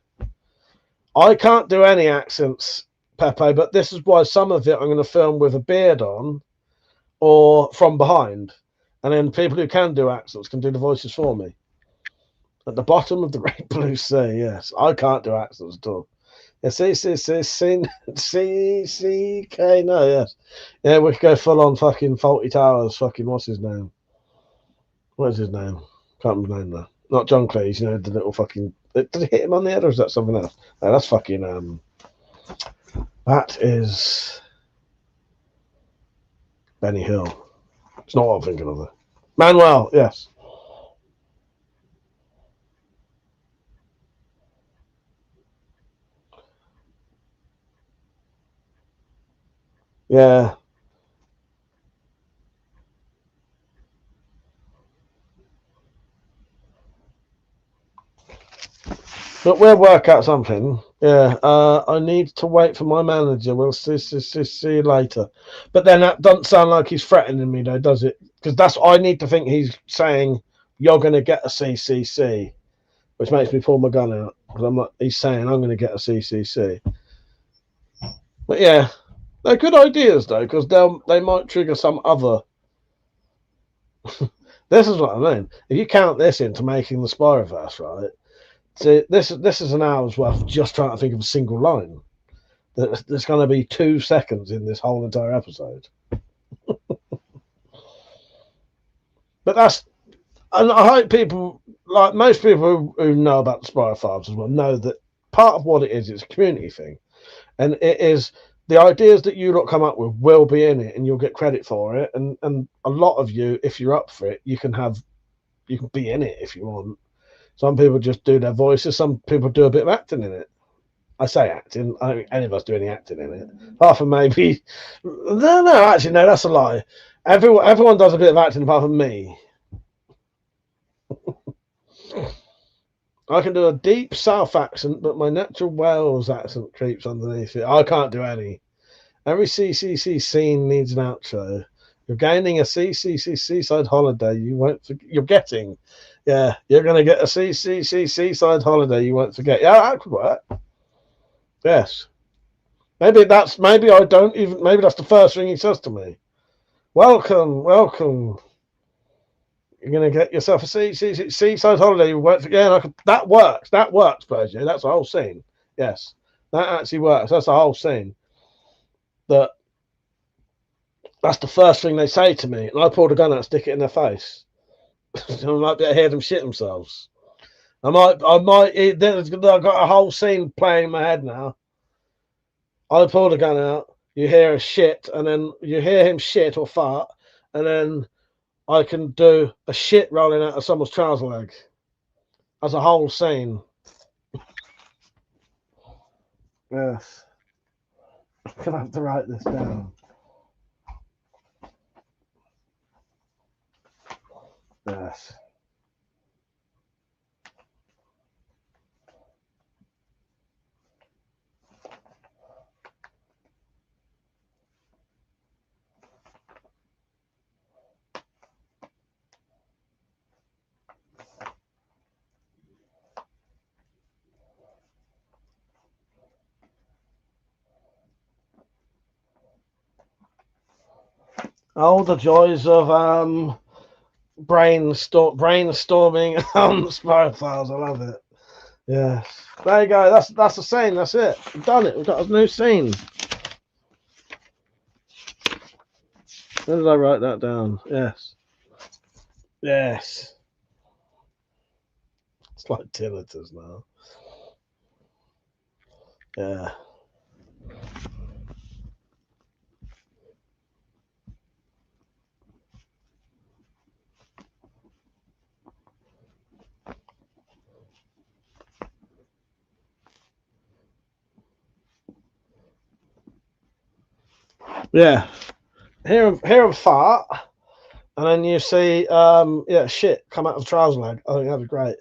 I can't do any accents, Pepe, but this is why some of it I'm going to film with a beard on, or from behind, and then people who can do accents can do the voices for me. At the bottom of the Great Blue Sea, yes, I can't do accents at all. Yeah, C-C-C-C-C-K, no, yes. Yeah, we could go full on fucking Faulty Towers, fucking, what's his name? What is his name? Can't remember the name though. Not John Cleese, the little fucking, did he hit him on the head or is that something else? No, that's fucking, that is Benny Hill. It's not what I'm thinking of. Manuel, yes. Yeah. But we'll work out something. Yeah. I need to wait for my manager. We'll see you later. But then that doesn't sound like he's threatening me, though, does it? Because that's I need to think he's saying you're going to get a CCC, which makes me pull my gun out because I'm like he's saying I'm going to get a CCC. But yeah, they're good ideas though because they might trigger some other. This is what I mean. If you count this into making the Spyverse, right? See, this is an hour's worth just trying to think of a single line. There's going to be 2 seconds in this whole entire episode. But that's, and I hope people, like most people who know about the Spire Files as well, know that part of what it is, it's a community thing. And it is the ideas that you lot come up with will be in it and you'll get credit for it. And a lot of you, if you're up for it, you can be in it if you want. Some people just do their voices. Some people do a bit of acting in it. I say acting. I don't think any of us do any acting in it. Apart from maybe... No, actually, no, that's a lie. Everyone does a bit of acting apart from me. I can do a deep South accent, but my natural Wales accent creeps underneath it. I can't do any. Every CCC scene needs an outro. You're gaining a CCC seaside holiday. You're getting. Yeah, you're going to get a CCC seaside holiday. You won't forget. Yeah, that could work. Yes. Maybe that's the first thing he says to me. Welcome. You're going to get yourself a seaside holiday. You won't forget. Yeah, that works. That works, Persia. That's the whole scene. Yes, that actually works. That's the whole scene. That's the first thing they say to me. And I pull the gun out and stick it in their face. I might be able to hear them shit themselves. I've got a whole scene playing in my head now. I pull the gun out, you hear a shit, and then you hear him shit or fart, and then I can do a shit rolling out of someone's trouser leg. That's a whole scene. Yes. I'm gonna have to write this down. Yes. Oh, the joys of brainstorming on Spire Files. I love it. Yes. There you go. That's the scene. That's it. We've done it. We've got a new scene. Where did I write that down? Yes. Yes. It's like tinnitus now. Yeah. Yeah. Hear him fart, and then you see shit come out of the trouser leg. I think that'd be great.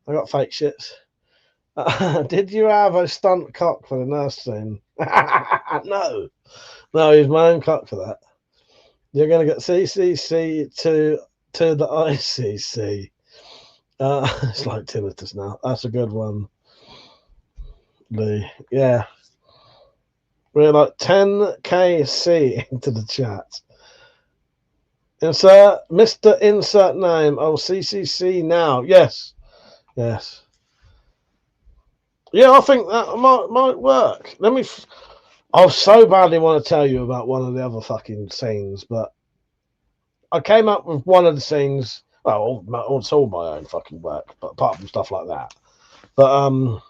I got fake shits. Did you have a stunt cock for the nurse scene? No, he's my own cock for that. You're gonna get CCC to the ICC. It's like tinnitus now. That's a good one. Lee, yeah. We're like 10kc into the chat. Insert Mr. Insert Name. Oh, CCC now. Yes. Yeah, I think that might work. I so badly want to tell you about one of the other fucking scenes, but I came up with one of the scenes. Well, it's all my own fucking work, but apart from stuff like that. But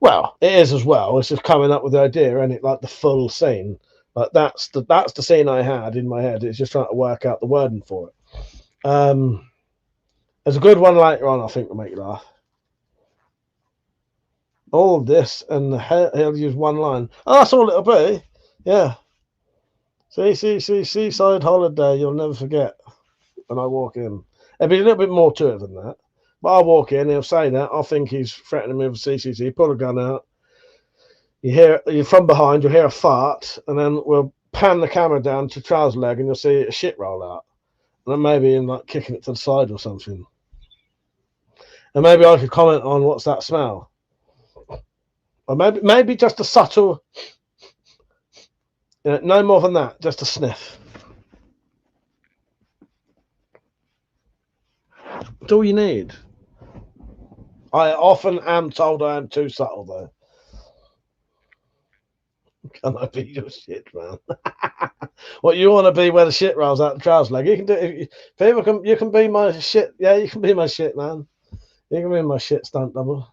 well, it is as well. It's just coming up with the idea, and it like the full scene. Like that's the scene I had in my head. It's just trying to work out the wording for it. There's a good one later on, I think, will make you laugh. All of this, and he'll use one line. Oh, that's all it'll be. Yeah. Seaside holiday, you'll never forget when I walk in. There'll be a little bit more to it than that. But I'll walk in, he'll say that. I think he's threatening me with CCC, pull a gun out. You're from behind, you'll hear a fart, and then we'll pan the camera down to trouser leg and you'll see a shit roll out. And then maybe in like kicking it to the side or something. And maybe I could comment on what's that smell. Or maybe just a subtle, no more than that, just a sniff. That's all you need. I often am told I am too subtle, though. Can I be your shit, man? What you want to be where the shit rolls out the trouser leg? You can do. People can. You can be my shit. Yeah, you can be my shit, man. You can be my shit stunt double.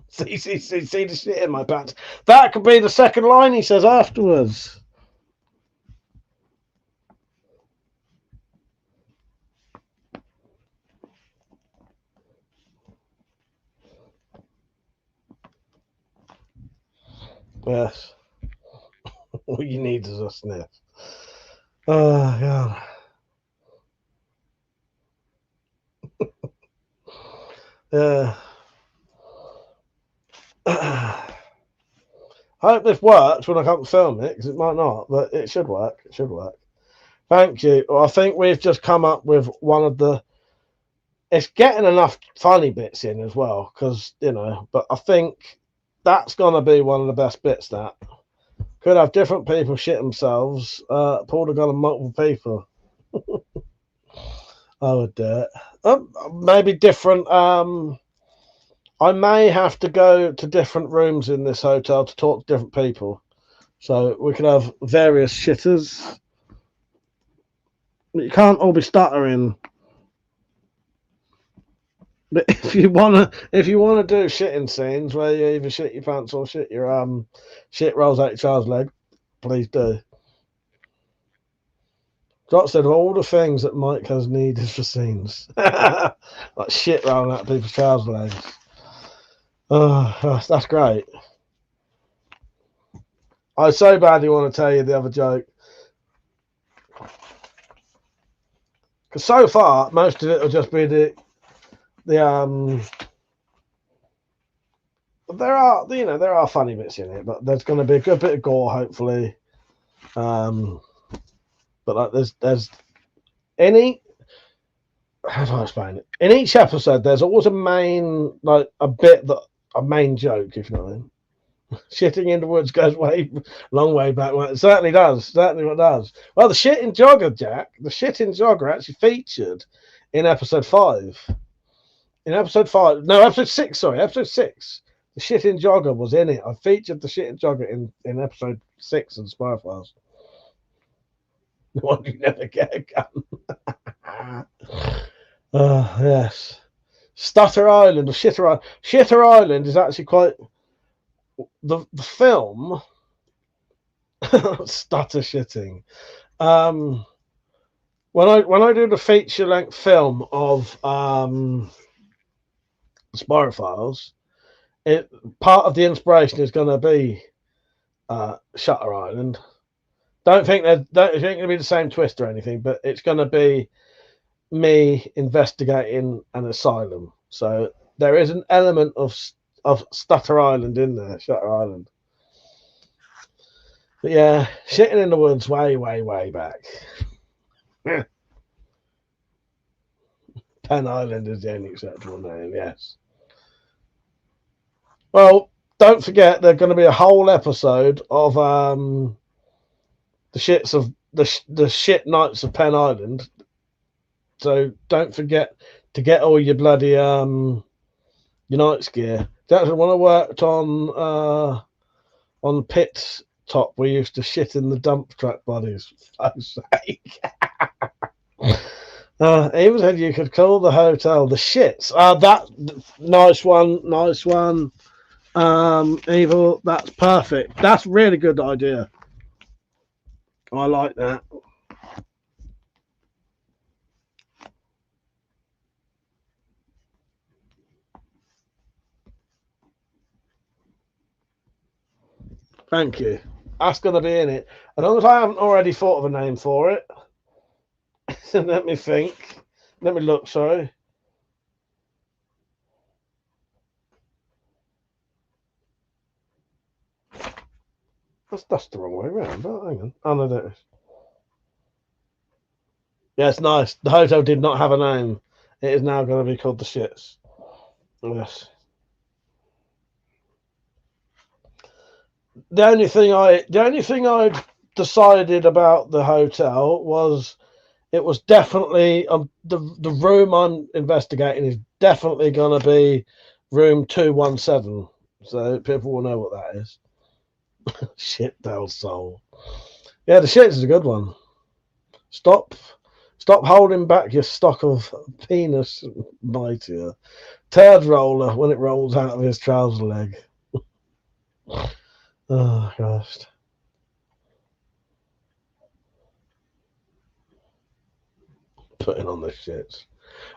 See the shit in my pants. That could be the second line he says afterwards. Yes. All you need is a sniff. Oh, God. Yeah. I hope this works when I come to film it, because it might not, but it should work. It should work. Thank you. Well, I think we've just come up with one of the... It's getting enough funny bits in as well, because, but I think that's going to be one of the best bits, that. Could have different people shit themselves, pull the gun on multiple people. I would do it. Maybe different... I may have to go to different rooms in this hotel to talk to different people. So we could have various shitters. You can't all be stuttering. But if you wanna do shitting scenes where you either shit your pants or shit rolls out your child's leg, please do. Scott said of all the things that Mike has needed for scenes, like shit rolling out people's child's legs. Oh, that's great. I so badly want to tell you the other joke. Because so far, most of it will just be there are funny bits in it, but there's going to be a good bit of gore, hopefully. But like there's any, how do I explain it? In each episode, there's always a main joke, if you know what I mean. Shitting in the woods goes long way back. Well, it certainly does. Certainly what does. Well, the shitting jogger, Jack. The shitting jogger actually featured in episode 5. In episode 5, no, episode 6. Sorry, episode 6. The shitting jogger was in it. I featured the shitting jogger in episode 6 of the Spyverse. The one you never get a gun. Yes. Stutter Island or Shitter Island is actually quite. The film stutter shitting. When I do the feature length film of Spyro Files, part of the inspiration is going to be Shutter Island. Don't think it ain't going to be the same twist or anything, but it's going to be me investigating an asylum. So there is an element of Stutter Island in there, Shutter Island. But yeah, shitting in the woods way, way, way back. Pen Island is the only acceptable name, yes. Well, don't forget there's going to be a whole episode of the shits of the shit nights of Pen Island. So don't forget to get all your bloody United's gear. That's when I worked on Pitt's top. We used to shit in the dump truck bodies. For fuck's sake. Even said you could call the hotel the shits. That nice one. Evil, that's perfect. That's a really good idea. I like that. Thank you. That's going to be in it. As long as I haven't already thought of a name for it. Let me think. Let me look, sorry. That's the wrong way around. Oh, hang on. Oh, no, there it is. Yeah, it's nice. The hotel did not have a name. It is now going to be called the Shits. Yes. The only thing I decided about the hotel was it was definitely the room I'm investigating is definitely going to be room 217. So people will know what that is. Shit, Del Sol. Yeah, the Shits is a good one. Stop holding back your stock of penis, mightier. Turd roller when it rolls out of his trouser leg. Oh, gosh. Putting on the shits.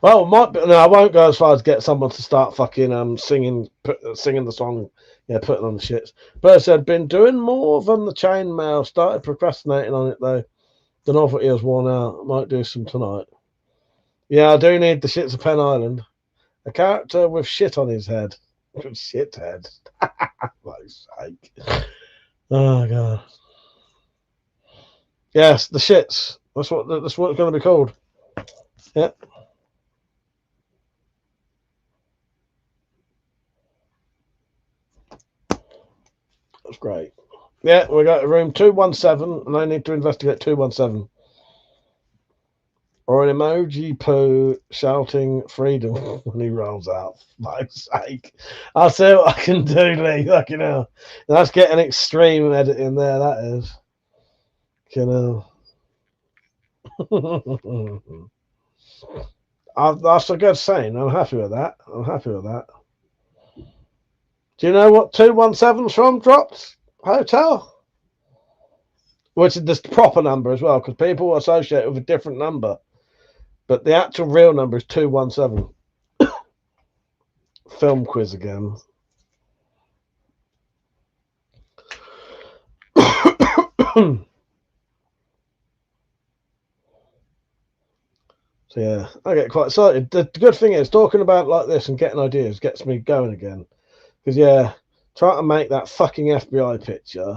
Well, no, I won't go as far as get someone to start fucking singing the song. Yeah, putting on the shits. But said, been doing more than the chainmail. Started procrastinating on it though. Don't know if he was worn out. Might do some tonight. Yeah, I do need the Shits of Pen Island. A character with shit on his head. Shit head. For sake. Oh god. Yes, the Shits. That's what it's going to be called. Yeah. That's great. Yeah, we got room 217, and I need to investigate 217. Or an emoji poo shouting freedom when he rolls out. For fuck's sake. I'll see what I can do, Lee. Fucking hell. That's getting extreme editing there, that is. You know. That's a good saying. I'm happy with that. Do you know what 217's from, Dropped? Hotel? Which is the proper number as well, because people associate it with a different number. But the actual real number is 217. Film quiz again. So yeah, I get quite excited. The good thing is talking about like this and getting ideas gets me going again. Because yeah, trying to make that fucking FBI picture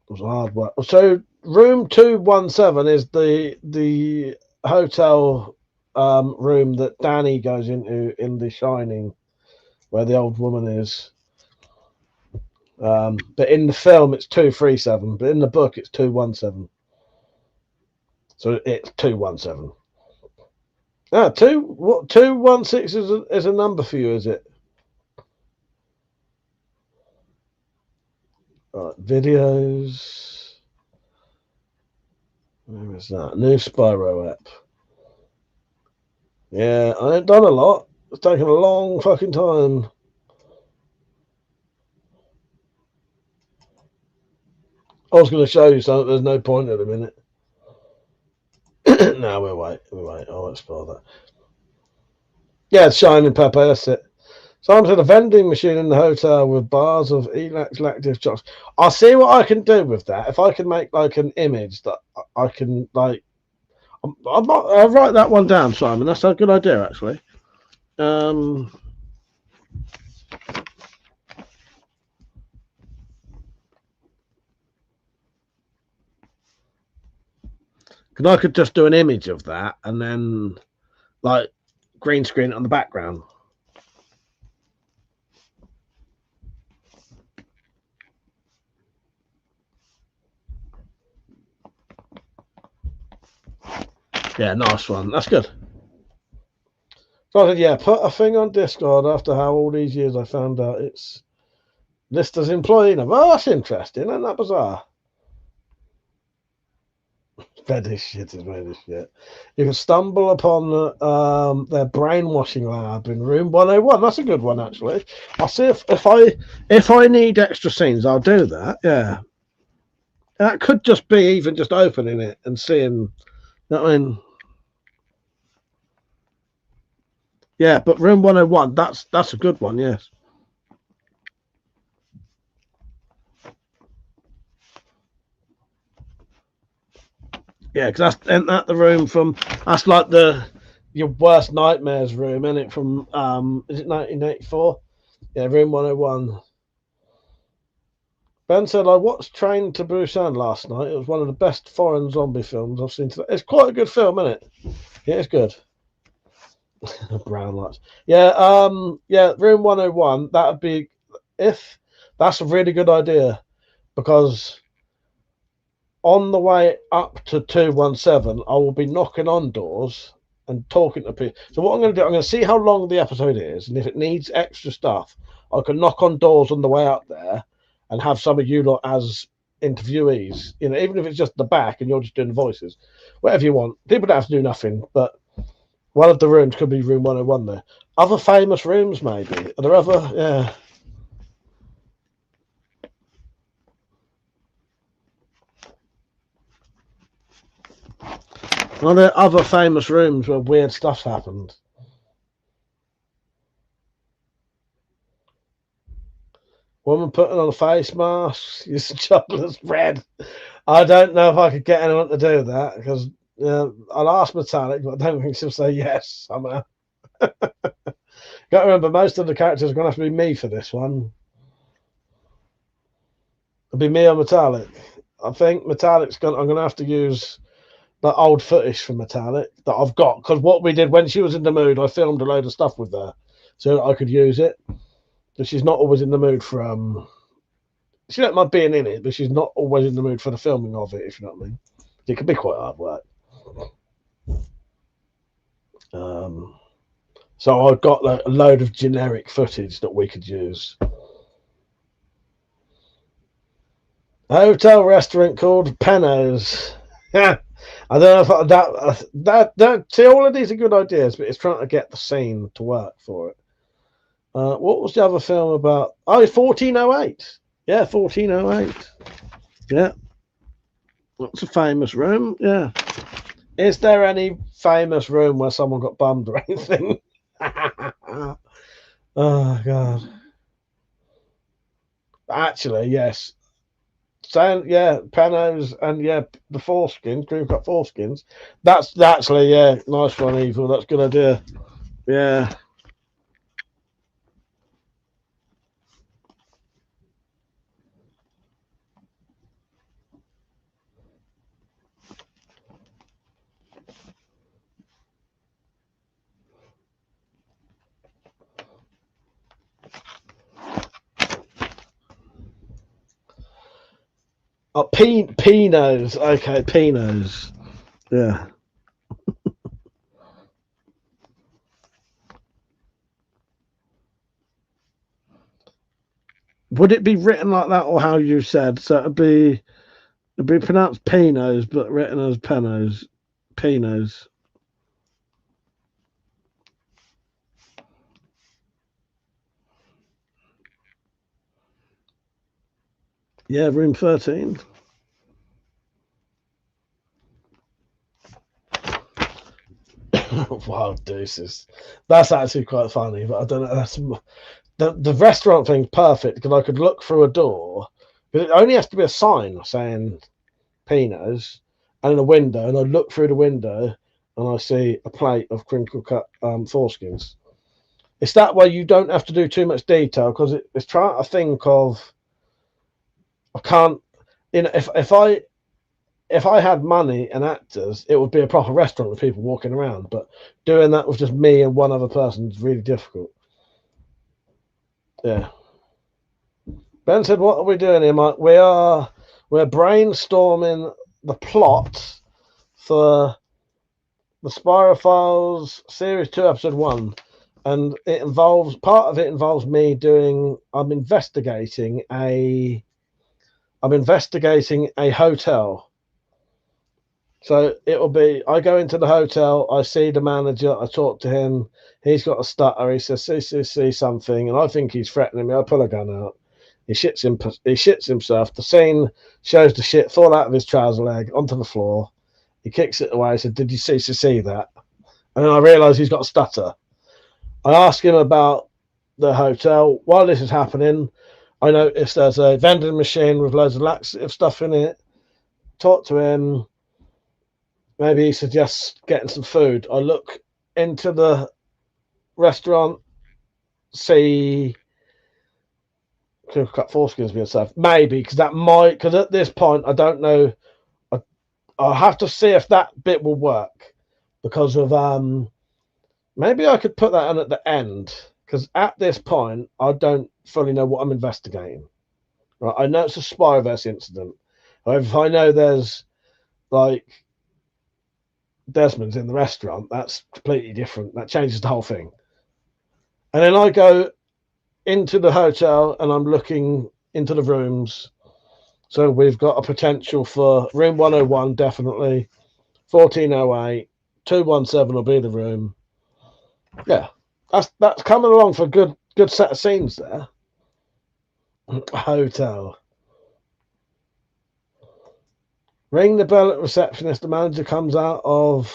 was hard work. So room 217 is the hotel room that Danny goes into in The Shining, where the old woman is. But in the film it's 237, but in the book it's 217. So it's 217. Ah, 216 is a number for you, is it? Right, videos. Where is that? New Spyro app. Yeah, I ain't done a lot. It's taken a long fucking time. I was going to show you something. There's no point at the minute. No, we'll wait. I won't spoil that. Yeah, it's Shining Pepper. That's it. Someone said a vending machine in the hotel with bars of lactive chocolates. I'll see what I can do with that. If I can make like an image that I can like, I'll write that one down, Simon. That's a good idea, actually. Because I could just do an image of that and then like green screen it on the background. Yeah, nice one. That's good. So I said, yeah, put a thing on Discord after how all these years I found out it's list as employee number. Oh, that's interesting. Isn't that bizarre? Fetish shit is made of shit. You can stumble upon their brainwashing lab in room 101. That's a good one, actually. I'll see if I need extra scenes, I'll do that. Yeah. That could just be even just opening it and seeing. I mean, yeah, but room 101, that's a good one, yes. Yeah, because isn't that the room from? That's like your worst nightmares room, isn't it? From is it 1984? Yeah, room 101. Ben said, I watched Train to Busan last night. It was one of the best foreign zombie films I've seen today. It's quite a good film, isn't it? Yeah, it's good. Brown lights. Yeah, room 101, that would be, if that's a really good idea, because on the way up to 217, I will be knocking on doors and talking to people. So what I'm going to do, I'm going to see how long the episode is, and if it needs extra stuff, I can knock on doors on the way up there and have some of you lot as interviewees. You know, even if it's just the back and you're just doing the voices, whatever you want. People don't have to do nothing, but one of the rooms could be room 101 there. Other famous rooms, maybe. Are there other? Yeah. Are there other famous rooms where weird stuff's happened? Woman putting on a face mask, using chocolate spread. I don't know if I could get anyone to do that, because I'll ask Metallic, but I don't think she'll say yes somehow. Got to remember, most of the characters are going to have to be me for this one. It'll be me or Metallic. I think Metallic's I'm going to have to use the old footage from Metallic that I've got, because what we did when she was in the mood, I filmed a load of stuff with her so that I could use it. But she's not always in the mood for she don't mind being in it, but she's not always in the mood for the filming of it, if you know what I mean. It can be quite hard work. So I've got a load of generic footage that we could use. A hotel restaurant called Penos. Yeah, I don't know if that see, all of these are good ideas, but it's trying to get the scene to work for it. What was the other film about? Oh, 1408. Yeah, 1408. Yeah. That's a famous room. Yeah. Is there any famous room where someone got bummed or anything? Oh, God. Actually, yes. So, yeah, Panos and, yeah, the foreskins, cream cut foreskins. That's actually, yeah, nice one, Evil. That's a good idea. Yeah. Oh, Pinos. Okay, Pinos. Yeah. Would it be written like that, or how you said? So it'd be pronounced Pinos, but written as Penos. Pinos. Yeah, room 13. Wild deuces. That's actually quite funny, but I don't know. That's the restaurant thing's perfect, because I could look through a door, but it only has to be a sign saying Pinos and a window, and I look through the window and I see a plate of crinkle cut foreskins. It's that way you don't have to do too much detail, because it's trying to think of. I can't. You know, if I had money and actors, it would be a proper restaurant with people walking around. But doing that with just me and one other person is really difficult. Yeah. Ben said, "What are we doing here, Mike? We're brainstorming the plot for the Spyverse Series 2, Episode 1, and part of it involves me doing. I'm investigating a hotel." So it'll be, I go into the hotel, I see the manager, I talk to him, he's got a stutter, he says, see something, and I think he's threatening me. I pull a gun out. He shits himself. The scene shows the shit fall out of his trouser leg onto the floor. He kicks it away. He said, "Did you see that?" And then I realise he's got a stutter. I ask him about the hotel. While this is happening, I notice there's a vending machine with loads of laxative stuff in it. Talk to him. maybe he suggests getting some food. I look into the restaurant, see could cut foreskins being served. Maybe because that might, because at this point I don't know. I'll have to see if that bit will work because of maybe I could put that on at the end because at this point I don't fully know what I'm investigating. Right, I know it's a Spyverse incident. However, if I know there's like Desmond's in the restaurant, that's completely different. That changes the whole thing. And then I go into the hotel and I'm looking into the rooms. So we've got a potential for room 101, definitely. 1408, 217 will be the room. Yeah, that's coming along for a good set of scenes there. Hotel. Ring the bell at receptionist. The manager comes out of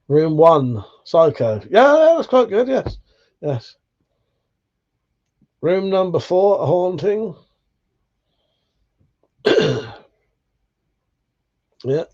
room 1. Psycho. Yeah, that's quite good. Yes, yes. Room number 4. A haunting. Yeah.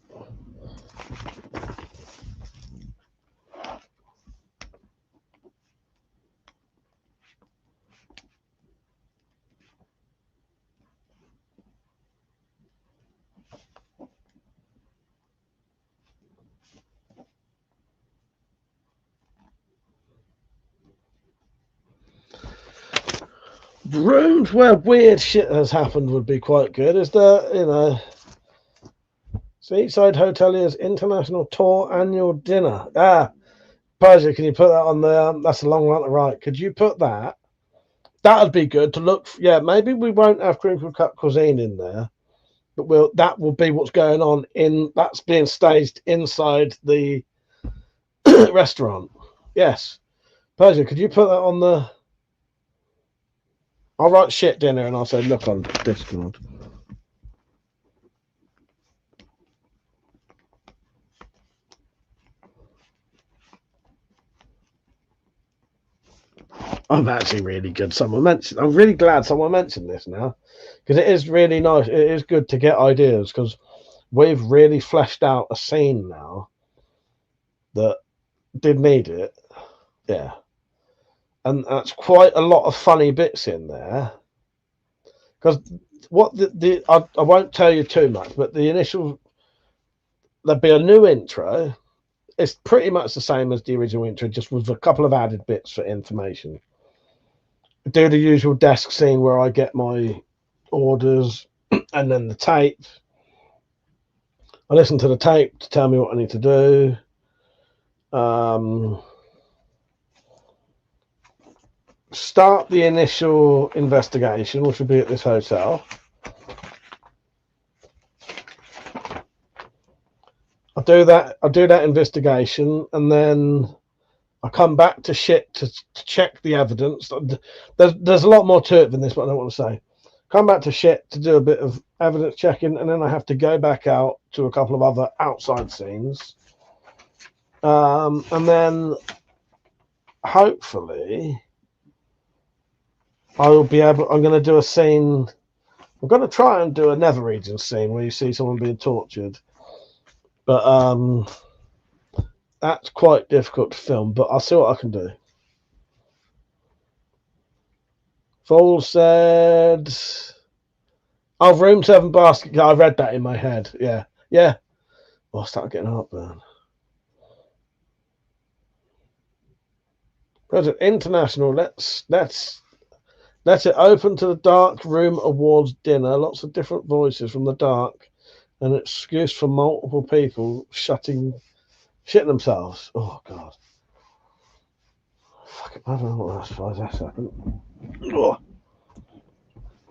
Rooms where weird shit has happened would be quite good. Is there, Seaside Hotelier's International Tour Annual Dinner. Persia, can you put that on the, that's a long one to write. Could you put that? That'd be good to look. Yeah, maybe we won't have crinkle cut cuisine in there, but that will be what's going on that's being staged inside the restaurant. Yes. Persia, could you put that on the, I'll write shit dinner and I'll say look on Discord. I'm actually really good. I'm really glad someone mentioned this now because it is really nice. It is good to get ideas because we've really fleshed out a scene now that did need it. Yeah. And that's quite a lot of funny bits in there. Because what I won't tell you too much, but the initial, there'll be a new intro. It's pretty much the same as the original intro, just with a couple of added bits for information. Do the usual desk scene where I get my orders and then the tape. I listen to the tape to tell me what I need to do. Start the initial investigation, which will be at this hotel. I do that investigation, and then I come back to shit to check the evidence. There's a lot more to it than this, but I don't want to say. Come back to shit to do a bit of evidence checking, and then I have to go back out to a couple of other outside scenes. And then hopefully I will be able, I'm going to do a scene. I'm going to try and do a Nether Region scene where you see someone being tortured. But that's quite difficult to film, but I'll see what I can do. Fool said, oh, room 7 basket. I read that in my head. Yeah. Yeah. Oh, I started getting heartburn. President International, let's it open to the Dark Room Awards dinner. Lots of different voices from the dark. An excuse for multiple people shitting themselves. Oh God! Fuck it, I don't know what that's happened. Oh.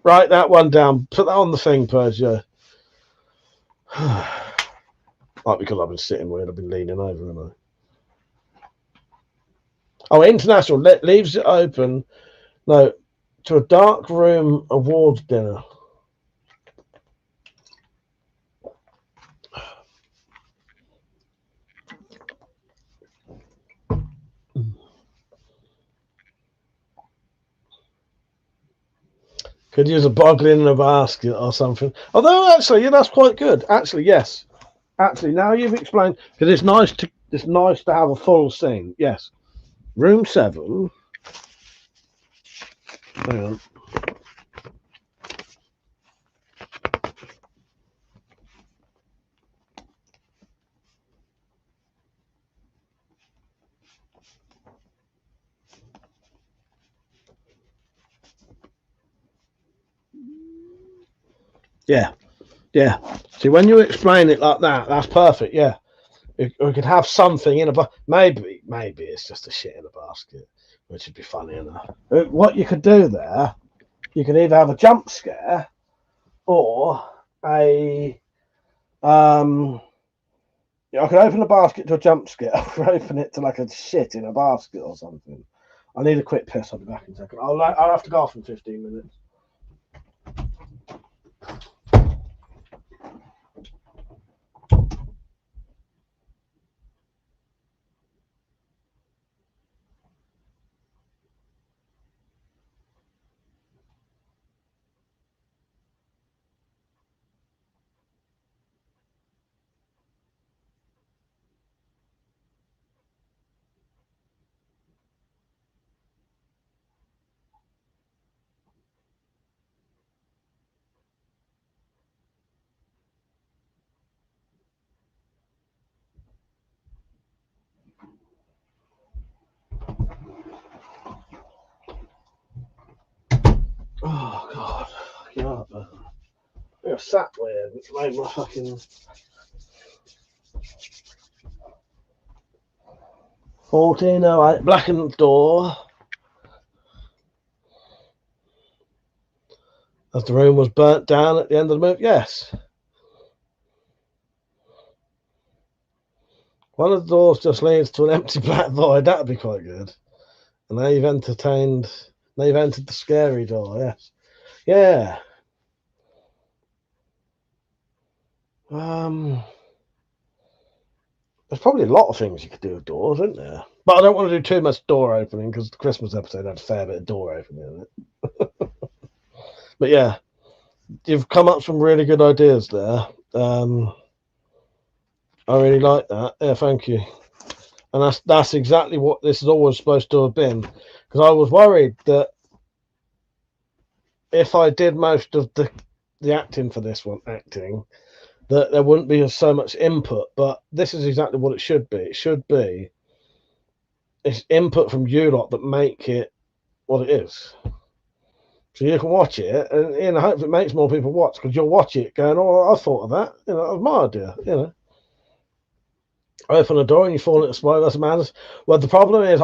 Write that one down. Put that on the thing, Persia. Like because I've been sitting weird, I've been leaning over, haven't I? Oh, International leaves it open. No, to a Dark Room Awards dinner. Could use a boggling in a basket or something. Although, actually, yeah, that's quite good. Actually, yes. Actually, now you've explained, because it's nice to have a full scene. Yes, room 7. Hang on. Yeah, yeah. See, when you explain it like that, that's perfect. Yeah, we could have something in a maybe it's just a shit in a basket, which would be funny enough. What you could do there, you could either have a jump scare or a I could open the basket to a jump scare. I could open it to like a shit in a basket or something. I need a quick piss. I'll be back in a second. I'll have to go off in 15 minutes. Oh god, fucking heartburn. I sat weird, which made my fucking 1408 blackened door. As the room was burnt down at the end of the movie. Yes. One of the doors just leads to an empty black void. That'd be quite good. And now you've entered the scary door. Yes. Yeah. There's probably a lot of things you could do with doors, isn't there? But I don't want to do too much door opening because the Christmas episode had a fair bit of door opening in it. But yeah, you've come up with some really good ideas there. I really like that. Yeah, thank you. And that's exactly what this is always supposed to have been. Because I was worried that if I did most of the acting for this one, that there wouldn't be so much input. But this is exactly what it should be. It should be it's input from you lot that make it what it is. So you can watch it, and hopefully it makes more people watch because you'll watch it going, "Oh, I thought of that. That was my idea." Open a door and you fall into Spyverse madness. Well, the problem is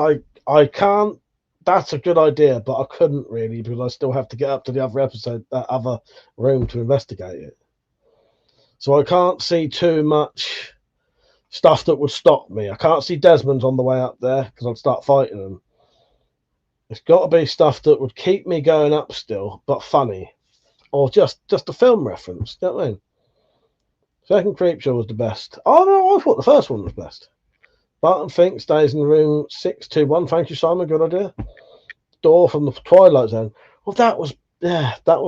I can't. That's a good idea, but I couldn't really because I still have to get up to the other episode, that other room to investigate it. So I can't see too much stuff that would stop me. I can't see Desmond's on the way up there because I'd start fighting them. It's got to be stuff that would keep me going up still, but funny, or just a film reference. You know what I mean? Second Creepshow was the best. Oh no, I thought the first one was best. Barton Fink stays in room 621. Thank you, Simon. Good idea. Door from the Twilight Zone. Well, that was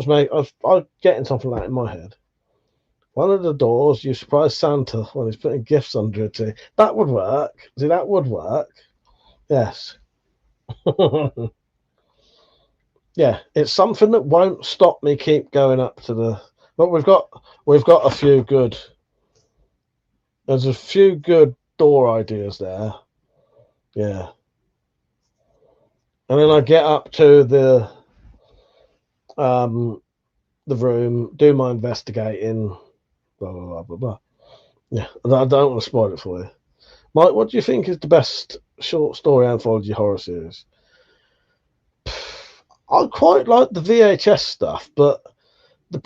me. I was getting something like that in my head. One of the doors, you surprise Santa when he's putting gifts under a tree. That would work. See, that would work. Yes. Yeah, it's something that won't stop me keep going up to the. But we've got a few good. There's a few good door ideas there. Yeah. And then I get up to the room, do my investigating, blah blah blah blah blah. Yeah, I don't want to spoil it for you. Mike, what do you think is the best short story anthology horror series? I quite like the VHS stuff, but the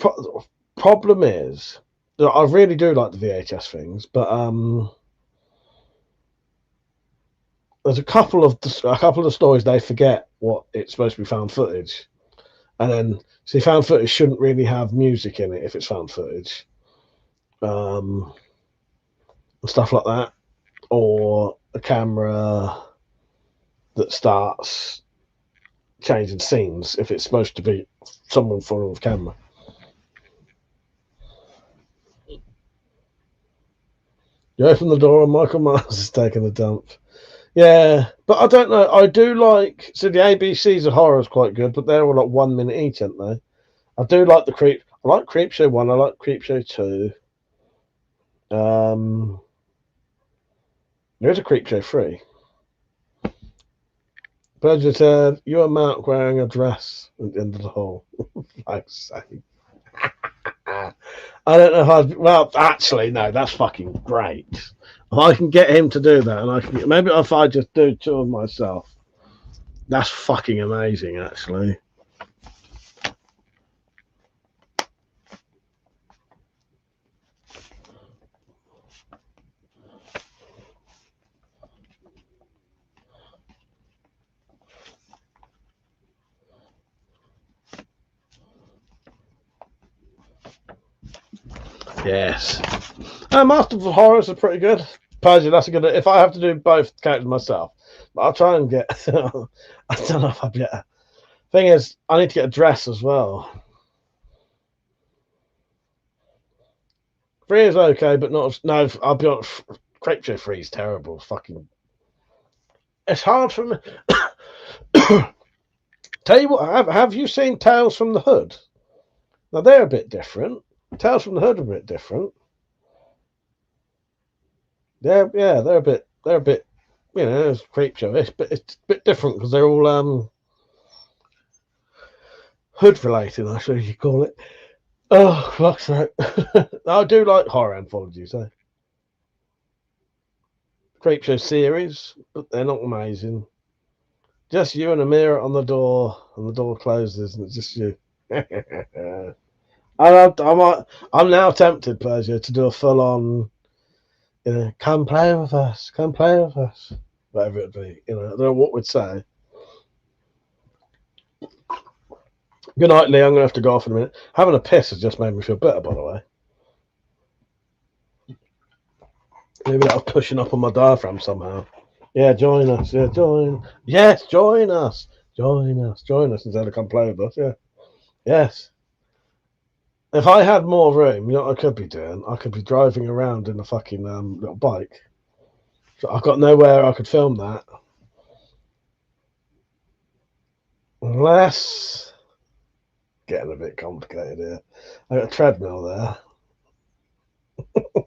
problem is I really do like the VHS things, but there's a couple of the stories they forget what it's supposed to be found footage, and then see found footage shouldn't really have music in it if it's found footage, and stuff like that, or a camera that starts changing scenes if it's supposed to be someone following the camera. You open the door and Michael Myers is taking a dump. Yeah, but I don't know. I do like... So the ABCs of horror is quite good, but they're all like 1 minute each, aren't they? I do like the Creep... I like Creepshow 1. I like Creepshow 2. There's a Creepshow 3. Bridget said, you and Mark wearing a dress at the end of the hall. Like saying. I don't know how... Well, actually, no, that's fucking great. If I can get him to do that, and I can... Maybe if I just do 2 of myself. That's fucking amazing, actually. Yes. Master of Horrors are pretty good. Persia, that's a good... If I have to do both characters myself, but I'll try and get... I don't know if I'll get... Thing is, I need to get a dress as well. 3 is okay, but not... No, I'll be honest. Creepshow 3 is terrible. Fucking... It's hard for me... Tell you what, have you seen Tales from the Hood? Now, they're a bit different. Tales from the Hood are a bit different. They're a bit, you know, it's Creepshow, but it's a bit different because they're all hood related, I suppose you call it. Oh, fuck's sake. I do like horror anthologies, eh? Creepshow series, but they're not amazing. Just you and a mirror on the door, and the door closes, and it's just you. I'm now tempted, Pleasure, to do a full-on, you know, come play with us, whatever it be. You know, I don't know what we'd say. Good night, Lee. I'm going to have to go off in a minute. Having a piss has just made me feel better, by the way. Maybe that was pushing up on my diaphragm somehow. Yeah, join us. Yeah, join. Yes, join us. Join us instead of come play with us. Yeah. Yes. If I had more room, you know what I could be doing? I could be driving around in a fucking little bike. So I've got nowhere I could film that. Unless... Getting a bit complicated here. I got a treadmill there.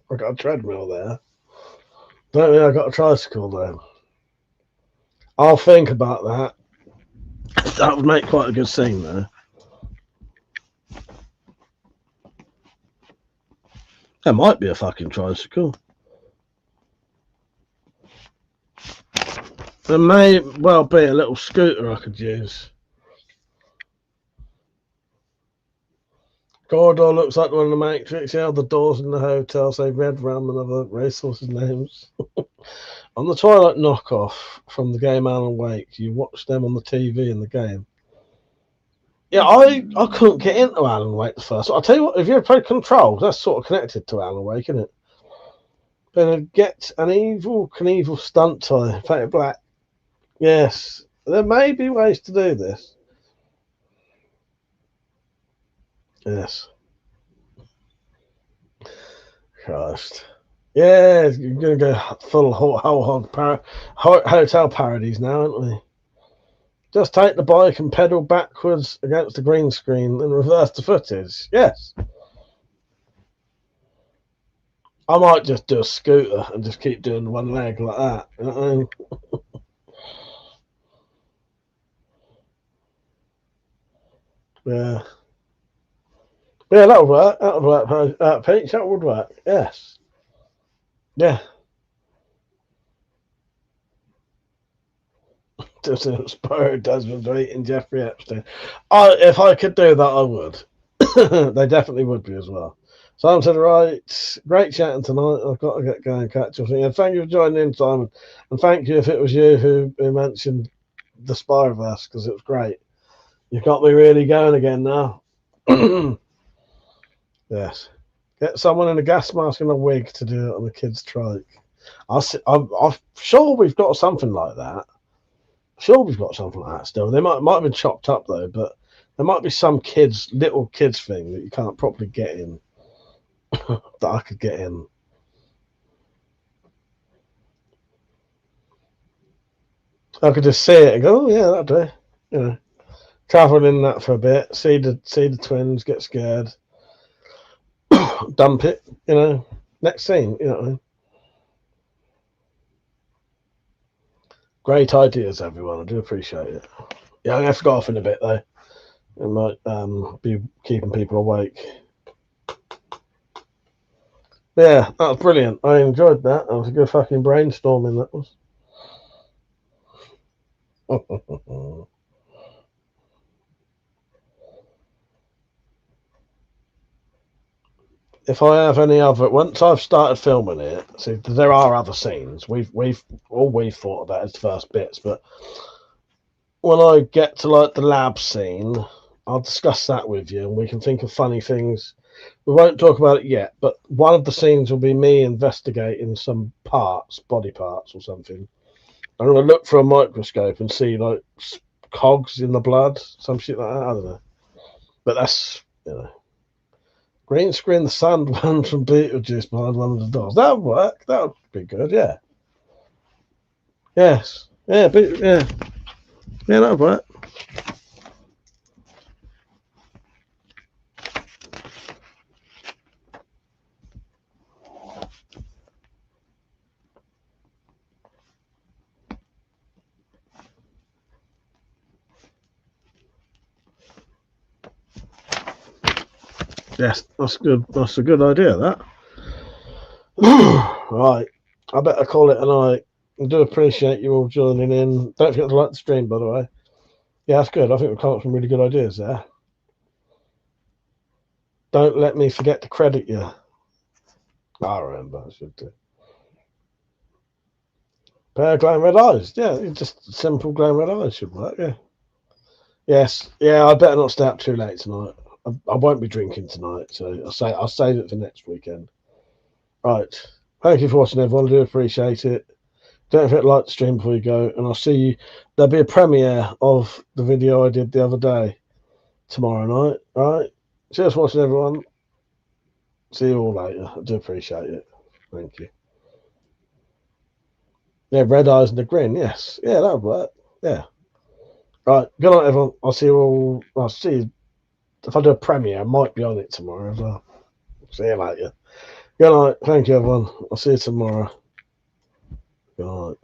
I got a treadmill there. Don't think I got a tricycle though. I'll think about that. That would make quite a good scene though. There might be a fucking tricycle. There may well be a little scooter I could use. Corridor looks like one of the Matrix. Yeah, the doors in the hotel say Red Ram and other racehorses' names. On the Twilight knockoff from the game Alan Wake, you watch them on the TV in the game. Yeah, I couldn't get into Alan Wake the first. I'll tell you what, if you ever played Control, that's sort of connected to Alan Wake, isn't it? But get an evil Knievel stunt toy, painted black. Yes, there may be ways to do this. Yes. Christ. Yeah, you're going to go full hotel parodies now, aren't we? Just take the bike and pedal backwards against the green screen and reverse the footage. Yes. I might just do a scooter and just keep doing one leg like that. You know what I mean? Yeah. Yeah, that would work. That would work, Peach. That would work. Yes. Yeah. Just Spyro Desmond eating Jeffrey Epstein. If I could do that, I would. They definitely would be as well. Simon said, right, great chatting tonight. I've got to get going and catch up. And thank you for joining in, Simon. And thank you if it was you who mentioned the Spyverse, because it was great. You've got me really going again now. Yes. Get someone in a gas mask and a wig to do it on the kids' trike. I'm sure we've got something like that. Sure, we've got something like that still. They might have been chopped up though, but there might be some little kids thing that you can't properly get in that I could get in. I could just see it and go, oh yeah, that'd do. You know, travel in that for a bit, see the twins, get scared, dump it. You know, next scene. You know what I mean? Great ideas, everyone. I do appreciate it. Yeah, I'm gonna have to go off in a bit though. It might be keeping people awake. Yeah, that was brilliant. I enjoyed that. That was a good fucking brainstorming. That was. If I have any other, once I've started filming it, see, there are other scenes. All we've thought about is the first bits, but when I get to like the lab scene, I'll discuss that with you, and we can think of funny things. We won't talk about it yet, but one of the scenes will be me investigating some parts, body parts or something. I'm going to look for a microscope and see like cogs in the blood, some shit like that. I don't know, but that's, you know. Green screen the sand one from Beetlejuice behind one of the doors. That would work. That would be good. Yeah. Yes. Yeah. But yeah. Yeah, that would work. Yes, that's good. That's a good idea. That. Right. I better call it a night. I do appreciate you all joining in. Don't forget to like the stream, by the way. Yeah, that's good. I think we've come up with some really good ideas there. Don't let me forget to credit you. I remember. I should do. Pair of glowing red eyes. Yeah, just simple glowing red eyes should work. Yeah. Yes. Yeah, I better not stay up too late tonight. I won't be drinking tonight, so I'll save it for next weekend. Right. Thank you for watching, everyone. I do appreciate it. Don't forget to like the stream before you go, and I'll see you. There'll be a premiere of the video I did the other day tomorrow night. All right. Cheers for watching, everyone. See you all later. I do appreciate it. Thank you. Yeah, red eyes and a grin. Yes. Yeah, that'll work. Yeah. Right. Good night, everyone. I'll see you all. I'll see you. If I do a premiere, I might be on it tomorrow as well. See you later. Good night. Thank you, everyone. I'll see you tomorrow. Good night.